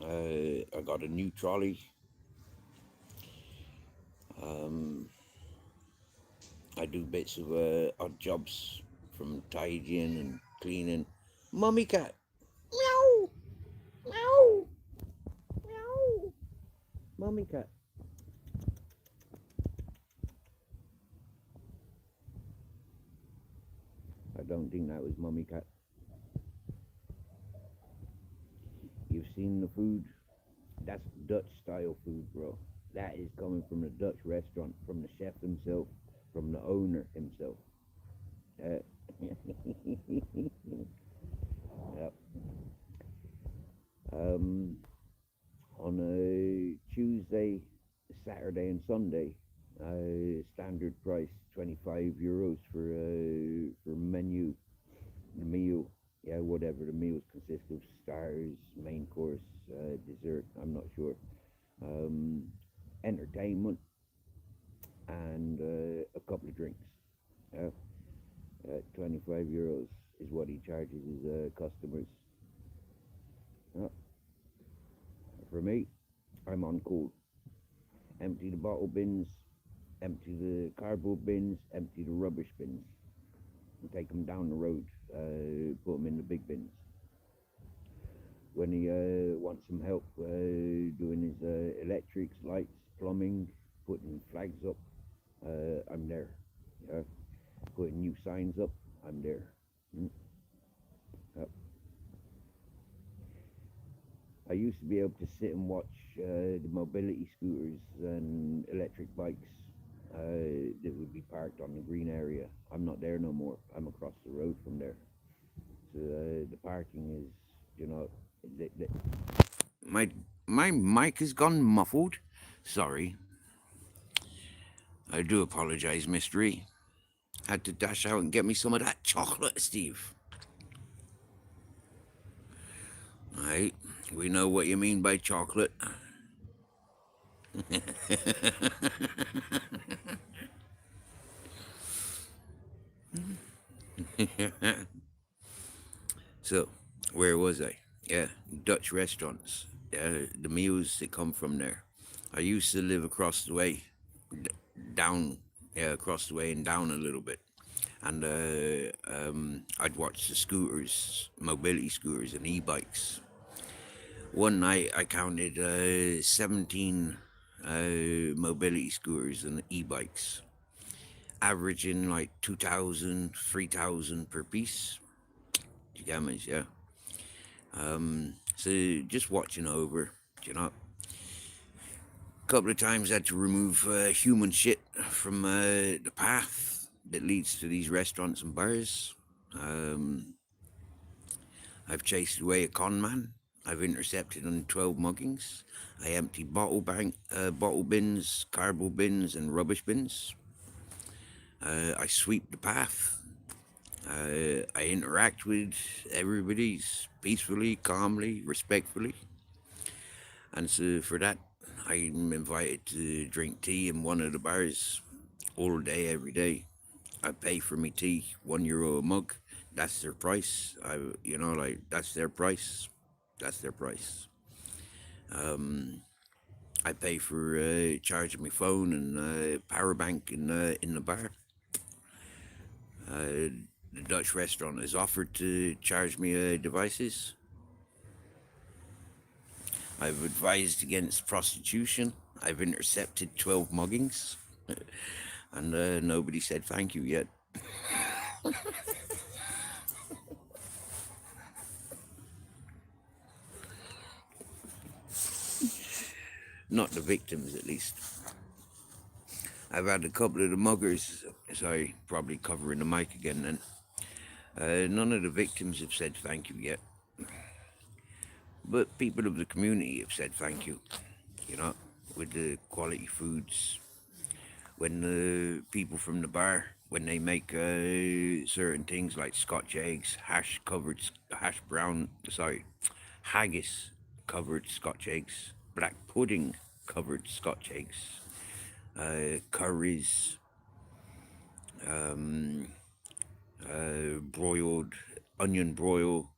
I got a new trolley. I do bits of odd jobs, from tidying and cleaning. Mummy cat. Meow. Meow. Meow. Mummy cat. I don't think that was Mummy cat. You've seen the food. That's Dutch style food, bro. That is coming from the Dutch restaurant, from the chef himself, from the owner himself. Yep. On a Tuesday, Saturday, and Sunday, standard price €25 for menu, the meal. Yeah, whatever the meals consist of, stars, main course, dessert. I'm not sure. Entertainment and a couple of drinks. €25 is what he charges his customers. For me, I'm on call. Empty the bottle bins, empty the cardboard bins, empty the rubbish bins, and take them down the road, put them in the big bins. When he wants some help doing his electrics, lights, plumbing, putting flags up, I'm there. Yeah. Putting new signs up, I'm there. Yep. I used to be able to sit and watch the mobility scooters and electric bikes that would be parked on the green area. I'm not there no more. I'm across the road from there. So the parking is, you know, my mic has gone muffled. Sorry. I do apologize, Mystery. Had to dash out and get me some of that chocolate, Steve. Right, we know what you mean by chocolate. So, where was I? Yeah, Dutch restaurants. The meals that come from there. I used to live across the way, down, across the way and down a little bit. And I'd watch the scooters, mobility scooters and e-bikes. One night I counted 17 mobility scooters and e-bikes, averaging like 2,000, 3,000 per piece. You get me? Yeah. So just watching over, you know. A couple of times I had to remove human shit from the path that leads to these restaurants and bars. I've chased away a con man. I've intercepted on 12 muggings. I emptied bottle bins, cardboard bins, and rubbish bins. I sweep the path. I interact with everybody peacefully, calmly, respectfully. And so for that, I'm invited to drink tea in one of the bars all day, every day. I pay for me tea, €1 a mug. That's their price. That's their price. That's their price. I pay for charging my phone and power bank in the bar. The Dutch restaurant has offered to charge me devices. I've advised against prostitution. I've intercepted 12 muggings. And nobody said thank you yet. Not the victims, at least. I've had a couple of the muggers. Sorry, probably covering the mic again then. None of the victims have said thank you yet. But people of the community have said thank you, you know, with the quality foods. When the people from the bar, when they make certain things like Scotch eggs, haggis covered Scotch eggs, black pudding covered Scotch eggs, curries, broiled, onion broil,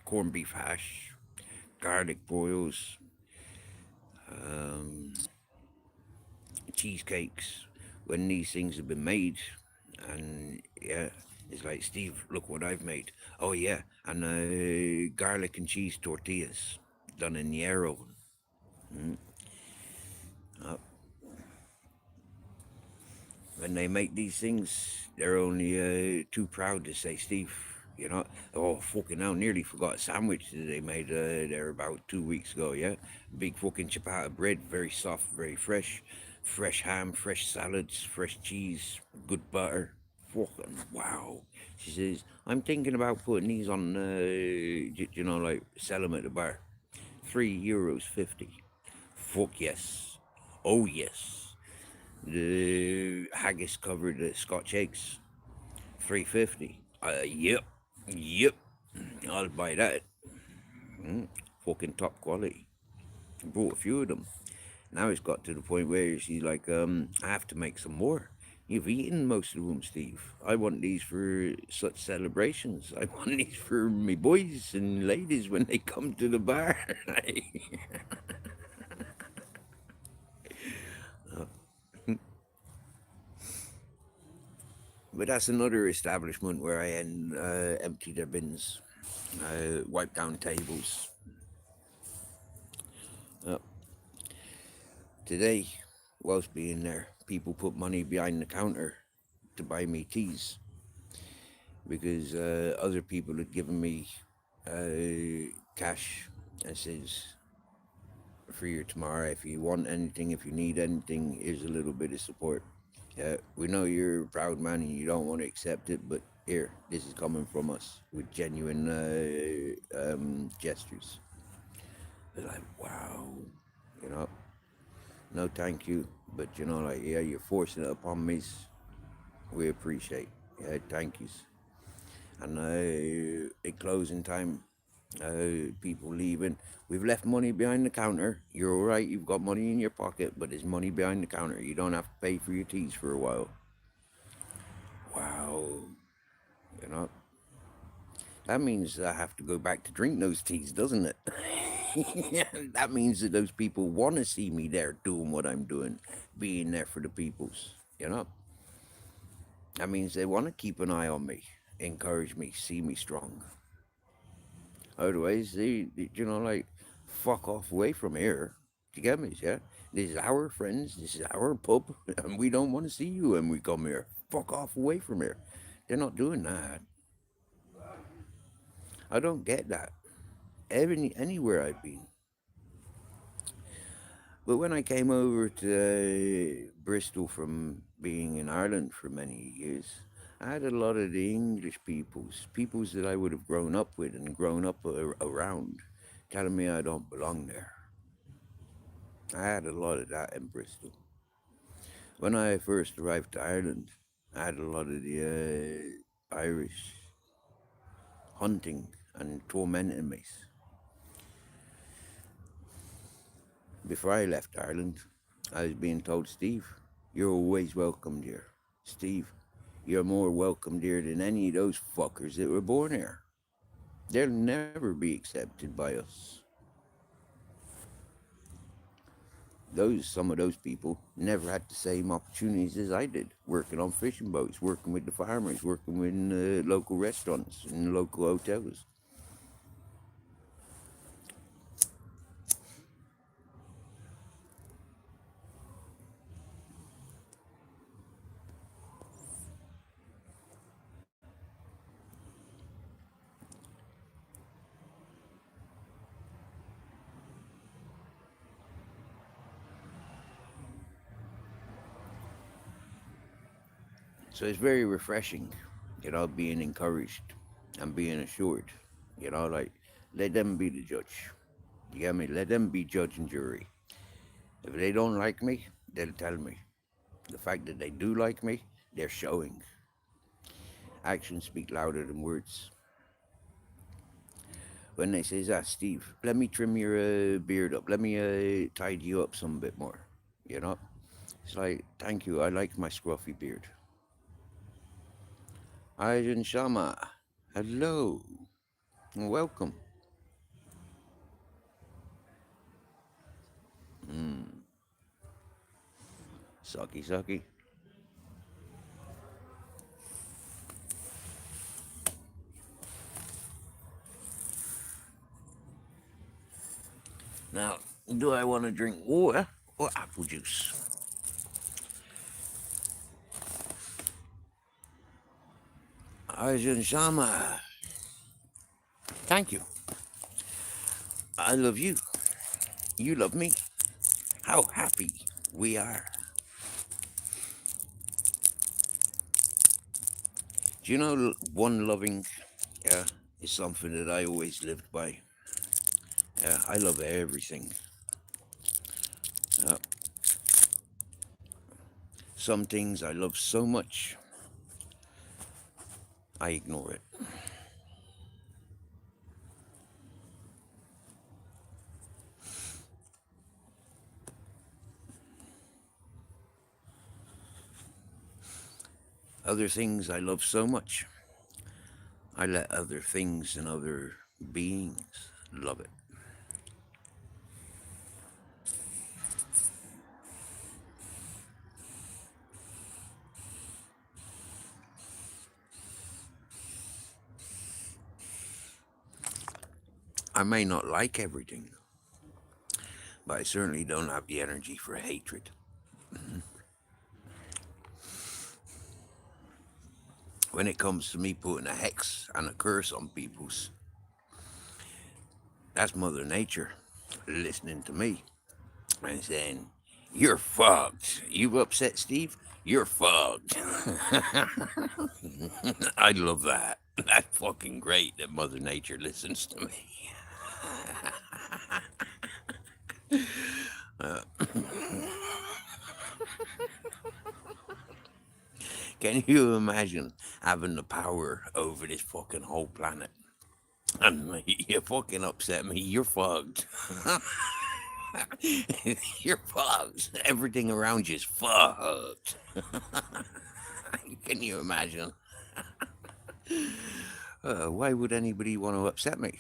corned beef hash, garlic broils, cheesecakes. When these things have been made, and yeah, it's like, Steve, look what I've made. Oh yeah, and garlic and cheese tortillas done in the air oven. When they make these things, they're only too proud to say, Steve, You know, oh fucking hell, nearly forgot a sandwich that they made there about 2 weeks ago. Yeah, big fucking ciabatta bread, very soft, very fresh, fresh ham, fresh salads, fresh cheese, good butter. Fucking wow. She says, I'm thinking about putting these on, you know, like sell them at the bar. €3.50. Fuck yes. Oh yes. The haggis covered Scotch eggs. $3.50. Yep. Yep. I'll buy that. Fucking top quality. I brought a few of them. Now it's got to the point where she's like, I have to make some more. You've eaten most of them, Steve. I want these for such celebrations. I want these for me boys and ladies when they come to the bar. But that's another establishment where I empty their bins, wipe down tables. Today, whilst being there, people put money behind the counter to buy me teas because other people had given me cash and says, for your tomorrow, if you want anything, if you need anything, here's a little bit of support. We know you're a proud man and you don't want to accept it, but here, this is coming from us with genuine gestures. They're like, wow, you know, no thank you, but you know, like, yeah, you're forcing it upon me. We appreciate, yeah, thank yous. And at closing time, people leaving, we've left money behind the counter. You're all right, you've got money in your pocket, but there's money behind the counter. You don't have to pay for your teas for a while. Wow, you know, that means I have to go back to drink those teas, doesn't it? That means that those people want to see me there doing what I'm doing, being there for the peoples, you know. That means they want to keep an eye on me, encourage me, see me strong. Otherwise, they you know, like, fuck off away from here. Do you get me? Yeah? This is our friends, this is our pub, and we don't want to see you when we come here. Fuck off away from here. They're not doing that. I don't get that. Anywhere I've been. But when I came over to Bristol from being in Ireland for many years, I had a lot of the English peoples that I would have grown up with and grown up around, telling me I don't belong there. I had a lot of that in Bristol. When I first arrived to Ireland, I had a lot of the Irish hunting and tormenting me. Before I left Ireland, I was being told, Steve, you're always welcomed here. Steve, you're more welcomed here than any of those fuckers that were born here. They'll never be accepted by us. Some of those people never had the same opportunities as I did, working on fishing boats, working with the farmers, working with local restaurants and local hotels. So it's very refreshing, you know, being encouraged and being assured, you know, like, let them be the judge. You get me? Let them be judge and jury. If they don't like me, they'll tell me. The fact that they do like me, they're showing. Actions speak louder than words. When they say, Steve, let me trim your beard up. Let me tidy you up some bit more, you know? It's like, thank you, I like my scruffy beard. Ajahn Shama, hello, and welcome. Sucky. Now, do I want to drink water or apple juice? Ajahn Shama, Thank you. I love you. You love me. How happy we are. Do you know one loving is something that I always lived by? I love everything. Uh, some things I love so much, I ignore it. Other things I love so much, I let other things and other beings love it. I may not like everything, but I certainly don't have the energy for hatred. When it comes to me putting a hex and a curse on people's, that's Mother Nature listening to me and saying, "You're fucked. You've upset Steve? You're fucked." I love that. That's fucking great that Mother Nature listens to me. Can you imagine having the power over this fucking whole planet? And you fucking upset me, you're fucked. You're fucked. Everything around you is fucked. Can you imagine? Why would anybody want to upset me?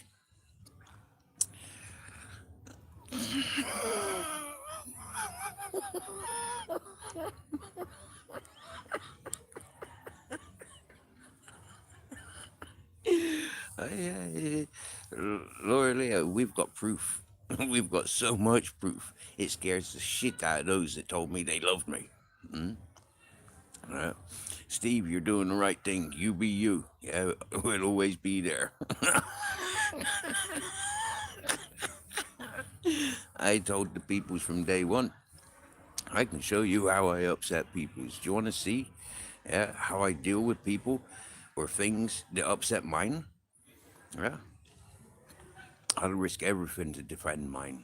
Laura Leah, we've got proof. We've got so much proof. It scares the shit out of those that told me they loved me. Steve, you're doing the right thing. You be you. Yeah, we'll always be there. I told the peoples from day one, I can show you how I upset peoples. Do you want to see how I deal with people or things that upset mine? Yeah. I'll risk everything to defend mine.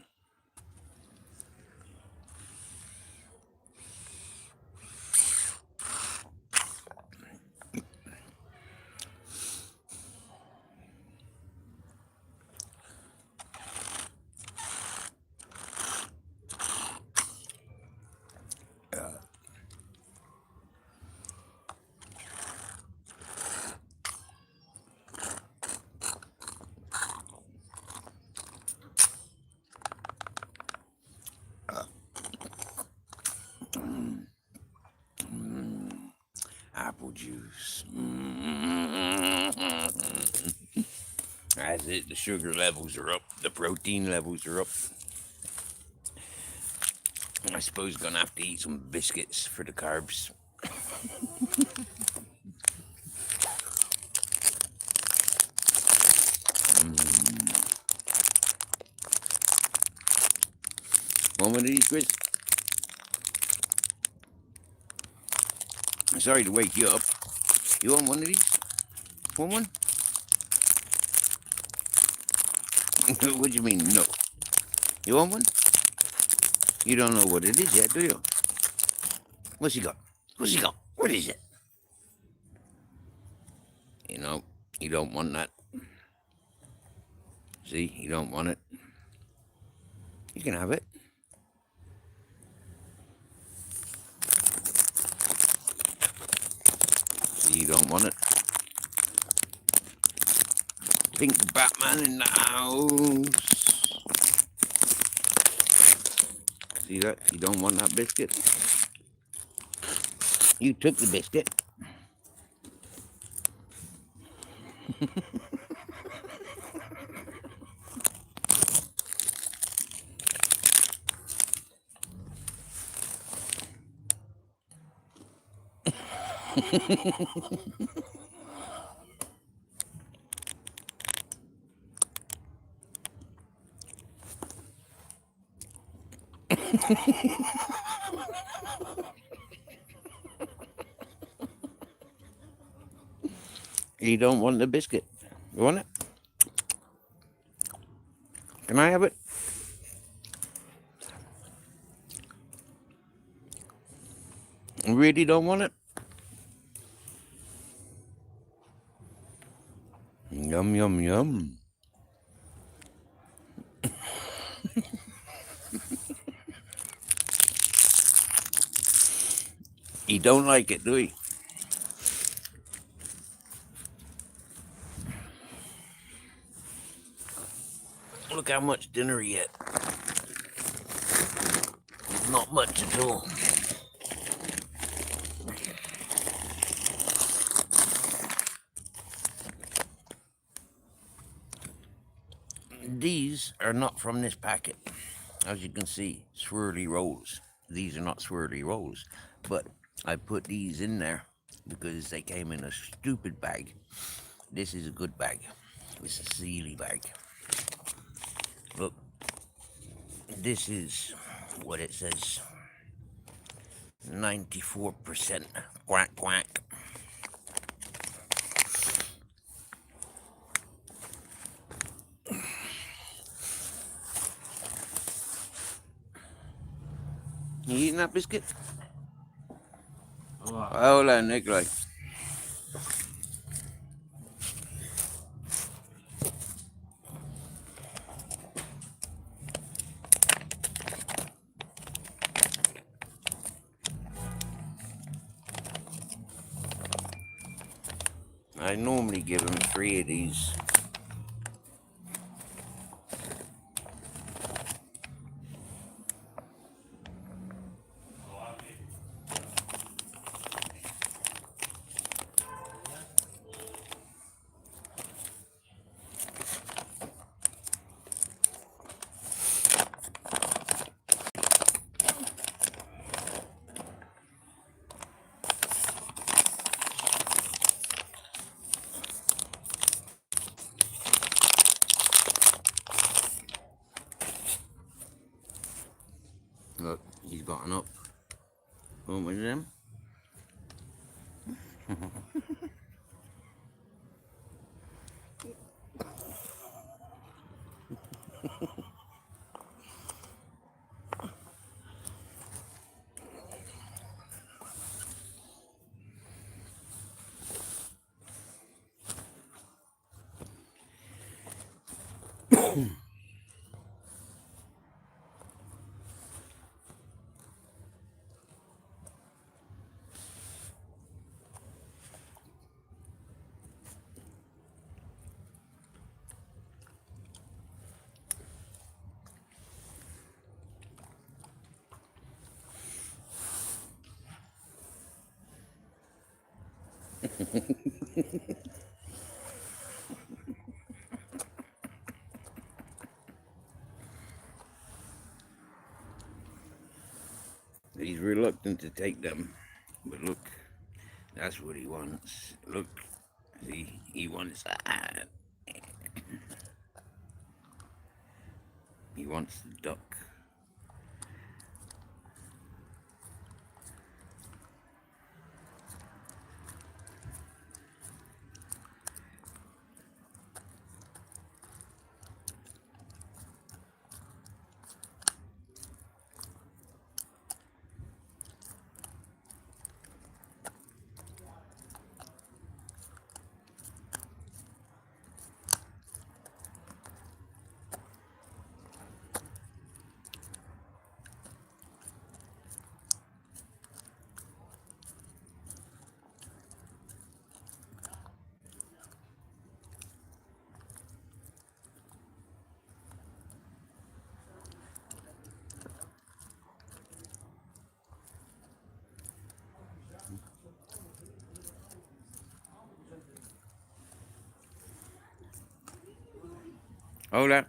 Apple juice. That's it. The sugar levels are up. The protein levels are up. I suppose gonna have to eat some biscuits for the carbs. One of these, Chris? I'm sorry to wake you up. You want one of these? Want one? What do you mean, no? You want one? You don't know what it is yet, do you? What's he got? What's he got? What is it? You know, you don't want that. See, you don't want it. You can have it. See, you don't want it. Pink Batman in the house. See that? You don't want that biscuit. You took the biscuit. You don't want the biscuit. You want it? Can I have it? You really don't want it? Yum, yum, yum. You don't like it, do you? Look how much dinner he ate. Not much at all. These are not from this packet. As you can see, swirly rolls. These are not swirly rolls, but I put these in there because they came in a stupid bag. This is a good bag. It's a Sealy bag. Look, this is what it says. 94% quack quack. You eating that biscuit? Hola, Nikolai. I normally give him 3 of these. Look, he's gotten up. Want one of them? He's reluctant to take them, but look, that's what he wants. Look, see, he wants that. He wants the duck. Hola.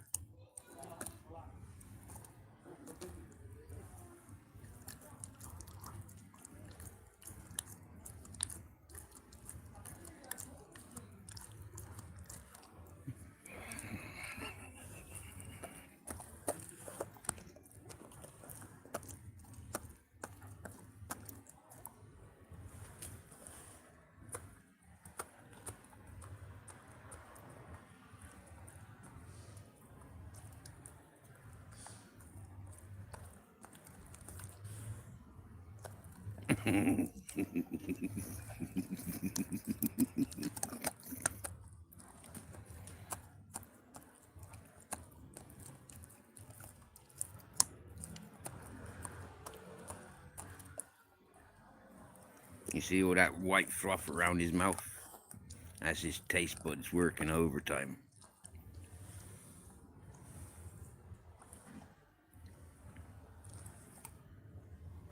You see all that white fluff around his mouth? That's his taste buds working overtime.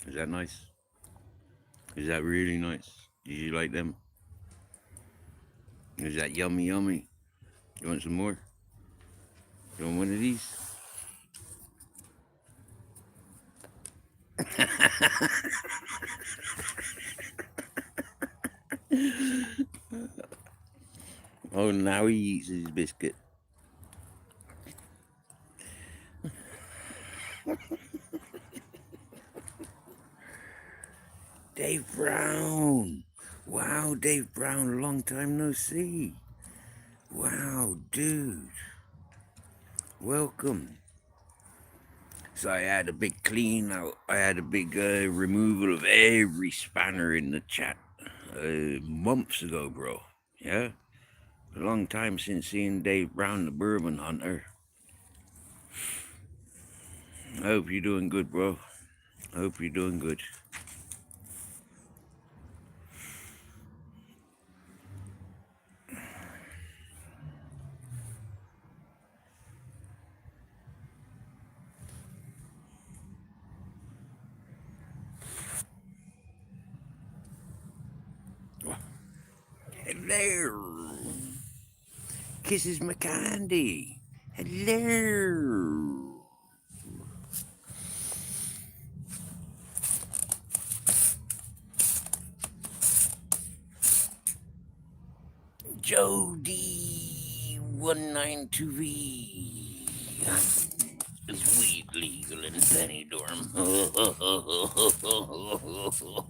Is that nice? Is that really nice? Did you like them? Is that yummy yummy? You want some more? You want one of these? Oh, now he eats his biscuit. Dave Brown. Wow, Dave Brown, long time no see. Wow, dude. Welcome. So I had a big clean out. I had a big removal of every spanner in the chat months ago, bro. Yeah? A long time since seeing Dave Brown, the Bourbon Hunter. I hope you're doing good, bro. I hope you're doing good. Hello. Kisses my candy. Hello. Jody192V. Is weed legal in Benidorm?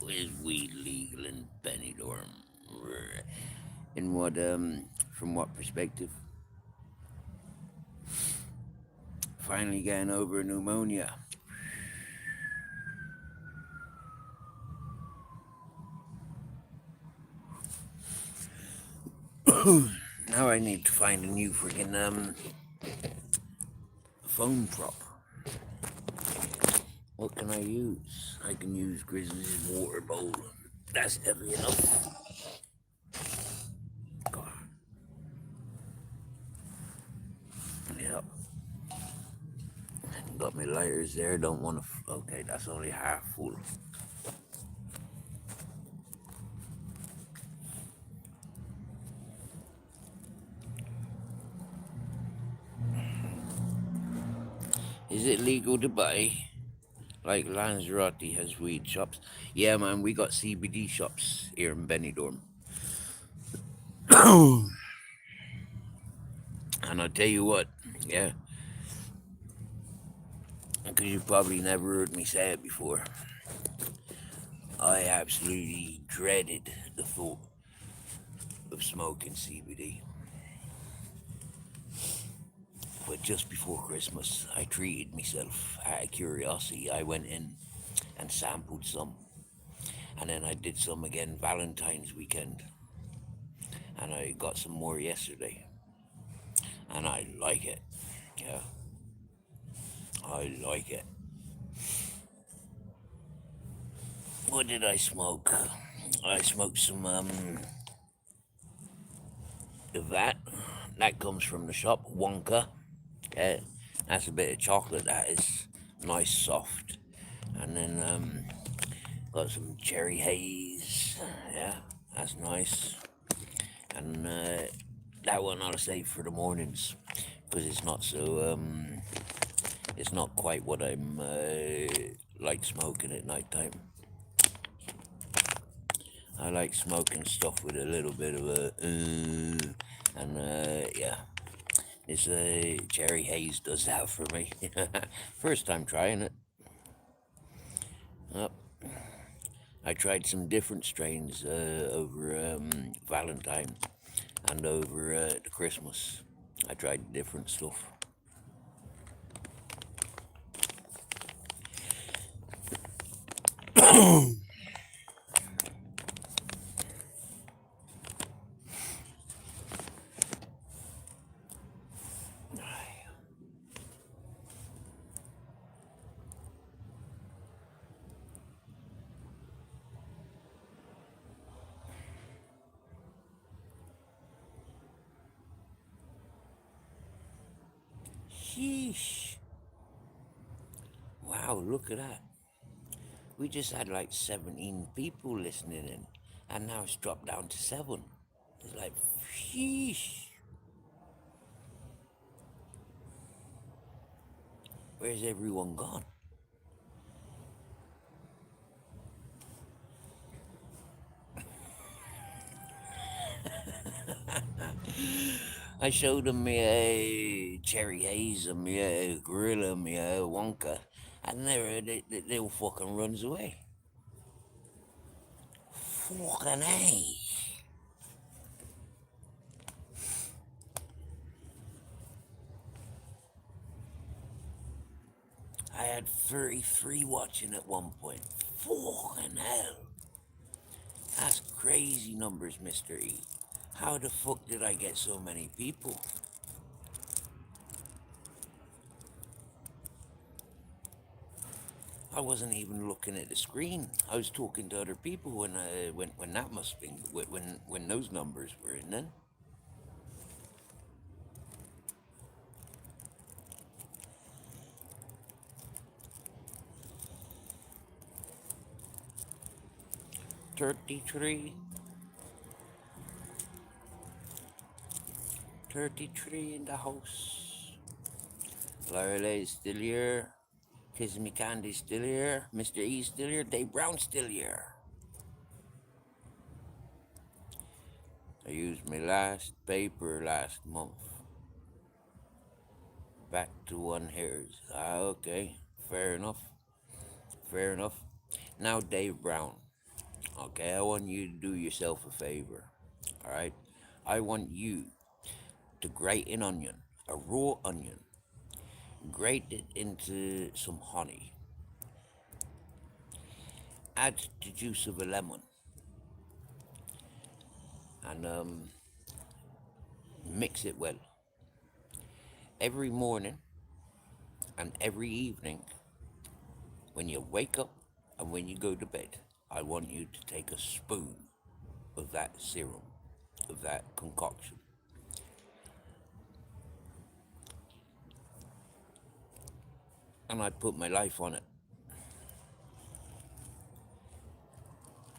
Is weed legal in Benidorm? In what, from what perspective? Finally getting over pneumonia. Now I need to find a new freaking foam prop. What can I use? I can use Grizzly's water bowl. That's heavy enough. God. Yep. Got my lighters there. Don't want to. Okay, that's only half full. Is it legal to buy? Like Lanzarote has weed shops. Yeah, man, we got CBD shops here in Benidorm. And I'll tell you what, yeah, because you've probably never heard me say it before, I absolutely dreaded the thought of smoking CBD. But just before Christmas, I treated myself out of curiosity. I went in and sampled some. And then I did some again Valentine's weekend. And I got some more yesterday. And I like it. Yeah. I like it. What did I smoke? I smoked some, that comes from the shop, Wonka. Yeah, that's a bit of chocolate, that is. Nice, soft. And then, got some cherry haze. Yeah, that's nice. And, that one I'll save for the mornings. Because it's not so, it's not quite what I'm, like smoking at night time. I like smoking stuff with a little bit of a, and, yeah. This cherry haze does that for me. First time trying it. Oh, I tried some different strains over Valentine and over the Christmas. I tried different stuff. Sheesh. Wow, look at that. We just had like 17 people listening in, and now it's dropped down to 7. It's like, sheesh. Where's everyone gone? I showed them my cherry haze and my gorilla, my Wonka, and they all fucking runs away. Fucking A. I had 33 watching at one point. Fucking hell. That's crazy numbers, Mr. E. How the fuck did I get so many people? I wasn't even looking at the screen. I was talking to other people when that must have been when those numbers were in then. $33 in the house. Lorelei is still here. Kiss Me Candy's still here. Mr. E's still here. Dave Brown's still here. I used my last paper last month. Back to 1 hairs. Okay. Fair enough. Fair enough. Now Dave Brown. Okay, I want you to do yourself a favor. Alright? I want you to grate an onion. A raw onion. Grate it into some honey. Add the juice of a lemon. And mix it well. Every morning and every evening, when you wake up and when you go to bed, I want you to take a spoon of that serum, of that concoction. And I'd put my life on it.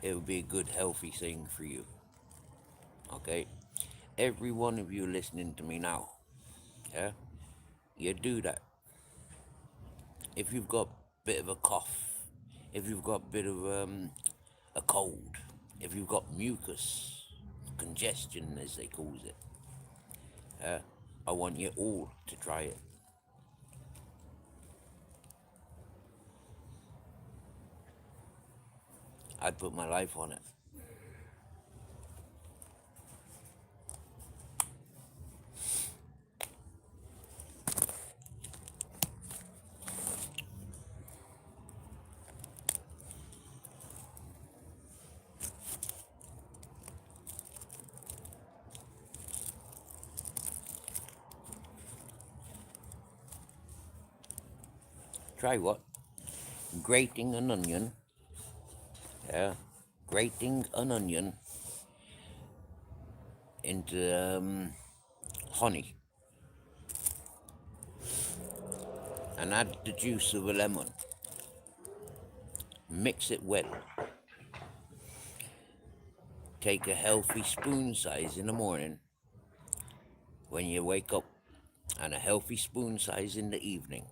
It would be a good, healthy thing for you. Okay? Every one of you listening to me now, yeah? You do that. If you've got a bit of a cough, if you've got a bit of a cold, if you've got mucus, congestion as they call it, I want you all to try it. I'd put my life on it. Try what? Grating an onion. Yeah, grating an onion into honey and add the juice of a lemon. Mix it well. Take a healthy spoon size in the morning when you wake up, and a healthy spoon size in the evening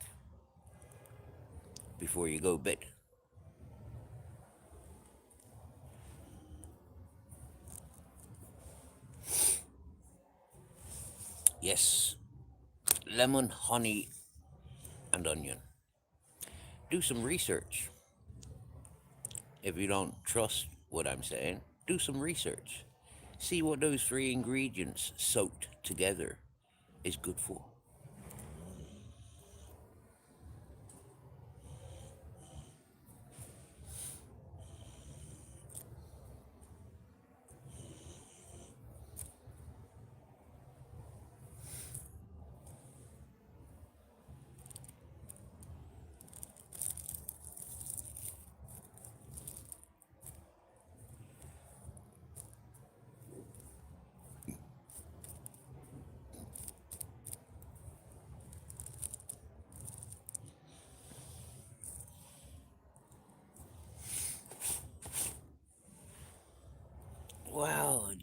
before you go to bed. Yes, lemon, honey, and onion. Do some research. If you don't trust what I'm saying, do some research. See what those 3 ingredients soaked together is good for.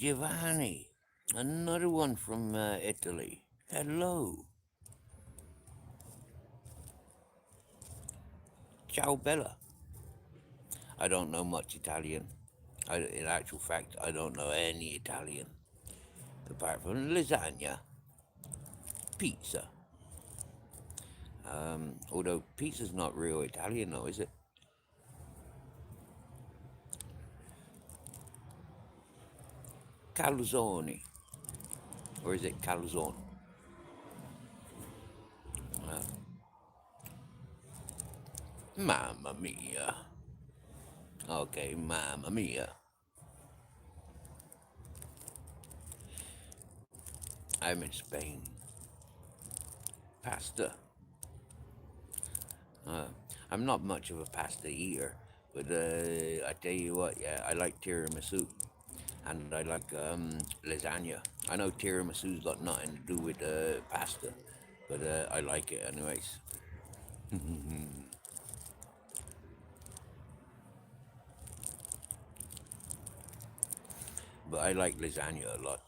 Giovanni, another one from Italy. Hello. Ciao Bella. I don't know much Italian. In actual fact, I don't know any Italian apart from lasagna, pizza. Although pizza's not real Italian, though, is it? Calzone, or is it calzone? Mamma mia. Okay, mamma mia. I'm in Spain. Pasta. I'm not much of a pasta eater, but I tell you what, yeah, I like tiramisu, and I like lasagna. I know tiramisu's got nothing to do with pasta, but I like it anyways. But I like lasagna a lot.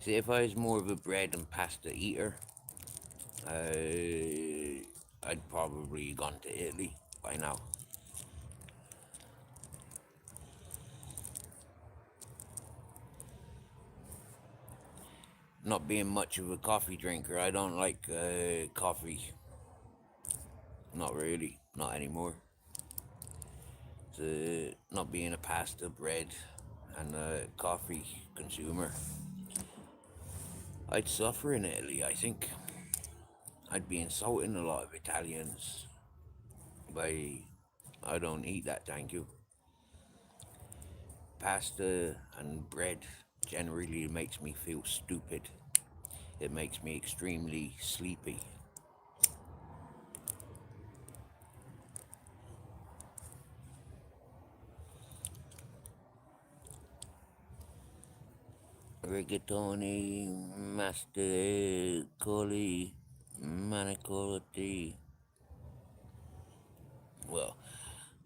See, if I was more of a bread and pasta eater, I'd probably gone to Italy by now. Not being much of a coffee drinker, I don't like coffee. Not really, not anymore. So, not being a pasta, bread, and coffee consumer, I'd suffer in Italy, I think. I'd be insulting a lot of Italians by, I don't eat that, thank you. Pasta and bread generally makes me feel stupid. It makes me extremely sleepy. Rigatoni, Master Coli, Manicolotti. Well,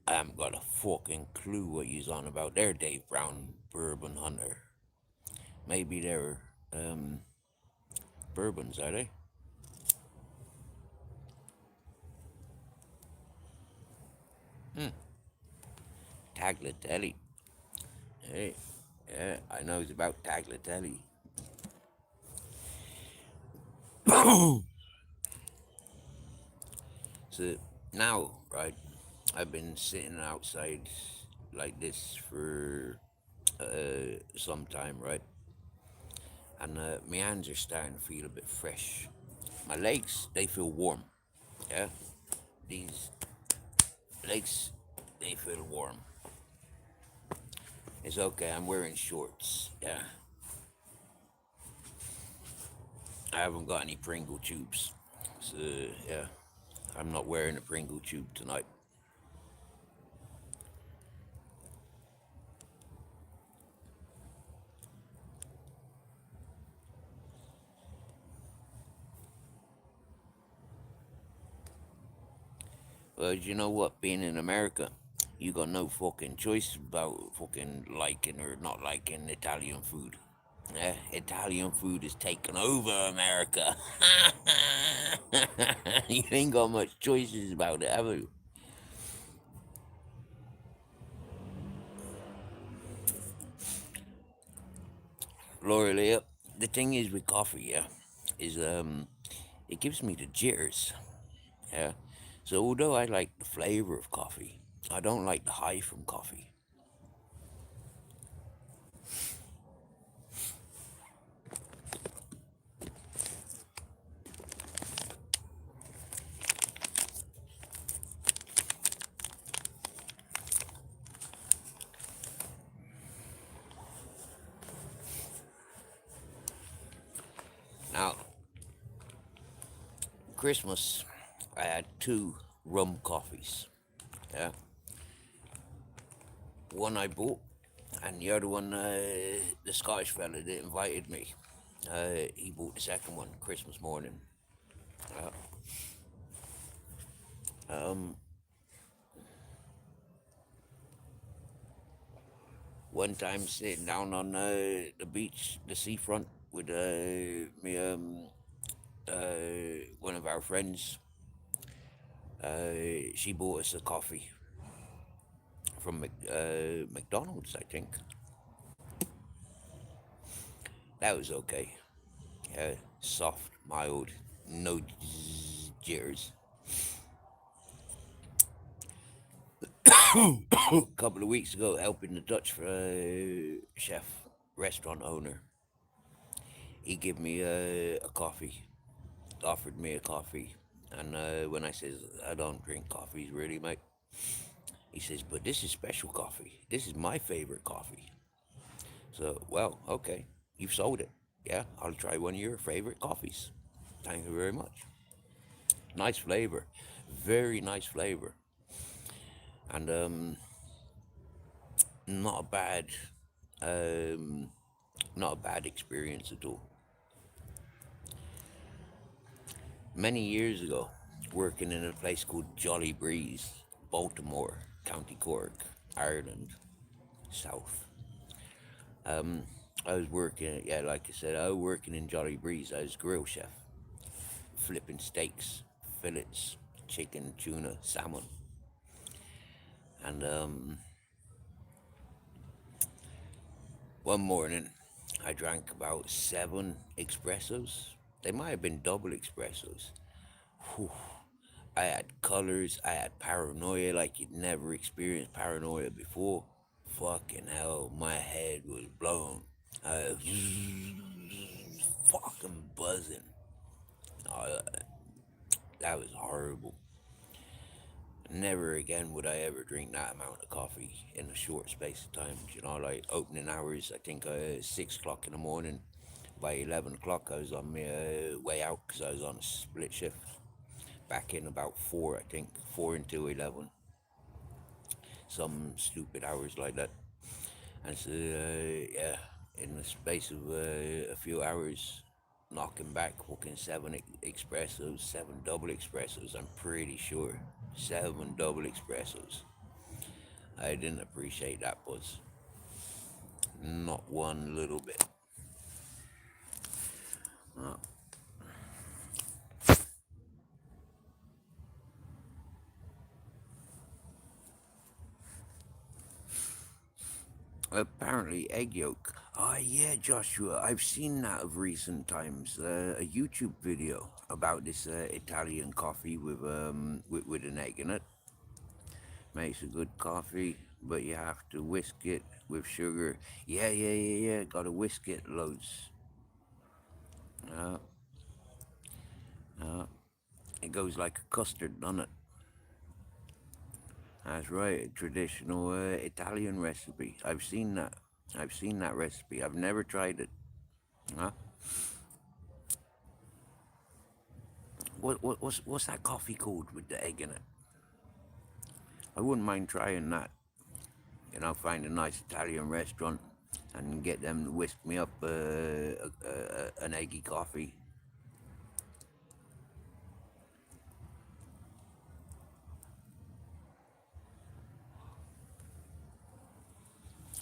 I haven't got a fucking clue what you's on about there, Dave Brown, Bourbon Hunter. Maybe they're, bourbons, are they? Tagliatelle. Hey, yeah, I know it's about Tagliatelle. So now, right, I've been sitting outside like this for some time, right? And my hands are starting to feel a bit fresh. My legs, they feel warm. Yeah, these legs, they feel warm. It's okay, I'm wearing shorts. Yeah, I haven't got any Pringle tubes, so yeah, I'm not wearing a Pringle tube tonight. Well, you know what? Being in America, you got no fucking choice about fucking liking or not liking Italian food. Italian food is taking over America. You ain't got much choices about it, have you? Laura Leah, the thing is with coffee, yeah, is it gives me the jitters. Yeah. So although I like the flavor of coffee, I don't like the high from coffee. Now, Christmas, I had 2 rum coffees. Yeah. One I bought, and the other one, the Scottish fella that invited me, he bought the second one Christmas morning. Uh, um, One time sitting down on the beach, the seafront, with one of our friends. She bought us a coffee from McDonald's, I think. That was okay. Soft, mild, no jitters. A couple of weeks ago, helping the Dutch chef, restaurant owner, he gave me a coffee, offered me a coffee. And when I says, I don't drink coffees really, mate, he says, but this is special coffee. This is my favorite coffee. So, well, okay, you've sold it. Yeah, I'll try one of your favorite coffees. Thank you very much. Nice flavor, very nice flavor, and not a bad, um, not a bad experience at all. Many years ago, working in a place called Jolly Breeze, Baltimore, County Cork, Ireland, South. I was working, yeah, like I said, I was working in Jolly Breeze. I was grill chef, flipping steaks, fillets, chicken, tuna, salmon. And one morning, I drank about 7 espressos. They might have been double espressos. Whew. I had colors, I had paranoia like you'd never experienced paranoia before. Fucking hell, my head was blown. I was fucking buzzing. Uh, that was horrible. Never again would I ever drink that amount of coffee in a short space of time. You know, like opening hours, I think 6 o'clock in the morning. By 11 o'clock, I was on my way out because I was on a split shift. Back in about 4, I think, 4 until 11. Some stupid hours like that. And so, yeah, in the space of a few hours, knocking back fucking 7 espressos, 7 double espressos, I'm pretty sure. 7 double espressos. I didn't appreciate that buzz. Not one little bit. Apparently, egg yolk. Oh, yeah, Joshua, I've seen that of recent times. A YouTube video about this Italian coffee with an egg in it. Makes a good coffee, but you have to whisk it with sugar. Yeah. Gotta whisk it loads. Uh, it goes like a custard, doesn't it? That's right, a traditional Italian recipe. I've seen that. I've seen that recipe. I've never tried it. Huh? What's that coffee called with the egg in it? I wouldn't mind trying that. You know, find a nice Italian restaurant and get them to whisk me up an eggy coffee.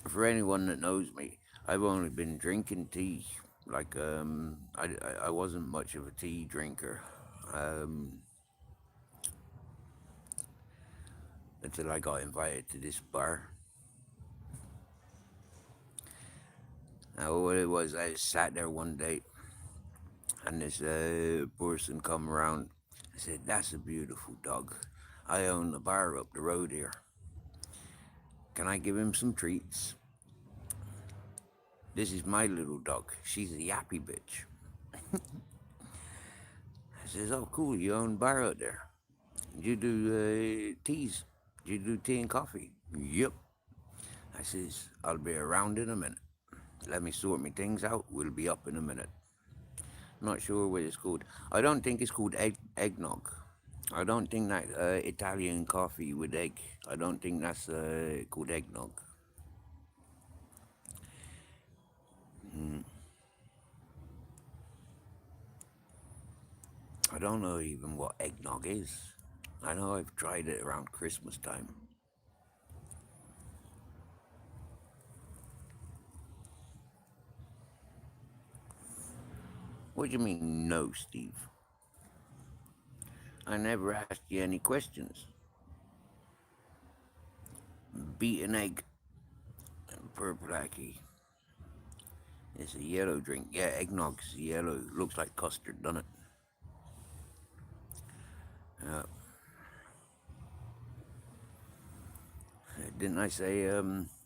For anyone that knows me, I've only been drinking tea. Like, I wasn't much of a tea drinker until I got invited to this bar. Now, what it was, I sat there one day, and this person come around. I said, "That's a beautiful dog. I own the bar up the road here. Can I give him some treats? This is my little dog. She's a yappy bitch." I says, "Oh, cool. You own a bar out there. You do teas. You do tea and coffee?" "Yep." I says, "I'll be around in a minute. Let me sort me things out. We'll be up in a minute." Not sure what it's called. I don't think it's called eggnog. I don't think that Italian coffee with egg. I don't think that's called eggnog. I don't know even what eggnog is. I know I've tried it around Christmas time. What do you mean, no, Steve? I never asked you any questions. Beaten egg and purple ackee. It's a yellow drink. Yeah, eggnog's yellow. Looks like custard, doesn't it? Didn't I say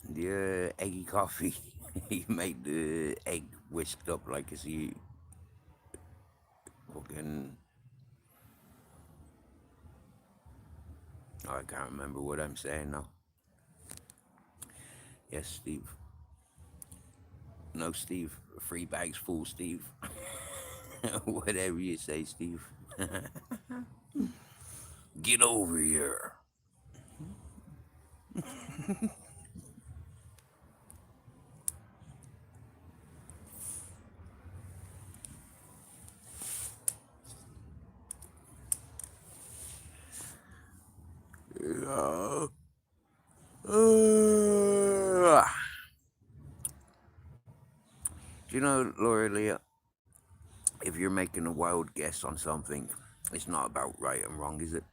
the eggy coffee? You made the egg whisked up like it's you fucking. Oh, I can't remember what I'm saying now. Yes, Steve. No, Steve. Free bags full, Steve. Whatever you say, Steve. Get over here. Do you know, Laura Leah, if you're making a wild guess on something, it's not about right and wrong, is it?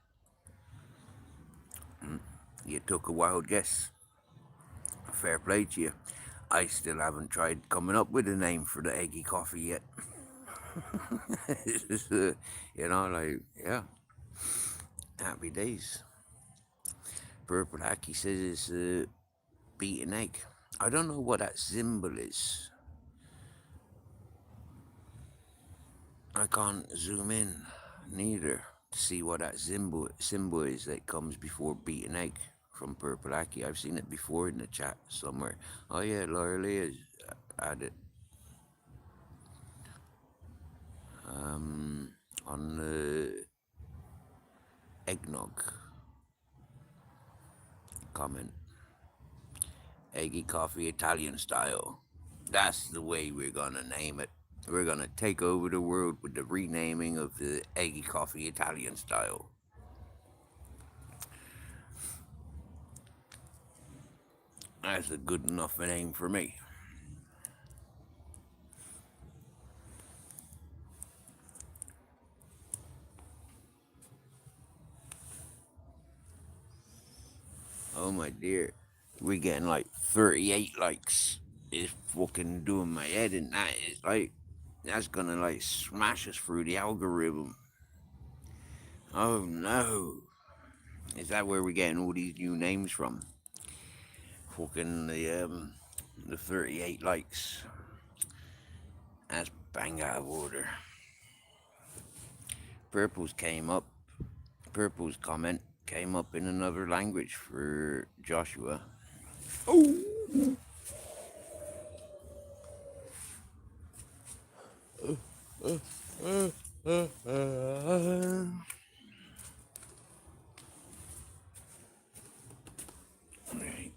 You took a wild guess. Fair play to you. I still haven't tried coming up with a name for the eggy coffee yet. It's just, yeah. Happy days. Purple Hacky says it's beaten egg. I don't know what that symbol is. I can't zoom in neither to see what that symbol is that comes before beaten egg from Purple Hacky. I've seen it before in the chat somewhere. Oh yeah, Laura Leah added on the eggnog comment. Eggy coffee Italian style. That's the way we're gonna name it. We're gonna take over the world with the renaming of the eggy coffee Italian style. That's a good enough name for me. Oh my dear, we're getting like 38 likes. It's fucking doing my head in. That is like, that's gonna like smash us through the algorithm. Oh no. Is that where we're getting all these new names from? Fucking the 38 likes. That's bang out of order. Purple's comment came up in another language for Joshua. Oh! Right.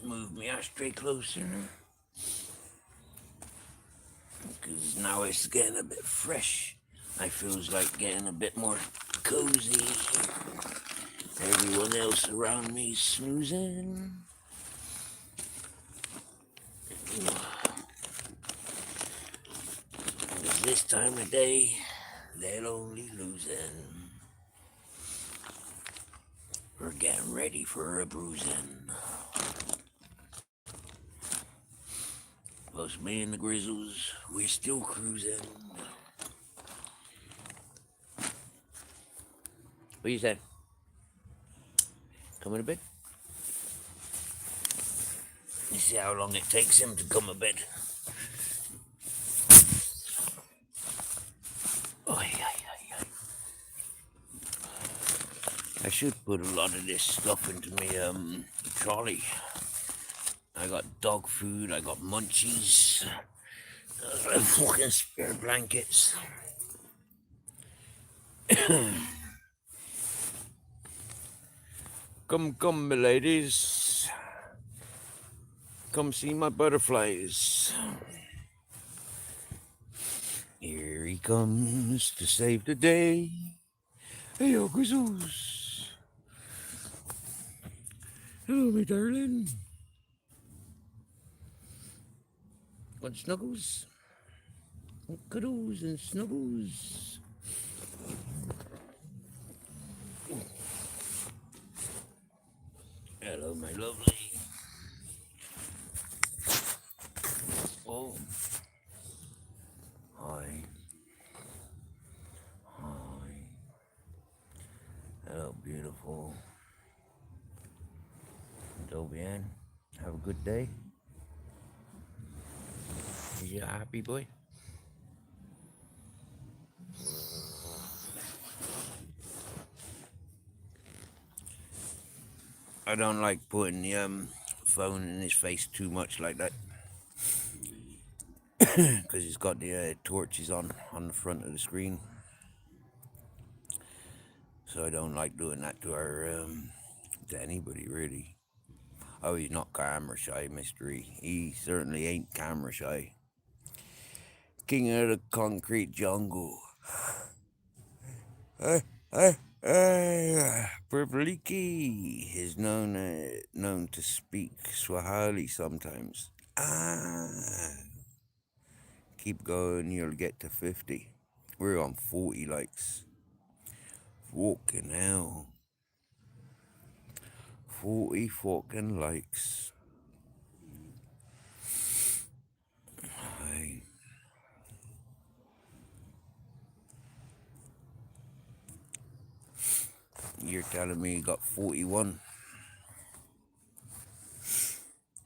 Move me ashtray closer. Because now it's getting a bit fresh. I feels like getting a bit more cozy. Everyone else around me snoozing. Because this time of day, they're only losing. We're getting ready for a bruising. Plus me and the Grizzles, we're still cruising. What you say? Coming to bed? You see how long it takes him to come to bed. I should put a lot of this stuff into my trolley. I got dog food, I got munchies, fucking spare blankets. Come, my ladies. Come see my butterflies. Here he comes to save the day. Hey, yo, Grizzles. Hello, my darling. Want snuggles? Want cuddles and snuggles? Hello, my lovely. Oh. Hi. Hi. Hello, beautiful. Dobian, have a good day. Is you a happy boy? I don't like putting the phone in his face too much like that because he's got the torches on the front of the screen. So I don't like doing that to to anybody really. Oh, he's not camera shy, mystery. He certainly ain't camera shy. King of the concrete jungle. Purpliki is known to speak Swahili sometimes. Keep going, you'll get to 50. We're on 40 likes. Fucking hell. 40 fucking likes. Aye. You're telling me you got 41.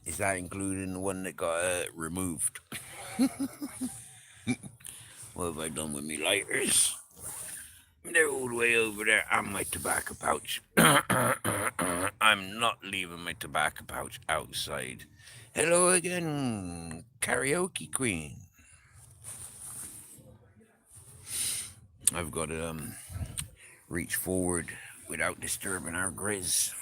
Is that including the one that got removed? What have I done with me lighters? They're all the way over there and my tobacco pouch. I'm not leaving my tobacco pouch outside. Hello again, karaoke queen. I've got to reach forward without disturbing our grizz.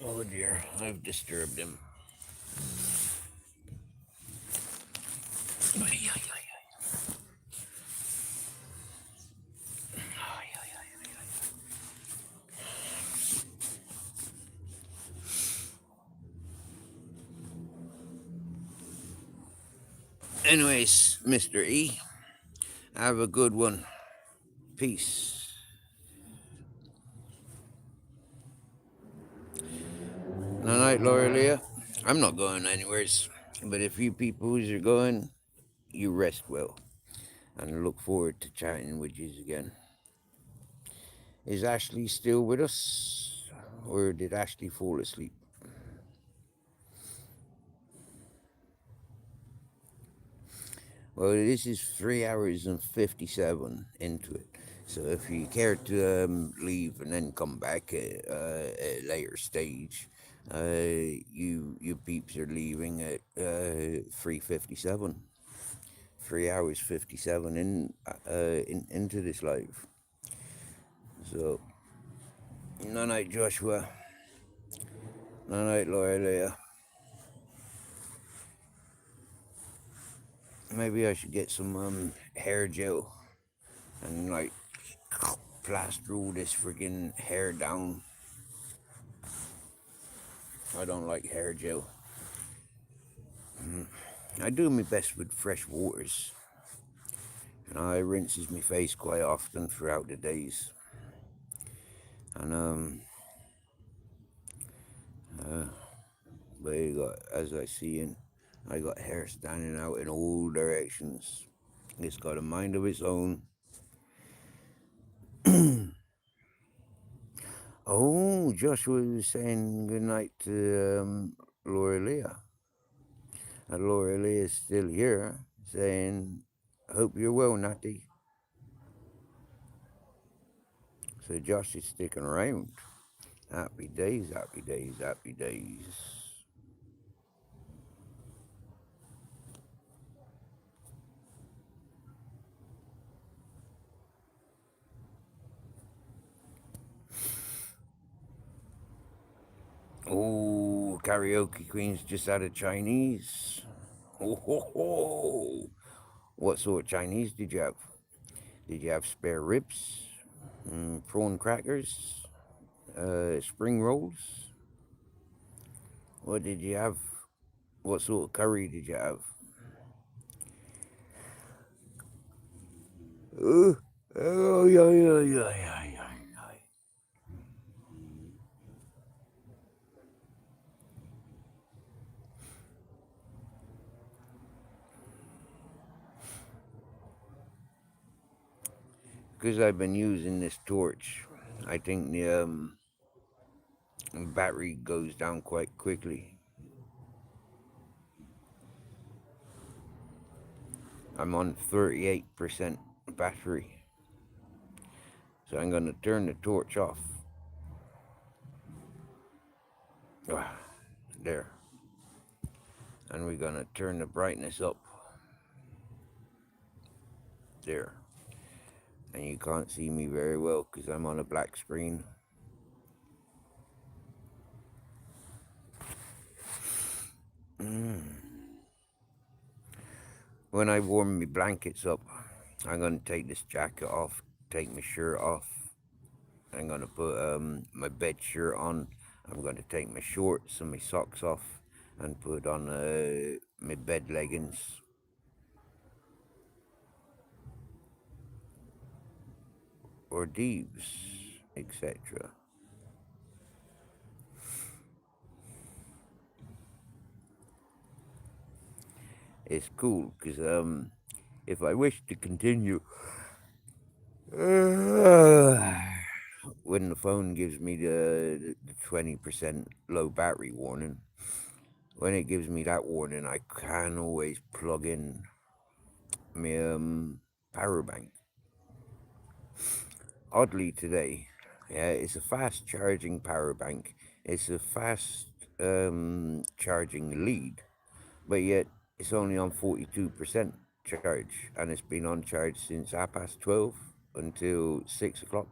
Oh dear, I've disturbed him. Anyways, Mr. E, have a good one. Peace. Night night, Laura Leah. I'm not going anywheres, but if you peoples are going, you rest well. And I look forward to chatting with you again. Is Ashley still with us? Or did Ashley fall asleep? Well, this is 3 hours and 57 into it. So if you care to leave and then come back at a later stage, you peeps are leaving at 3:57. 3 hours 57 into this live. So, night night, Joshua. Night night, Laura Leah. Maybe I should get some hair gel and like plaster all this freaking hair down. I don't like hair gel. I do my best with fresh waters. And I rinses my face quite often throughout the days. And but you got, as I see in, I got hair standing out in all directions. It's got a mind of its own. Oh, Joshua was saying goodnight to Laura Leah. And Laura Leah is still here, saying, hope you're well, Natty. So Josh is sticking around. Happy days, happy days, happy days. Oh, karaoke queen's just out of Chinese. Oh, ho, ho. What sort of Chinese did you have? Did you have spare ribs, prawn crackers, spring rolls? What did you have? What sort of curry did you have? Oh, yeah, yeah, yeah, yeah, yeah. Because I've been using this torch, I think the battery goes down quite quickly. I'm on 38% battery. So I'm going to turn the torch off. There. And we're going to turn the brightness up. There. And you can't see me very well because I'm on a black screen. When I warm my blankets up, I'm going to take this jacket off, take my shirt off. I'm going to put my bed shirt on. I'm going to take my shorts and my socks off and put on my bed leggings. Or Deeves, etc. It's cool because if I wish to continue, when the phone gives me the 20% low battery warning, when it gives me that warning, I can always plug in my power bank. Oddly today, yeah, it's a fast charging power bank. It's a fast charging lead, but yet it's only on 42% charge, and it's been on charge since 12:30 until 6 o'clock.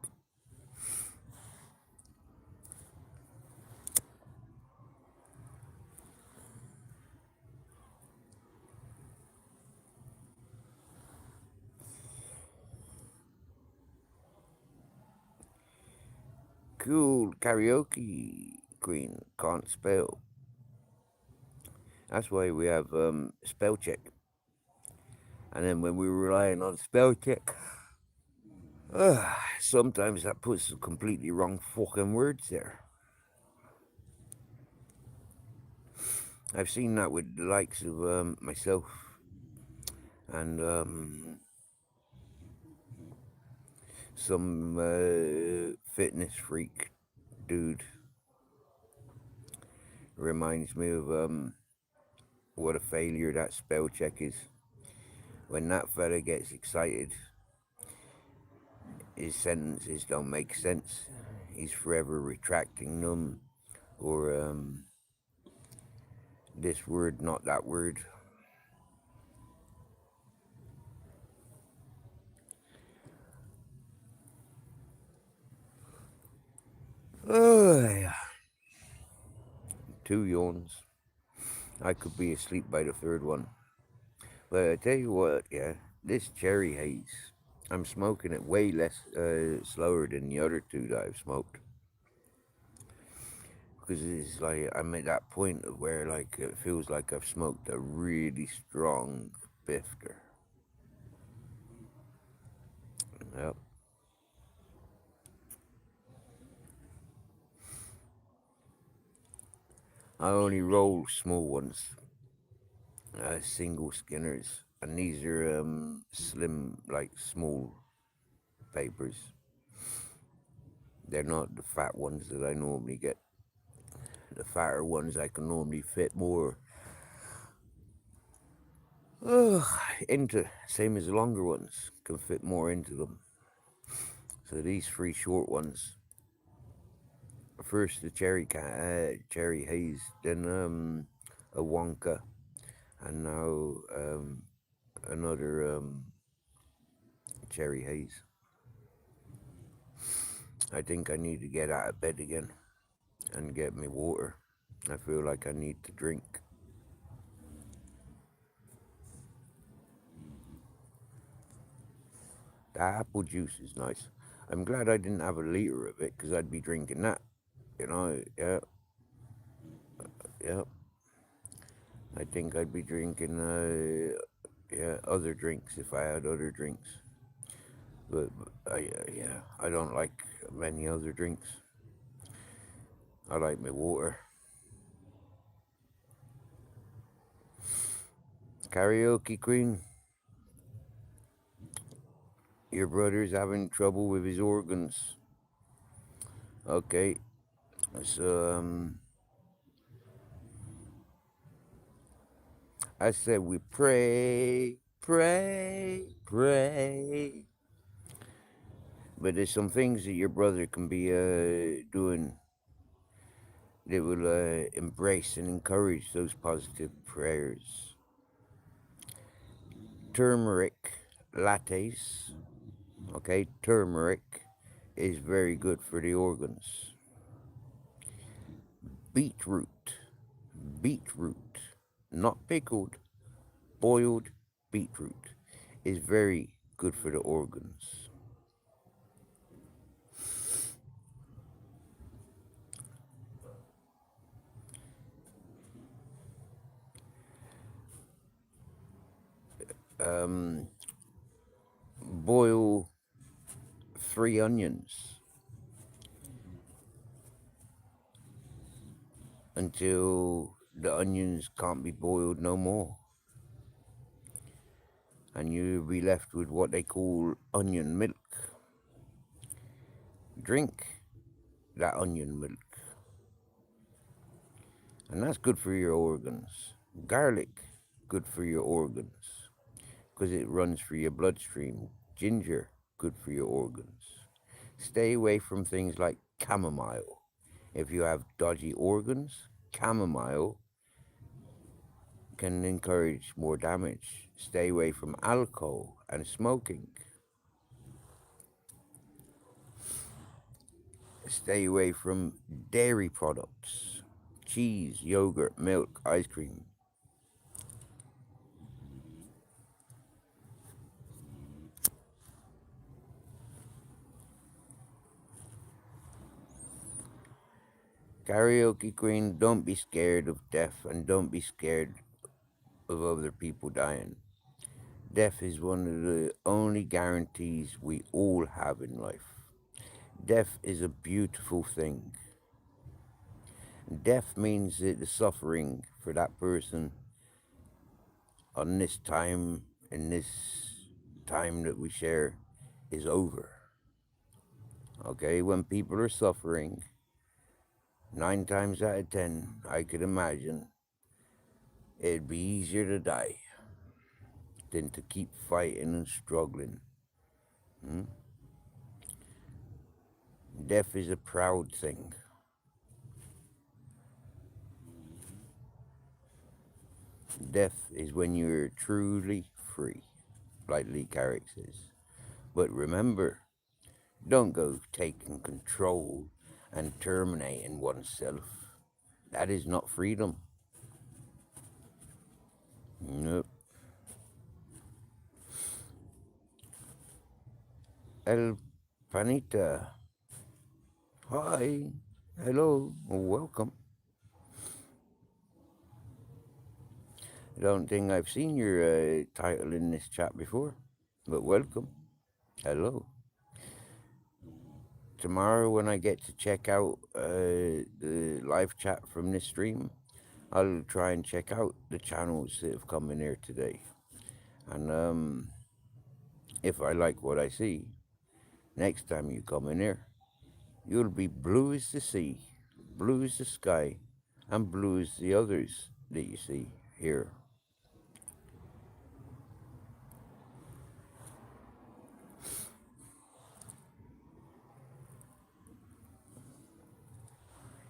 Cool, karaoke queen, can't spell. That's why we have spell check. And then when we're relying on spell check, sometimes that puts the completely wrong fucking words there. I've seen that with the likes of myself and some fitness freak dude. Reminds me of what a failure that spell check is. When that fella gets excited, his sentences don't make sense. He's forever retracting them, or this word, not that word. Oh, yeah. 2 yawns. I could be asleep by the 3rd one. But I tell you what, yeah, this cherry haze, I'm smoking it way less slower than the other 2 that I've smoked. Because it's like I'm at that point of where like it feels like I've smoked a really strong bifter. Yep. I only roll small ones, single skinners, and these are slim, like small papers. They're not the fat ones that I normally get. The fatter ones I can normally fit more into, same as the longer ones, can fit more into them. So these 3 short ones, first the cherry haze, then a Wonka, and now another cherry haze. I think I need to get out of bed again and get me water. I feel like I need to drink. The apple juice is nice. I'm glad I didn't have a liter of it because I'd be drinking that. You know, yeah, yeah. I think I'd be drinking, yeah, other drinks if I had other drinks. But yeah, I don't like many other drinks. I like my water. Karaoke Queen, your brother's having trouble with his organs. Okay, so I said we pray, pray, pray. But there's some things that your brother can be doing that will embrace and encourage those positive prayers. Turmeric lattes, okay, turmeric is very good for the organs. Beetroot, beetroot, not pickled, boiled beetroot is very good for the organs. Boil 3 onions until the onions can't be boiled no more. And you'll be left with what they call onion milk. Drink that onion milk. And that's good for your organs. Garlic, good for your organs because it runs through your bloodstream. Ginger, good for your organs. Stay away from things like chamomile. If you have dodgy organs, chamomile can encourage more damage. Stay away from alcohol and smoking. Stay away from dairy products, cheese, yogurt, milk, ice cream. Karaoke Queen, don't be scared of death and don't be scared of other people dying. Death is one of the only guarantees we all have in life. Death is a beautiful thing. Death means that the suffering for that person on this time, in this time that we share, is over. Okay, when people are suffering, 9 times out of 10, I could imagine it'd be easier to die than to keep fighting and struggling. Death is a proud thing. Death is when you're truly free, like Lee Carrick says. But remember, don't go taking control and terminating oneself. That is not freedom. Nope. El Panita. Hi. Hello. Welcome. I don't think I've seen your title in this chat before, but welcome. Hello. Tomorrow when I get to check out the live chat from this stream, I'll try and check out the channels that have come in here today. And if I like what I see, next time you come in here, you'll be blue as the sea, blue as the sky, and blue as the others that you see here.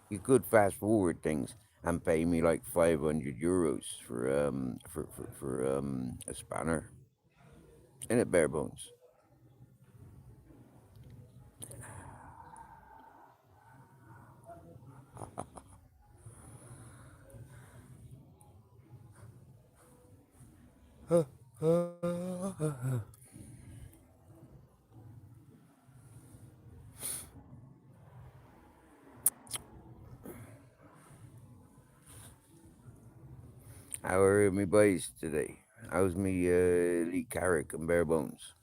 You could fast forward things and pay me like 500 euros for a spanner. Ain't it, bare bones? How are me boys today? How's me Lee Carrick and Bare Bones?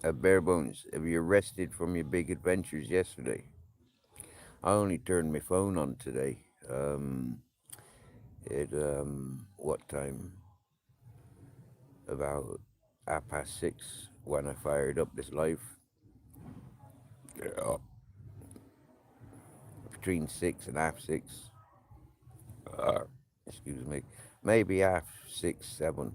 Bare Bones, have you rested from your big adventures yesterday? I only turned my phone on today. At what time? About 6:30 when I fired up this live. Yeah. Between 6 and 6:30. Excuse me. Maybe 6:30, 7.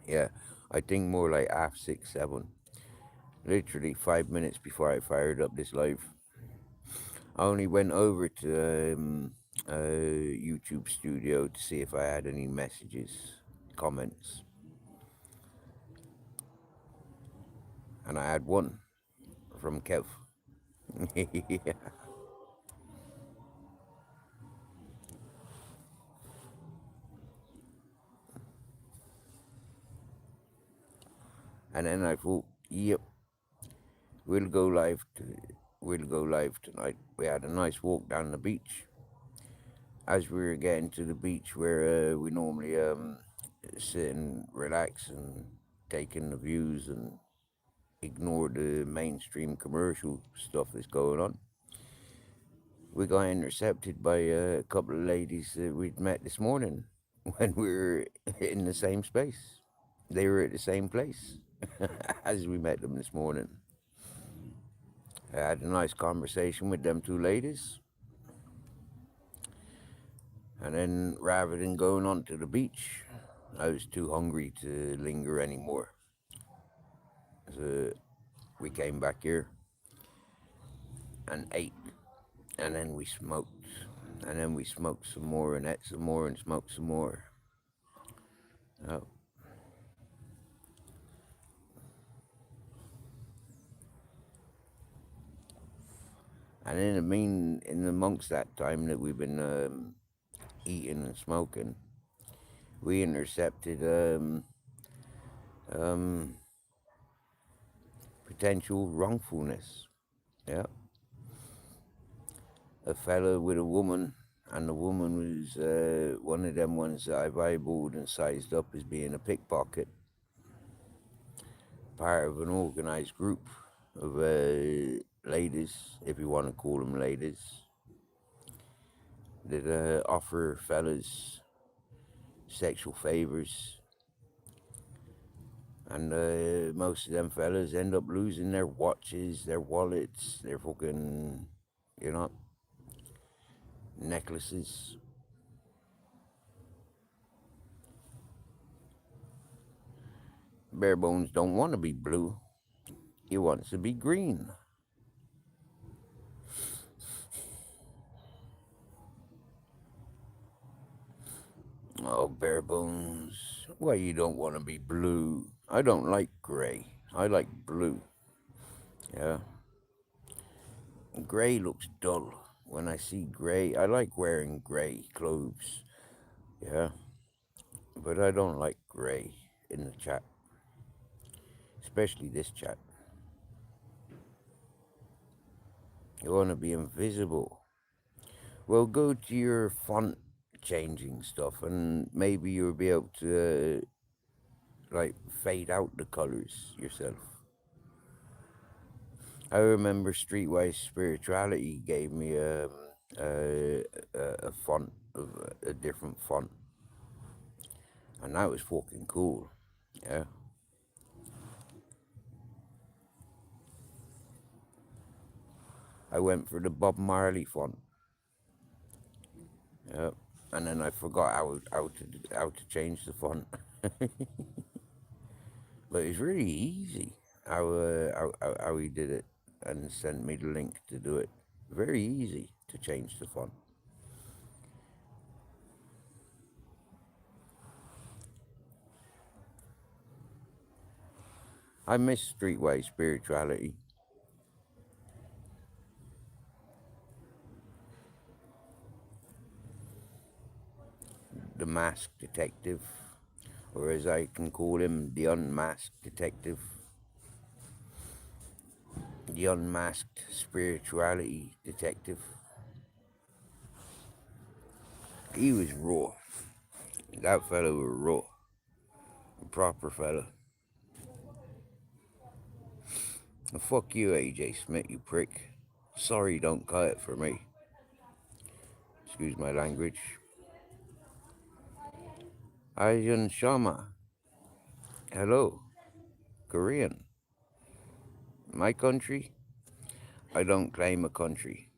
Yeah, I think more like 6:30, 7. Literally 5 minutes before I fired up this live. I only went over to YouTube studio to see if I had any messages, comments. And I had one from Kev. Yeah. And then I thought, yep, we'll go live tonight. We had a nice walk down the beach. As we were getting to the beach where we normally sit and relax and take in the views and ignore the mainstream commercial stuff that's going on, we got intercepted by a couple of ladies that we'd met this morning when we were in the same space. They were at the same place as we met them this morning. I had a nice conversation with them two ladies. And then rather than going on to the beach, I was too hungry to linger anymore. So we came back here and ate. And then we smoked. And then we smoked some more and ate some more and smoked some more. Oh. And in amongst that time that we've been eating and smoking, we intercepted potential wrongfulness. Yeah. A fella with a woman, and the woman was one of them ones that I've eyeballed and sized up as being a pickpocket. Part of an organized group of ladies, if you want to call them ladies, that offer fellas sexual favors. And most of them fellas end up losing their watches, their wallets, their fucking, necklaces. Bare Bones don't want to be blue. He wants to be green. Oh, Bare Bones, why you don't want to be blue? I don't like gray. I like blue. Yeah. Gray looks dull. When I see gray, I like wearing gray clothes. Yeah. But I don't like gray in the chat. Especially this chat. You want to be invisible. Well, go to your font changing stuff and maybe you'll be able to fade out the colors yourself. I remember Streetwise Spirituality gave me a font, of a different font, and that was fucking cool. Yeah. I went for the Bob Marley font. Yeah. And then I forgot how to change the font. But it's really easy how he did it and sent me the link to do it. Very easy to change the font. I miss Streetwise Spirituality. The Masked Detective, or as I can call him, the Unmasked Detective. The Unmasked Spirituality Detective. He was raw. That fella was raw. A proper fella. Well, fuck you, AJ Smith, you prick. Sorry, don't cut it for me. Excuse my language. Ayun Shama. Hello. Korean. My country? I don't claim a country.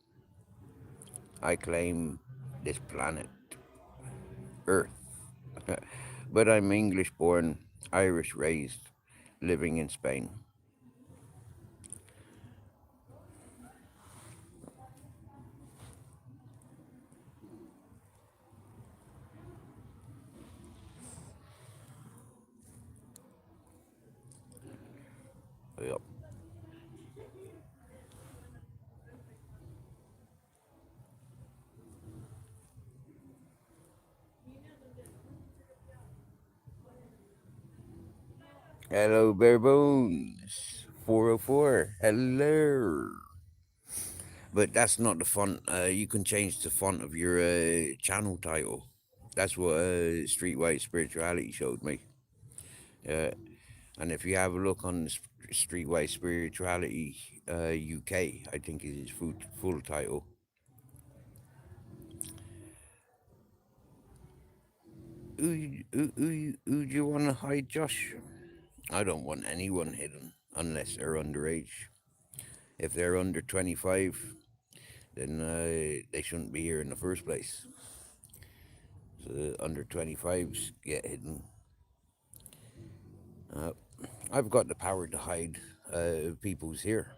I claim this planet. Earth. But I'm English born, Irish raised, living in Spain. Yep. Hello, Bare Bones. 404. Hello. But that's not the font. You can change the font of your channel title. That's what Streetwise Spirituality showed me. And if you have a look on Streetwise Spirituality UK, I think is his full title. Who do you want to hide, Josh? I don't want anyone hidden unless they're underage. If they're under 25, then they shouldn't be here in the first place. So under 25s get hidden. I've got the power to hide people's here.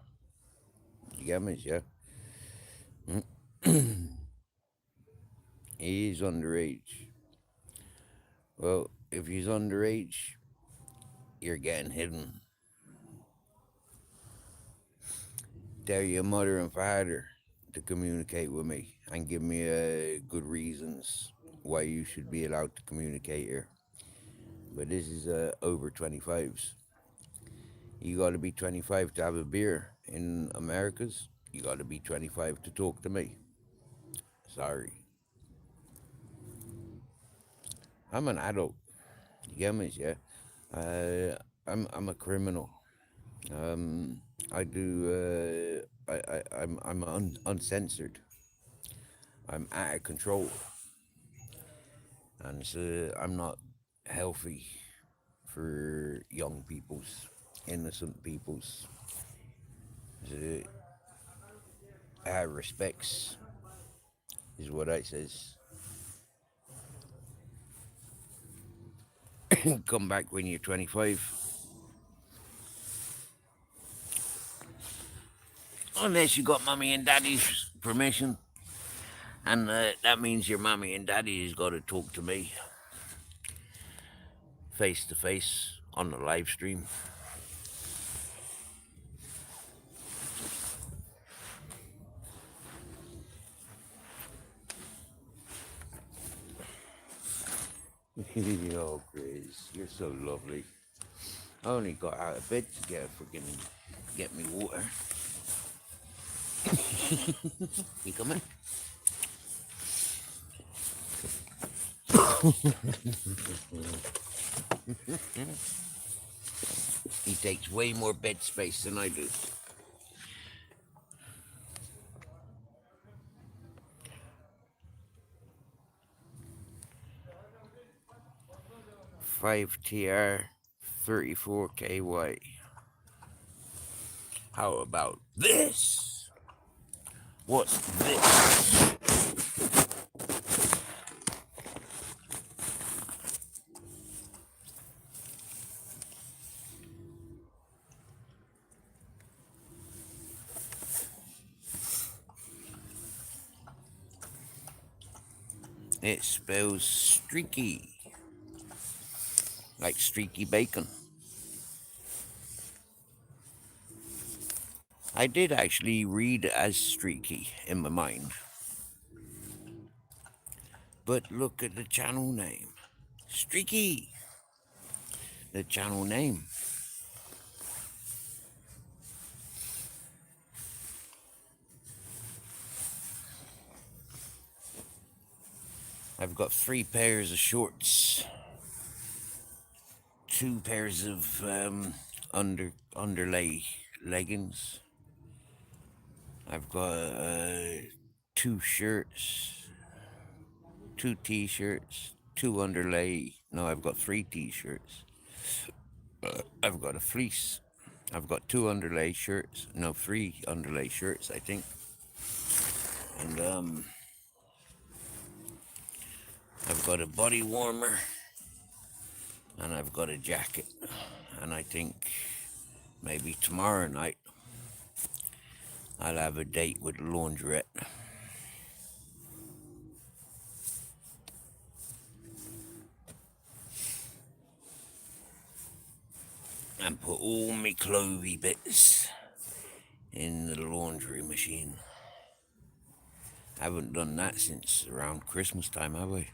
You get me? Yeah. He's underage. Well, if he's underage, you're getting hidden. Tell your mother and father to communicate with me and give me good reasons why you should be allowed to communicate here. But this is over 25s. You got to be 25 to have a beer. In Americas, you got to be 25 to talk to me. Sorry. I'm an adult. You get me? Yeah. I'm a criminal. I do. I'm uncensored. I'm out of control, and so I'm not healthy for young peoples, innocent peoples. So I have respects, is what I says. Come back when you're 25. Unless you got mommy and daddy's permission. And that means your mommy and daddy has got to talk to me face to face on the live stream. Oh, Chris, you're so lovely. I only got out of bed to get me water. You coming? He takes way more bed space than I do. $5TR 34KY. How about this? What's this? It spells streaky, like streaky bacon. I did actually read as streaky in my mind. But look at the channel name. Streaky. The channel name. I've got 3 pairs of shorts, 2 pairs of underlay leggings. I've got 2 shirts, 2 t-shirts, 2 underlay. No, I've got 3 t-shirts. I've got a fleece. I've got 2 underlay shirts. No, 3 underlay shirts, I think. And I've got a body warmer. And I've got a jacket. And I think maybe tomorrow night I'll have a date with the laundrette. And put all my clothy bits in the laundry machine. Haven't done that since around Christmas time, have I?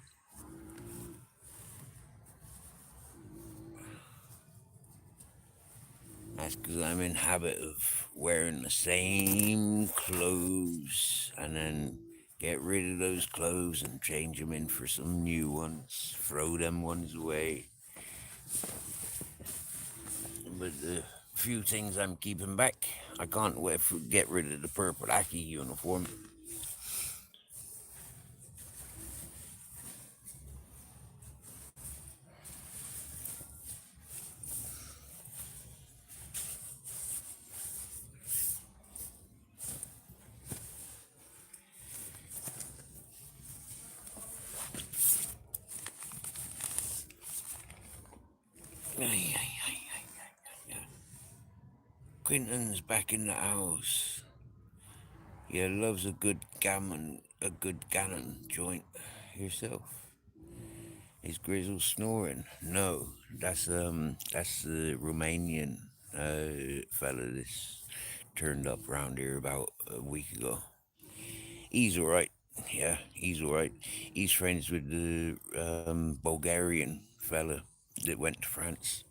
That's because I'm in habit of wearing the same clothes and then get rid of those clothes and change them in for some new ones. Throw them ones away. But the few things I'm keeping back, I can't wait to get rid of the purple Aki uniform. Quinton's back in the house. Yeah, loves a good gammon, a good Gannon joint. Yourself. Is Grizzle snoring? No, that's the Romanian fella this turned up round here about a week ago. He's alright. Yeah, he's alright. He's friends with the Bulgarian fella that went to France.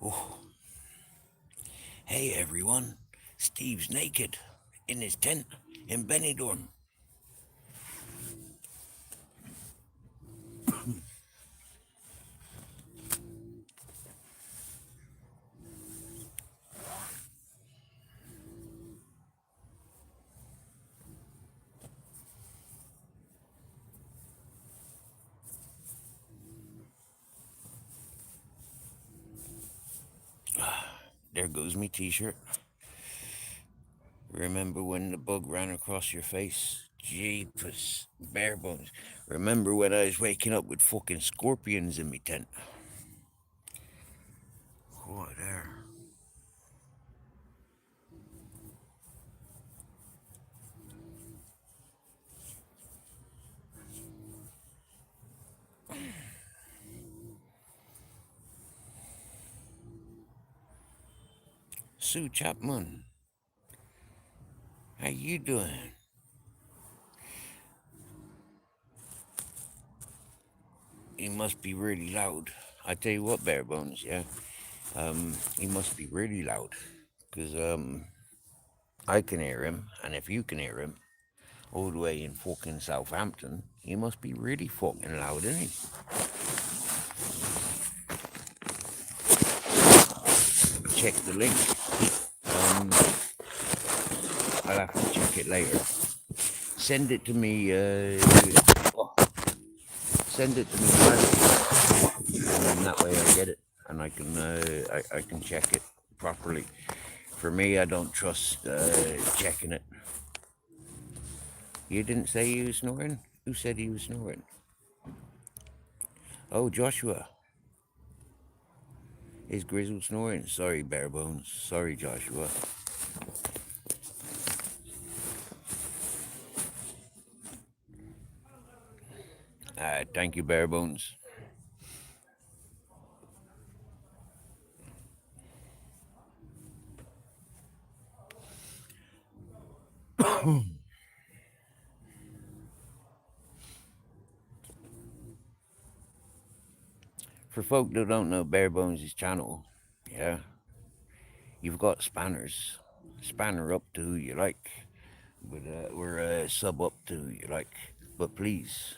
Oh. Hey everyone, Steve's naked in his tent in Benidorm. There goes me t-shirt. Remember when the bug ran across your face? Jeepers, bare bones. Remember when I was waking up with fucking scorpions in me tent? Oh, there. Sue Chapman, how you doing? He must be really loud. I tell you what, bare bones, yeah. He must be really loud, because I can hear him, and if you can hear him, all the way in fucking Southampton, he must be really fucking loud, isn't he? Check the link. I'll have to check it later. Send it to me. Send it to me, and then that way I get it, and I can check it properly. For me, I don't trust checking it. You didn't say he was snoring? Who said he was snoring? Oh, Joshua. Is Grizzle snoring? Sorry, bare bones. Sorry, Joshua. Thank you, bare bones. For folk that don't know Bare Bones' channel, yeah, you've got spanners. Spanner up to who you like. But we're sub up to you like. But please,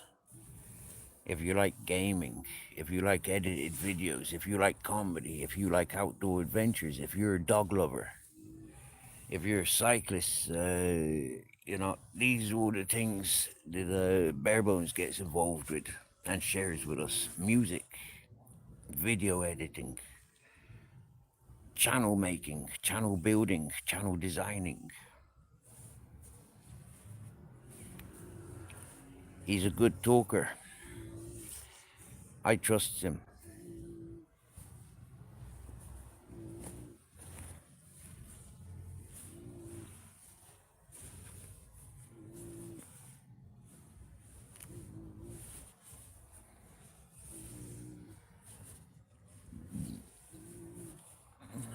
if you like gaming, if you like edited videos, if you like comedy, if you like outdoor adventures, if you're a dog lover, if you're a cyclist, you know, these are all the things that Barebones gets involved with and shares with us. Music, video editing, channel making, channel building, channel designing. He's a good talker. I trust him.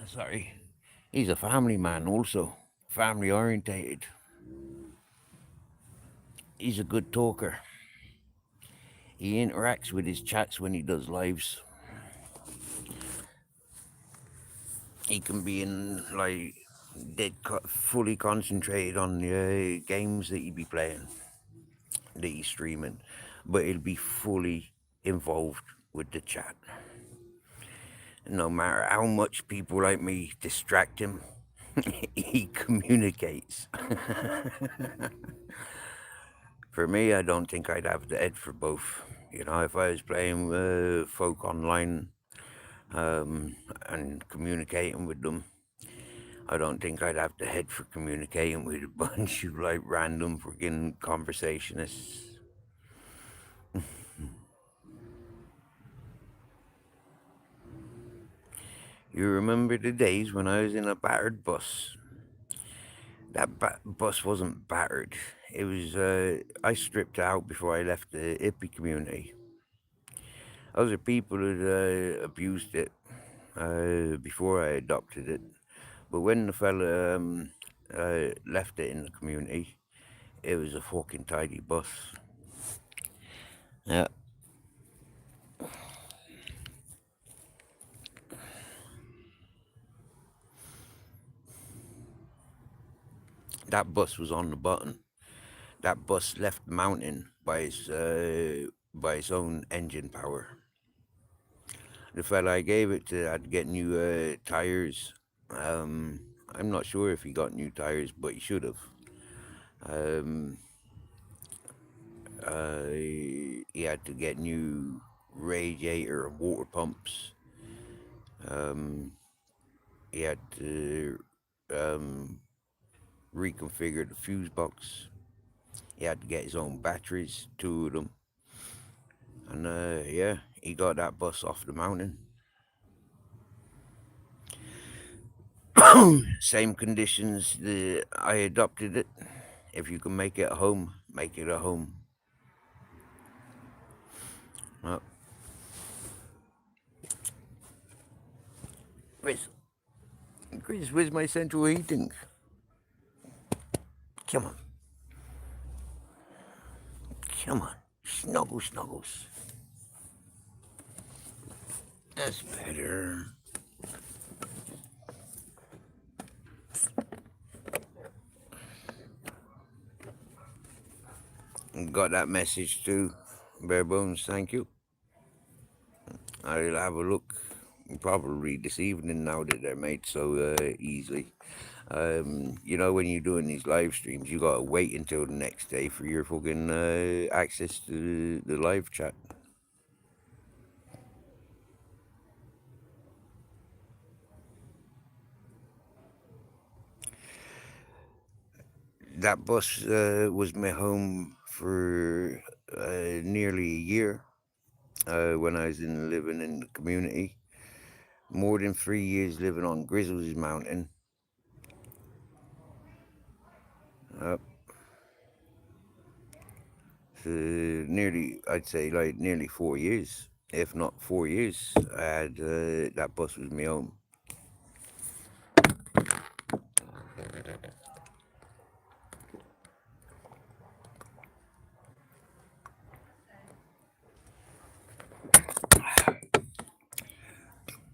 Sorry. He's a family man also. Family orientated. He's a good talker. He interacts with his chats when he does lives. He can be in like fully concentrated on the games that he be playing, that he's streaming, but he'll be fully involved with the chat. No matter how much people like me distract him, he communicates. For me, I don't think I'd have the head for both. You know, if I was playing folk online and communicating with them, I don't think I'd have the head for communicating with a bunch of like random freaking conversationists. You remember the days when I was in a battered bus? That bus wasn't battered. It was, I stripped it out before I left the hippie community. Other people had abused it before I adopted it. But when the fella left it in the community, it was a fucking tidy bus. Yeah. That bus was on the button. That bus left the mountain by its own engine power. The fella I gave it to had to get new tires. I'm not sure if he got new tires, but he should have. He had to get new radiator and water pumps. He had to reconfigure the fuse box. He had to get his own batteries, 2 of them. And yeah, he got that bus off the mountain. Same conditions that I adopted it. If you can make it at home, make it at home. Well, Chris, where's my central heating? Come on. Come on. Snuggles. That's better. Got that message too, Barebones, thank you. I'll have a look probably this evening now that they're made so easily. You know, when you're doing these live streams, you gotta wait until the next day for your fucking access to the live chat. That bus was my home for nearly a year when I was living in the community. More than 3 years living on Grizzles Mountain. So nearly, I'd say like nearly 4 years, if not 4 years, I had that bus was my home.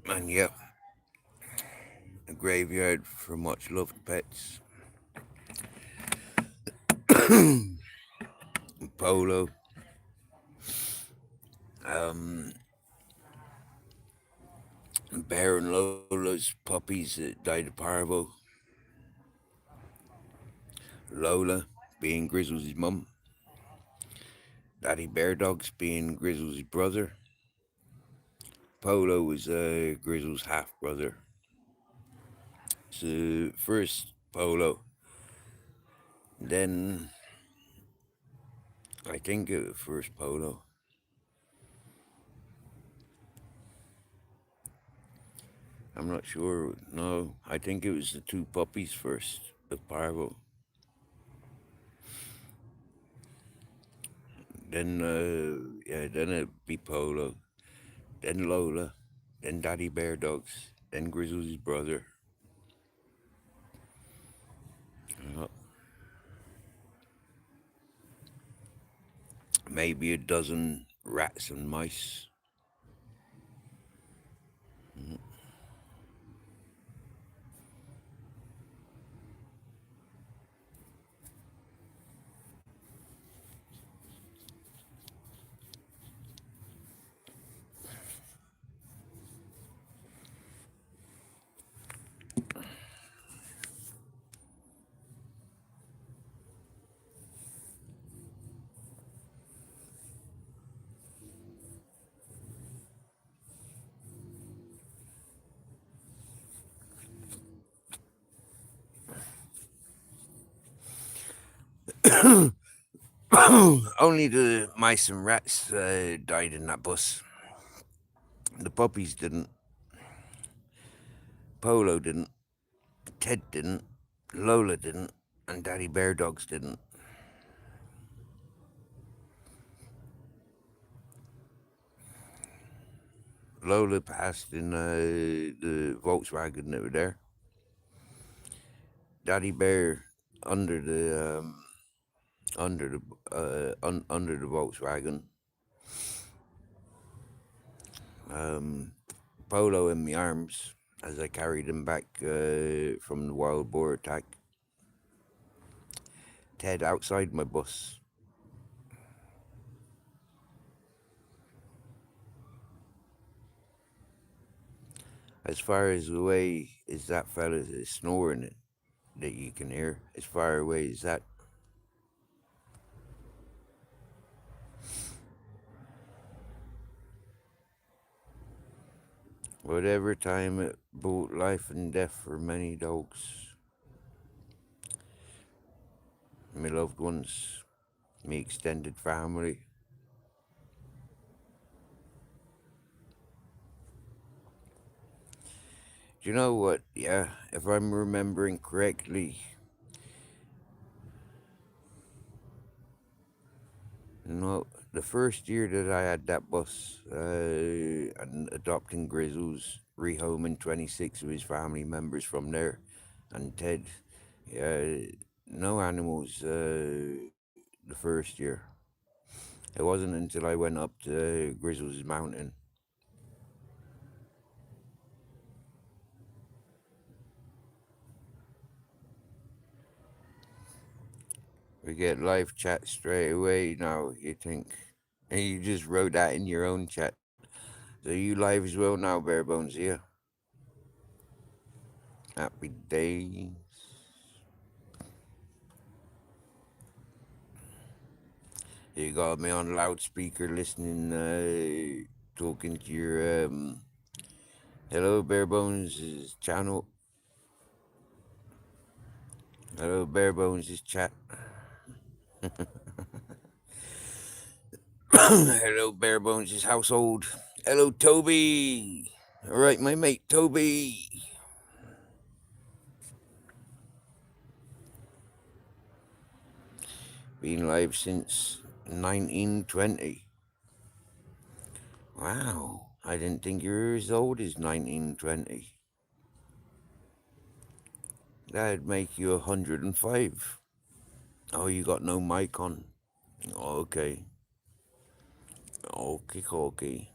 And yeah, a graveyard for much loved pets. Polo. Bear and Lola's puppies that died of parvo. Lola being Grizzle's mum. Daddy Bear Dogs being Grizzle's brother. Polo was Grizzle's half brother. So first Polo, then I think it was first Polo. I'm not sure. No, I think it was the two puppies first of parvo. Then then it'd be Polo, then Lola, then Daddy Bear Dogs, then Grizzle's brother. Maybe a dozen rats and mice. Only the mice and rats died in that bus. The puppies didn't. Polo didn't. Ted didn't. Lola didn't. And Daddy Bear Dogs didn't. Lola passed in the Volkswagen that were there. Daddy Bear under the Volkswagen. Polo in my arms as I carried him back from the wild boar attack. Ted outside my bus. As far as away as that fella is snoring it that you can hear, as far away as that. Whatever time it brought life and death for many dogs. My loved ones, my extended family. Do you know what? Yeah, if I'm remembering correctly, no, the first year that I had that bus, and adopting Grizzles, rehoming 26 of his family members from there, and Ted, no animals the first year. It wasn't until I went up to Grizzles Mountain. We get live chat straight away now, you think. And you just wrote that in your own chat. So you live as well now, Bare Bones, here. Happy days. You got me on loudspeaker listening, talking to your, hello, Bare Bones' channel. Hello, Bare Bones' chat. Hello, Bare Bones' household. Hello, Toby. All right, my mate, Toby. Been live since 1920. Wow, I didn't think you were as old as 1920. That'd make you 105. Oh, you got no mic on. Okay. Okay.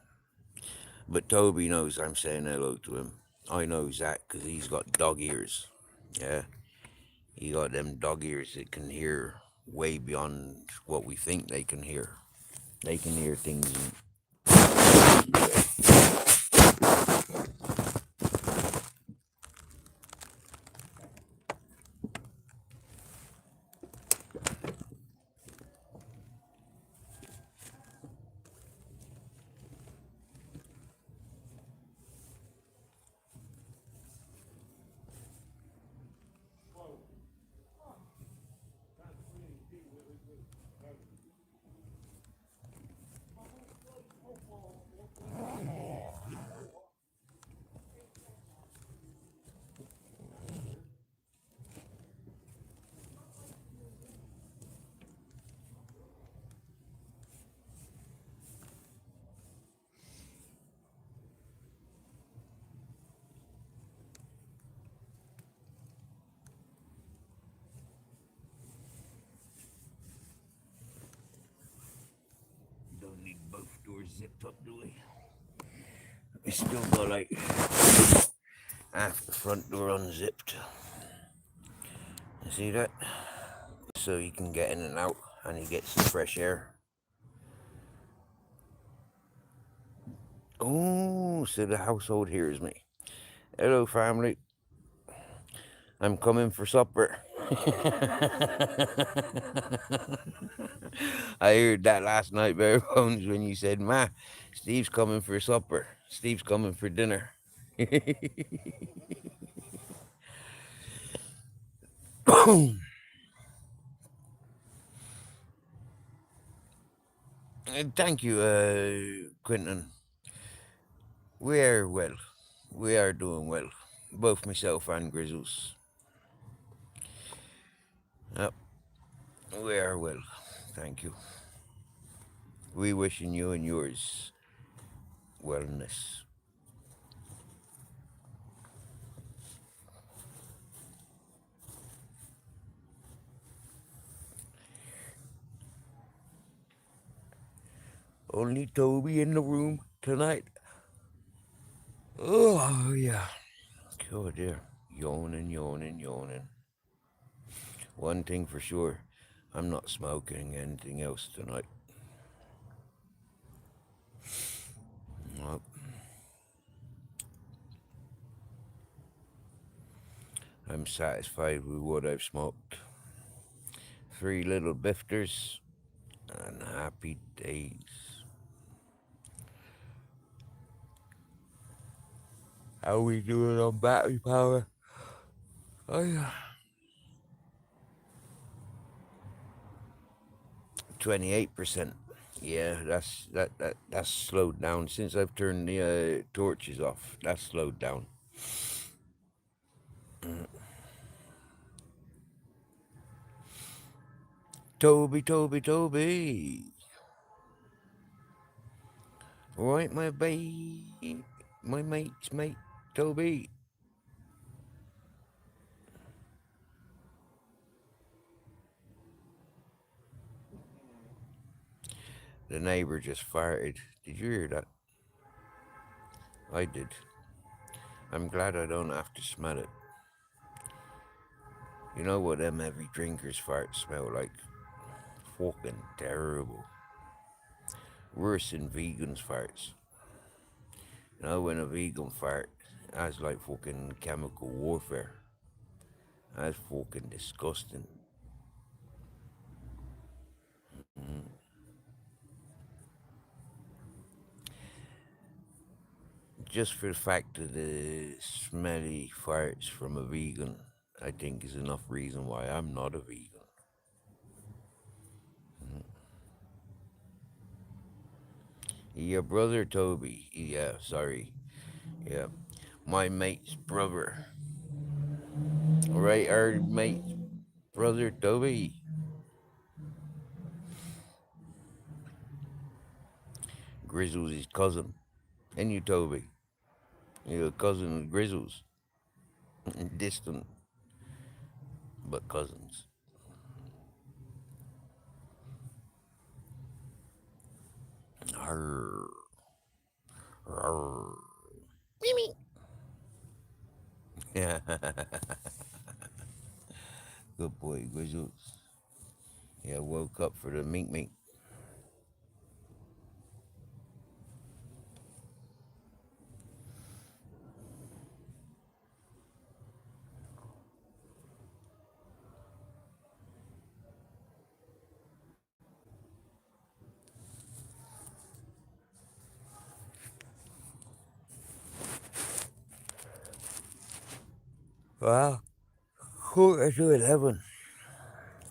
But Toby knows I'm saying hello to him. I know that because he's got dog ears. Yeah. He got them dog ears that can hear way beyond what we think they can hear. They can hear things. Don't need both doors zipped up, do we? We still got like half the front door unzipped. You see that? So you can get in and out and he gets the fresh air. Oh, so the household hears me. Hello, family. I'm coming for supper. I heard that last night, Bare Bones, when you said, "Ma, Steve's coming for supper. Steve's coming for dinner." Thank you, Quentin. We are well. We are doing well. Both myself and Grizzles. Yep. We are well. Thank you. We wishing you and yours wellness. Only Toby in the room tonight. Oh, yeah. Oh, dear. Yawning, yawning, yawning. One thing for sure, I'm not smoking anything else tonight. Nope. I'm satisfied with what I've smoked. 3 little bifters and happy days. How we doing on battery power? Oh yeah. 28%. Yeah, that's slowed down since I've turned the torches off. That's slowed down. Toby, Toby, Toby. Right, my babe, my mate's mate, Toby. The neighbor just farted. Did you hear that? I did. I'm glad I don't have to smell it. You know what them heavy drinkers farts smell like? Fucking terrible. Worse than vegans farts. You know when a vegan fart, that's like fucking chemical warfare. That's fucking disgusting. Just for the fact that the smelly farts from a vegan, I think is enough reason why I'm not a vegan. Your brother Toby, yeah, sorry. Yeah, my mate's brother. Right, our mate's brother Toby. Grizzles' his cousin. And you, Toby. You're a cousin of Grizzles. Distant, but cousins. Arr. Arr. Mimi. Yeah. Good boy, Grizzles. Yeah, woke up for the mink mink. Well, quarter to 11.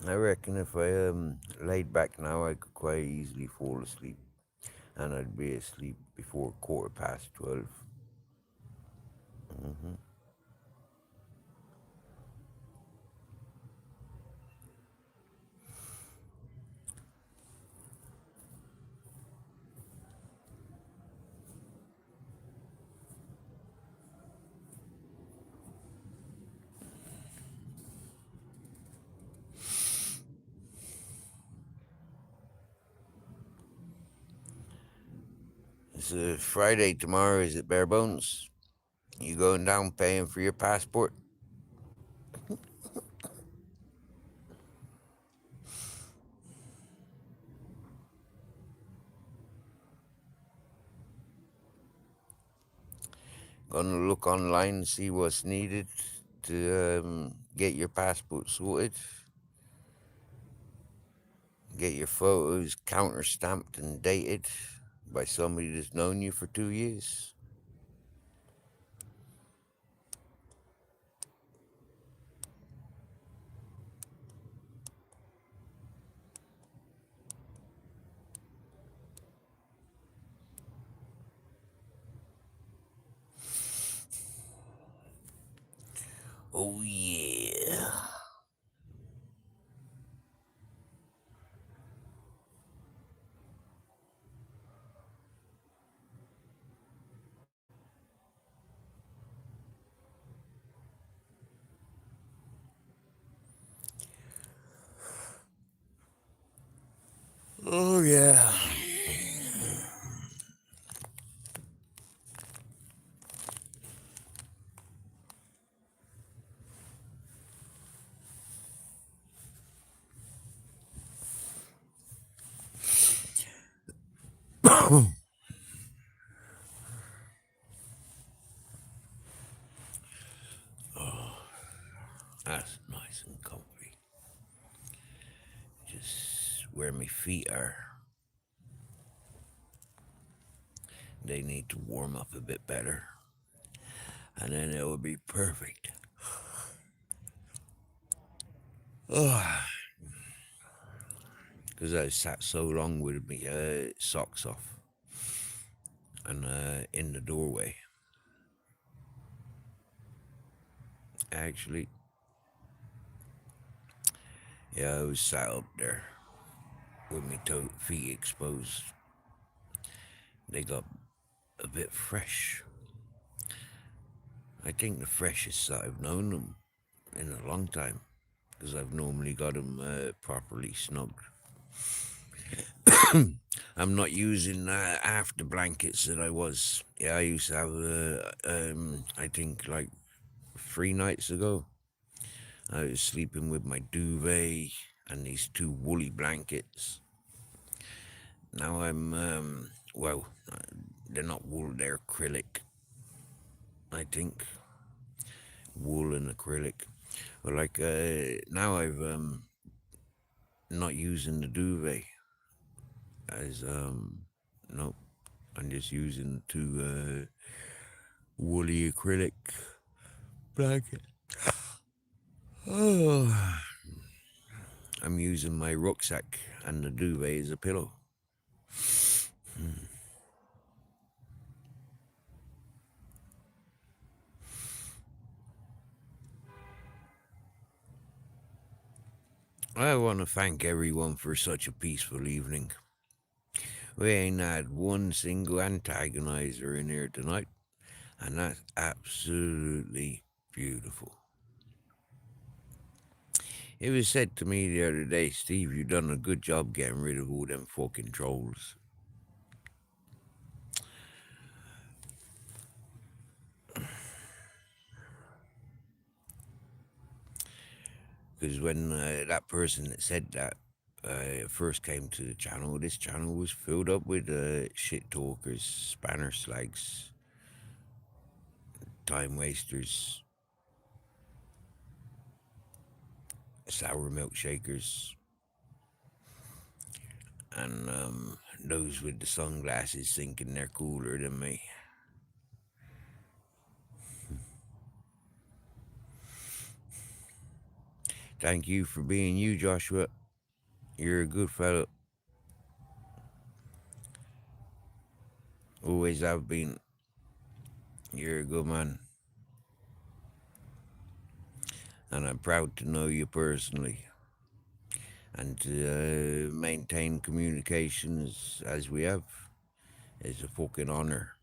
I reckon if I laid back now, I could quite easily fall asleep, and I'd be asleep before 12:15. It's Friday tomorrow. Is it bare bones? You going down paying for your passport? Gonna look online and see what's needed to get your passport sorted. Get your photos counter stamped and dated by somebody that's known you for 2 years. Oh, yeah. Oh, yeah. That's nice and comfy. Just where my feet are. They need to warm up a bit better. And then it will be perfect. Because I sat so long with my socks off and in the doorway. Actually, yeah, I was sat up there with my feet exposed. They got a bit fresh. I think the freshest that I've known them in a long time, because I've normally got them properly snugged. I'm not using after blankets that I was. Yeah, I used to have, I think like 3 nights ago, I was sleeping with my duvet and these 2 woolly blankets. Now I'm, well, they're not wool, they're acrylic, I think. Wool and acrylic. But like, now I've, not using the duvet as, no, I'm just using 2, woolly acrylic blankets. Oh, I'm using my rucksack and the duvet as a pillow. I want to thank everyone for such a peaceful evening. We ain't had one single antagonizer in here tonight, and that's absolutely beautiful. It was said to me the other day, Steve, you done a good job getting rid of all them fucking trolls. Because when that person that said that first came to the channel, this channel was filled up with shit talkers, spanner slags, time wasters, sour milkshakers, and those with the sunglasses thinking they're cooler than me. Thank you for being you, Joshua. You're a good fellow. Always have been. You're a good man. And I'm proud to know you personally. And to maintain communication as we have is a fucking honor.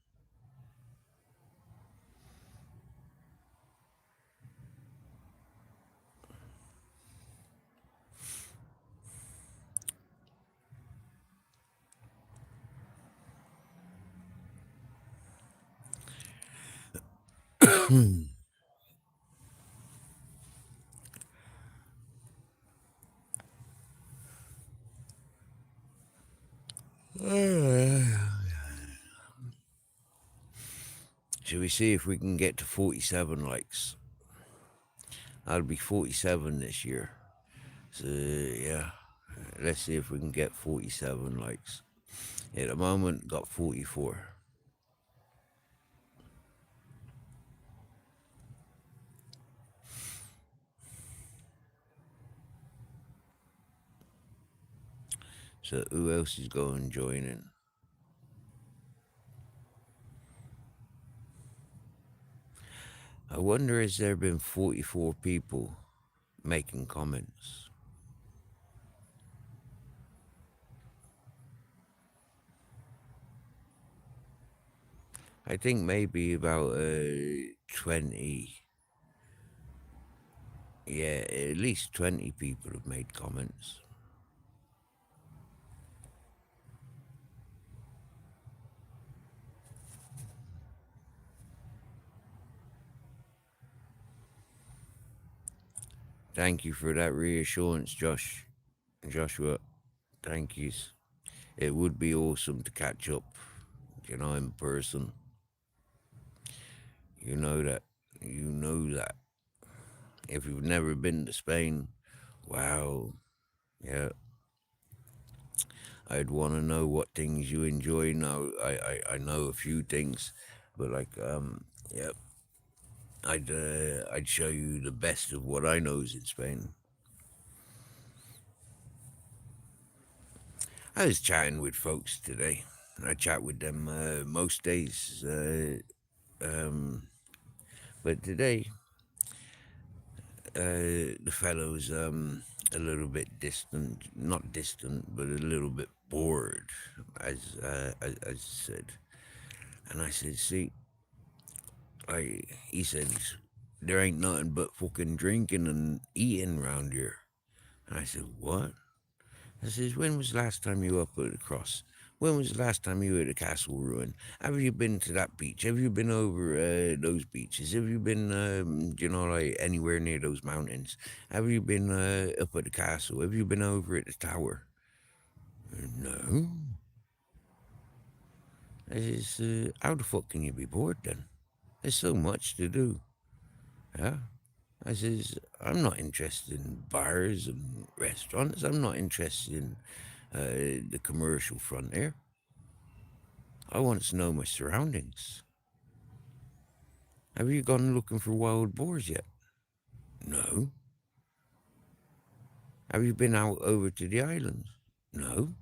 Shall we see if we can get to 47 likes? I'll be 47 this year. So, yeah. Let's see if we can get 47 likes. At the moment, got 44. So who else is going joining? I wonder, has there been 44 people making comments? I think maybe about 20. Yeah, at least 20 people have made comments. Thank you for that reassurance, Joshua. Thank yous. It would be awesome to catch up, in person. You know that. You know that. If you've never been to Spain, wow, yeah. I'd want to know what things you enjoy now. I know a few things, but yeah. I'd show you the best of what I know is in Spain. I was chatting with folks today. I chat with them most days, but today the fellow's a little bit distant, not distant, but a little bit bored, as I said. And I said, see, he said, there ain't nothing but fucking drinking and eating around here. And I said, what? I says, when was the last time you were up at the cross? When was the last time you were at the castle ruin? Have you been to that beach? Have you been over those beaches? Have you been, anywhere near those mountains? Have you been up at the castle? Have you been over at the tower? No. I says, how the fuck can you be bored then? There's so much to do. Yeah. I says, I'm not interested in bars and restaurants. I'm not interested in the commercial front there. I want to know my surroundings. Have you gone looking for wild boars yet? No. Have you been out over to the islands? No.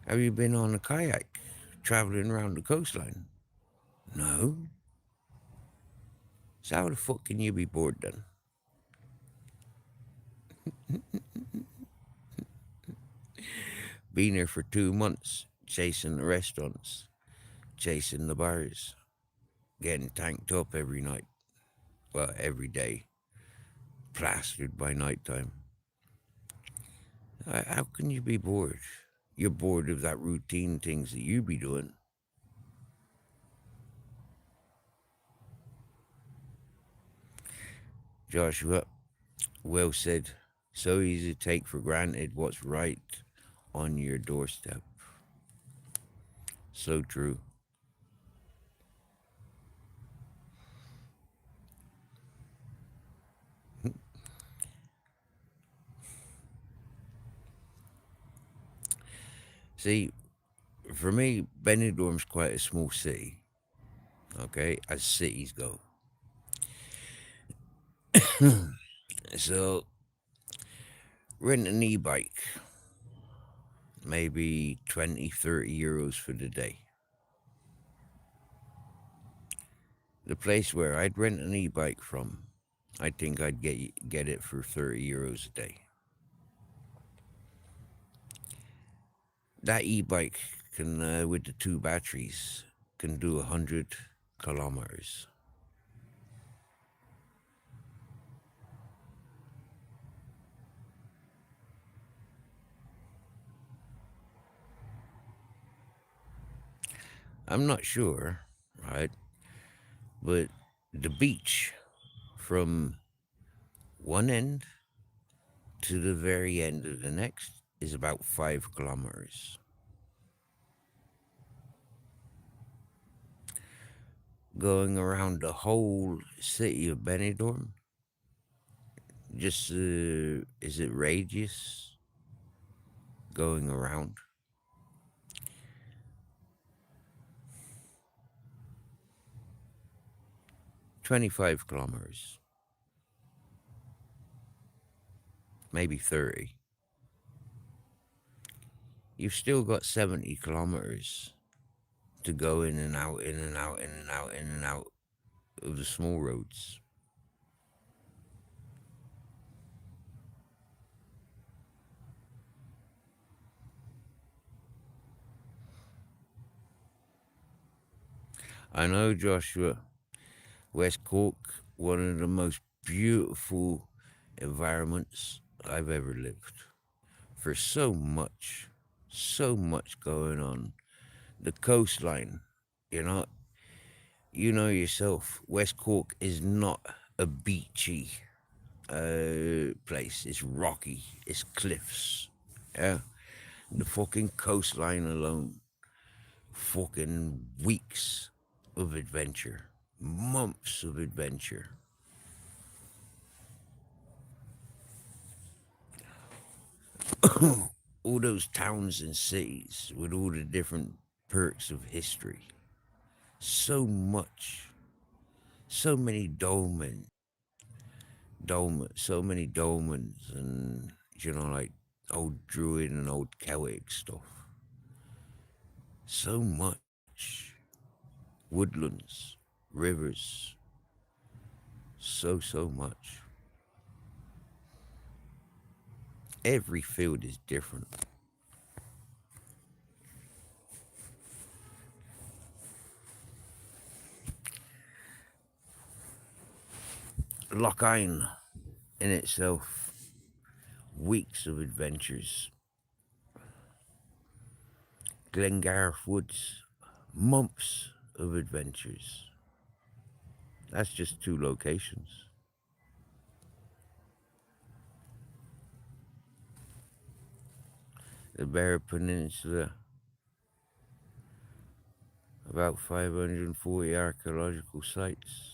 Have you been on a kayak traveling around the coastline? No. So how the fuck can you be bored then? Been here for 2 months, chasing the restaurants, chasing the bars, getting tanked up every night, well, every day, plastered by nighttime. How can you be bored? You're bored of that routine things that you be doing. Joshua, well said. So easy to take for granted what's right on your doorstep. So true. See, for me, Benidorm's quite a small city, okay, as cities go. So, rent an e bike, maybe 20, 30 euros for the day. The place where I'd rent an e bike from, I think I'd get it for 30 euros a day. That e bike can, with the two batteries, can do 100 kilometers. I'm not sure, right? But the beach from one end to the very end of the next is about 5 kilometers. Going around the whole city of Benidorm, just is it radius going around? 25 kilometers, maybe 30. You've still got 70 kilometers to go in and out, in and out, in and out, in and out of the small roads. I know, Joshua, West Cork, one of the most beautiful environments I've ever lived. For so much going on. The coastline, you know yourself, West Cork is not a beachy place. It's rocky, it's cliffs. Yeah, the fucking coastline alone, fucking weeks of adventure, months of adventure. All those towns and cities with all the different perks of history. So much. So many so many dolmens and, like old Druid and old Celtic stuff. So much. Woodlands, rivers. So much. Every field is different. Lochine in itself, weeks of adventures. Glengarriff Woods, months of adventures. That's just 2 locations. The Beara Peninsula, about 540 archaeological sites.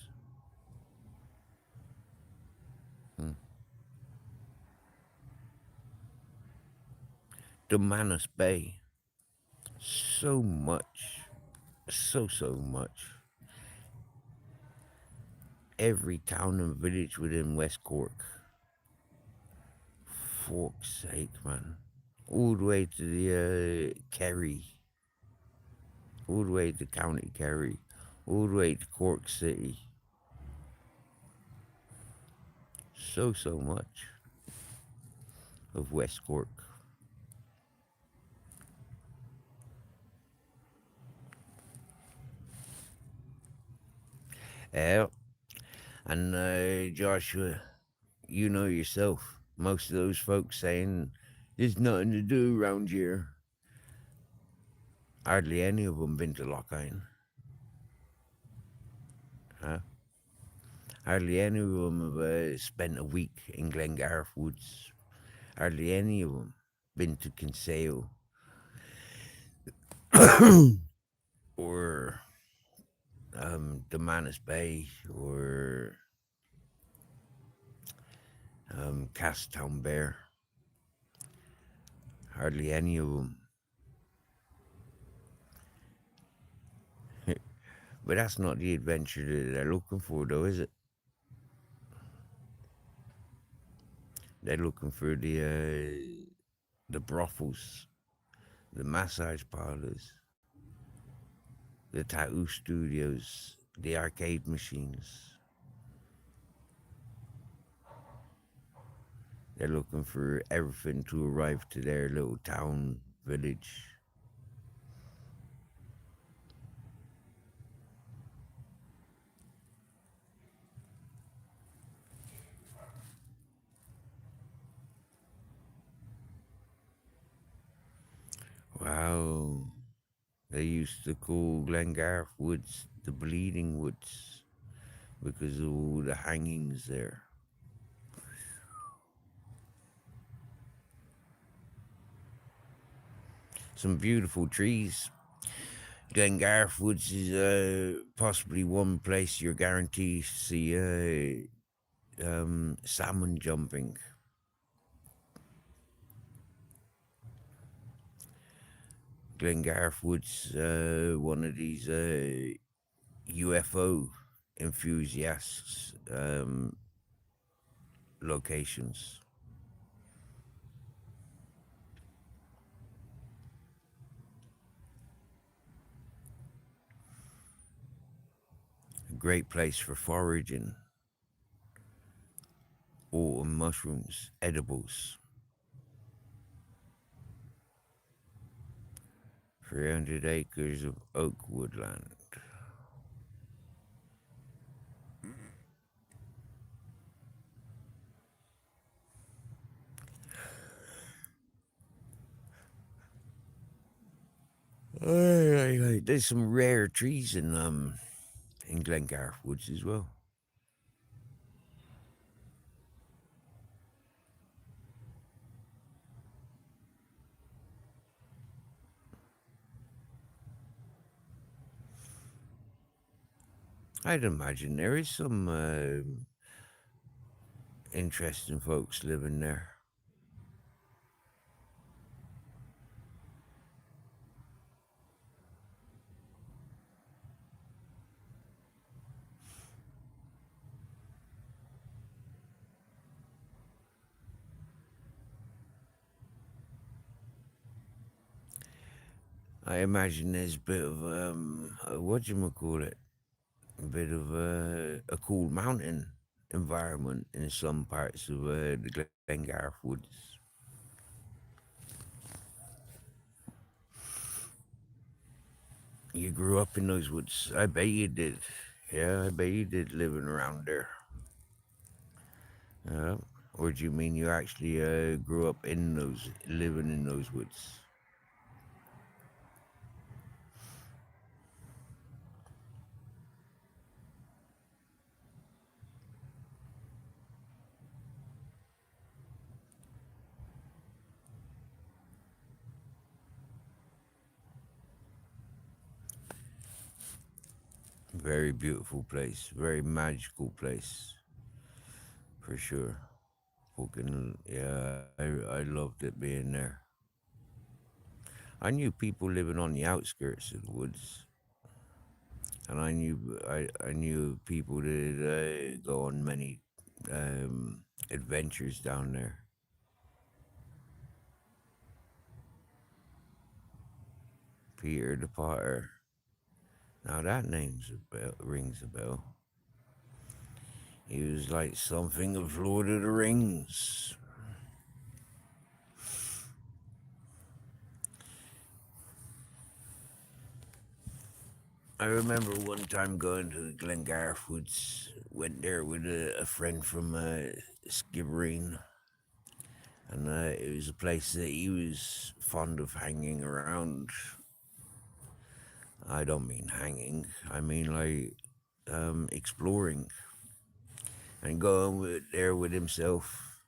Dumanus Bay, so much, so much. Every town and village within West Cork. Fuck's sake, man. All the way to the Kerry, all the way to County Kerry, all the way to Cork City. So much of West Cork. Yeah, and Joshua, you know yourself, most of those folks saying there's nothing to do around here. Hardly any of them been to Lochine. Huh? Hardly any of them have spent a week in Glengarriff Woods Hardly any of them. Been to Kinsale or Demanus Bay or Castown Bear. Hardly any of them. But that's not the adventure that they're looking for, though, is it? They're looking for the brothels, the massage parlors, the tattoo studios, the arcade machines. They're looking for everything to arrive to their little town, village. Wow. They used to call Glengarth Woods the Bleeding Woods because of all the hangings there. Some beautiful trees. Glengarth Woods is possibly one place you're guaranteed to see salmon jumping. Glengarth Woods, one of these UFO enthusiasts locations. A great place for foraging. Autumn mushrooms, edibles. 300 acres of oak woodland. There's some rare trees in Glengarth Woods as well. I'd imagine there is some interesting folks living there. I imagine there's a bit of whatchamacallit, a bit of a cool mountain environment in some parts of the Glengarth Woods. You grew up in those woods. I bet you did. Yeah, I bet you did living around there. Or do you mean you actually grew up in living in those woods? Very beautiful place, very magical place, for sure. Fucking yeah, I loved it being there. I knew people living on the outskirts of the woods, and I knew people that go on many adventures down there. Peter the Potter. Now that rings a bell. He was like something of Lord of the Rings. I remember one time going to the Glengarth Woods. Went there with a friend from Skibbereen. And it was a place that he was fond of hanging around. I don't mean hanging. I mean like exploring and going there with himself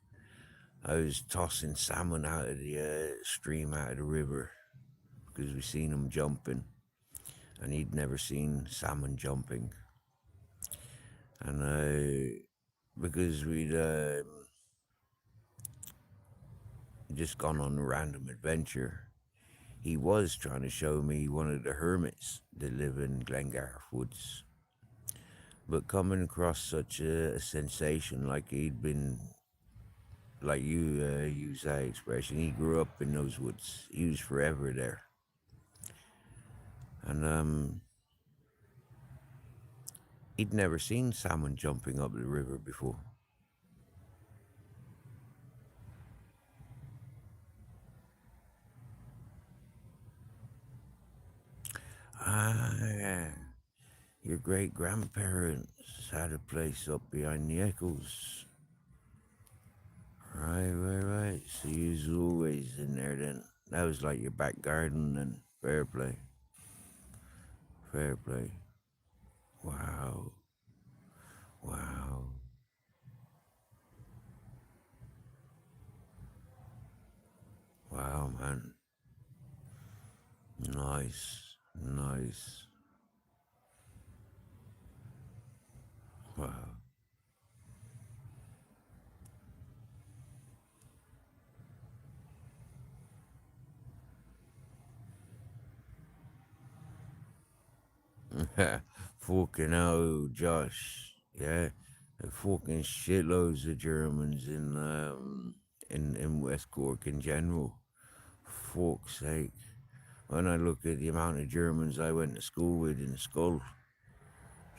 I was tossing salmon out of the stream, out of the river, because we seen him jumping, and he'd never seen salmon jumping. And because we'd just gone on a random adventure, he was trying to show me one of the hermits that live in Glengarriff Woods. But coming across such a sensation, like he'd been, like you use that expression, he grew up in those woods. He was forever there. And he'd never seen salmon jumping up the river before. Yeah. Your great grandparents had a place up behind the Eccles. Right. So you was always in there then. That was like your back garden and fair play. Fair play. Wow. Wow, man. Nice. Wow. Fucking hell, Josh. Yeah. Fucking shitloads of Germans in West Cork in general. Fuck's sake. When I look at the amount of Germans I went to school with in Skull,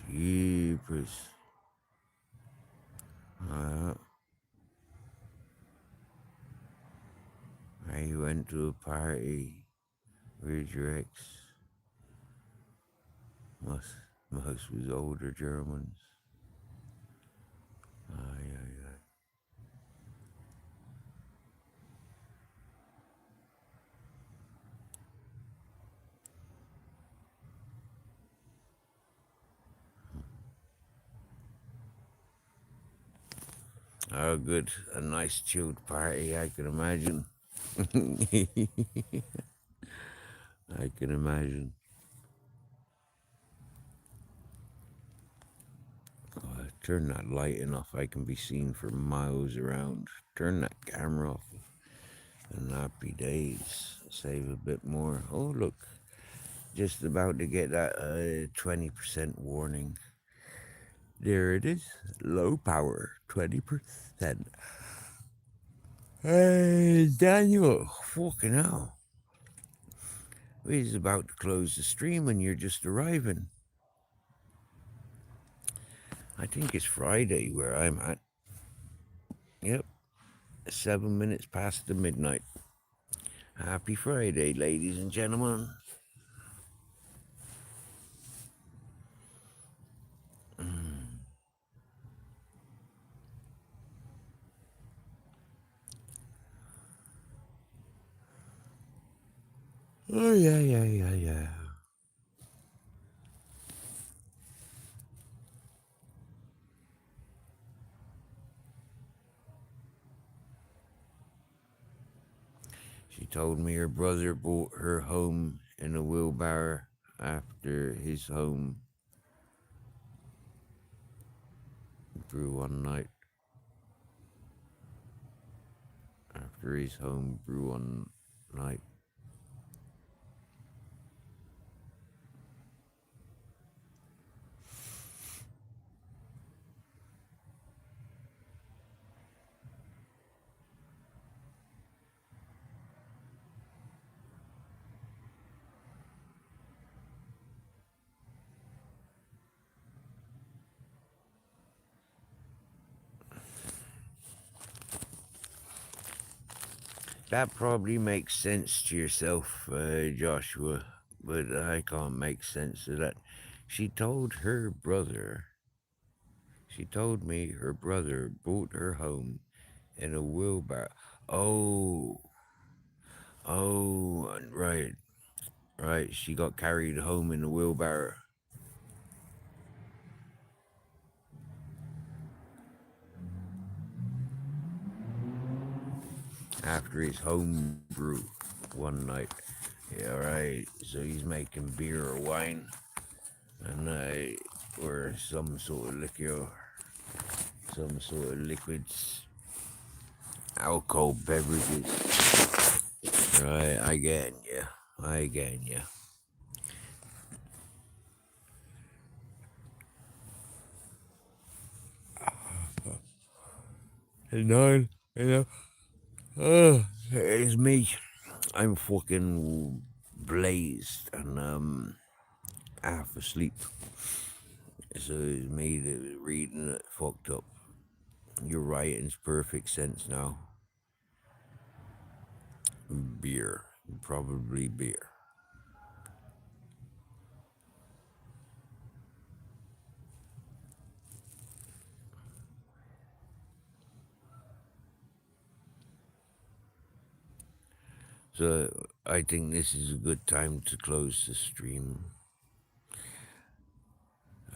jeepers. I went to a party with your ex. Most was older Germans. Aye. Oh, good. A nice chilled party, I can imagine. I can imagine. Oh, turn that lighting off. I can be seen for miles around. Turn that camera off. And happy days. Save a bit more. Oh, look. Just about to get that 20% warning. There it is. Low power. 20%. Hey, Daniel. Fucking hell. We're about to close the stream and you're just arriving. I think it's Friday where I'm at. Yep. 7 minutes past the midnight. Happy Friday, ladies and gentlemen. Oh, yeah. She told me her brother bought her home in a wheelbarrow after his home brew one night. After his home brew one night. That probably makes sense to yourself, Joshua, but I can't make sense of that. She told me her brother bought her home in a wheelbarrow. Oh, right. She got carried home in a wheelbarrow. after his home brew one night. Yeah, right. So he's making beer or wine, and or some sort of liquor, some sort of liquids, alcohol beverages. Right, I get you. I get you. Nine, it's me. I'm fucking blazed and half asleep. So it's me that was reading it fucked up. You're right, it's perfect sense now. Beer. Probably beer. So I think this is a good time to close the stream.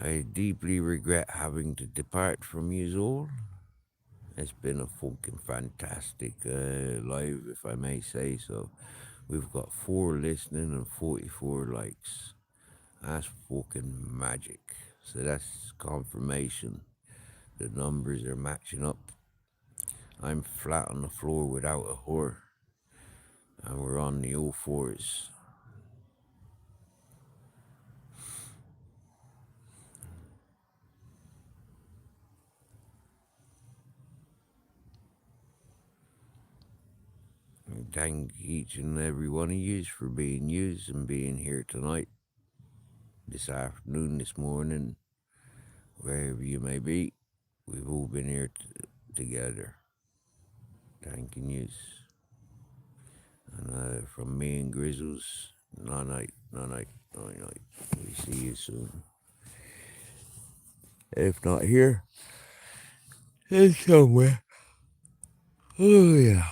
I deeply regret having to depart from you all. It's been a fucking fantastic live, if I may say so. We've got 4 listening and 44 likes. That's fucking magic. So that's confirmation. The numbers are matching up. I'm flat on the floor without a whore. And we're on the 04s. Thank each and every one of you for being used and being here tonight, this afternoon, this morning, wherever you may be. We've all been here together. Thanking yous. And from me and Grizzles, night. We see you soon. If not here, it's somewhere. Oh yeah.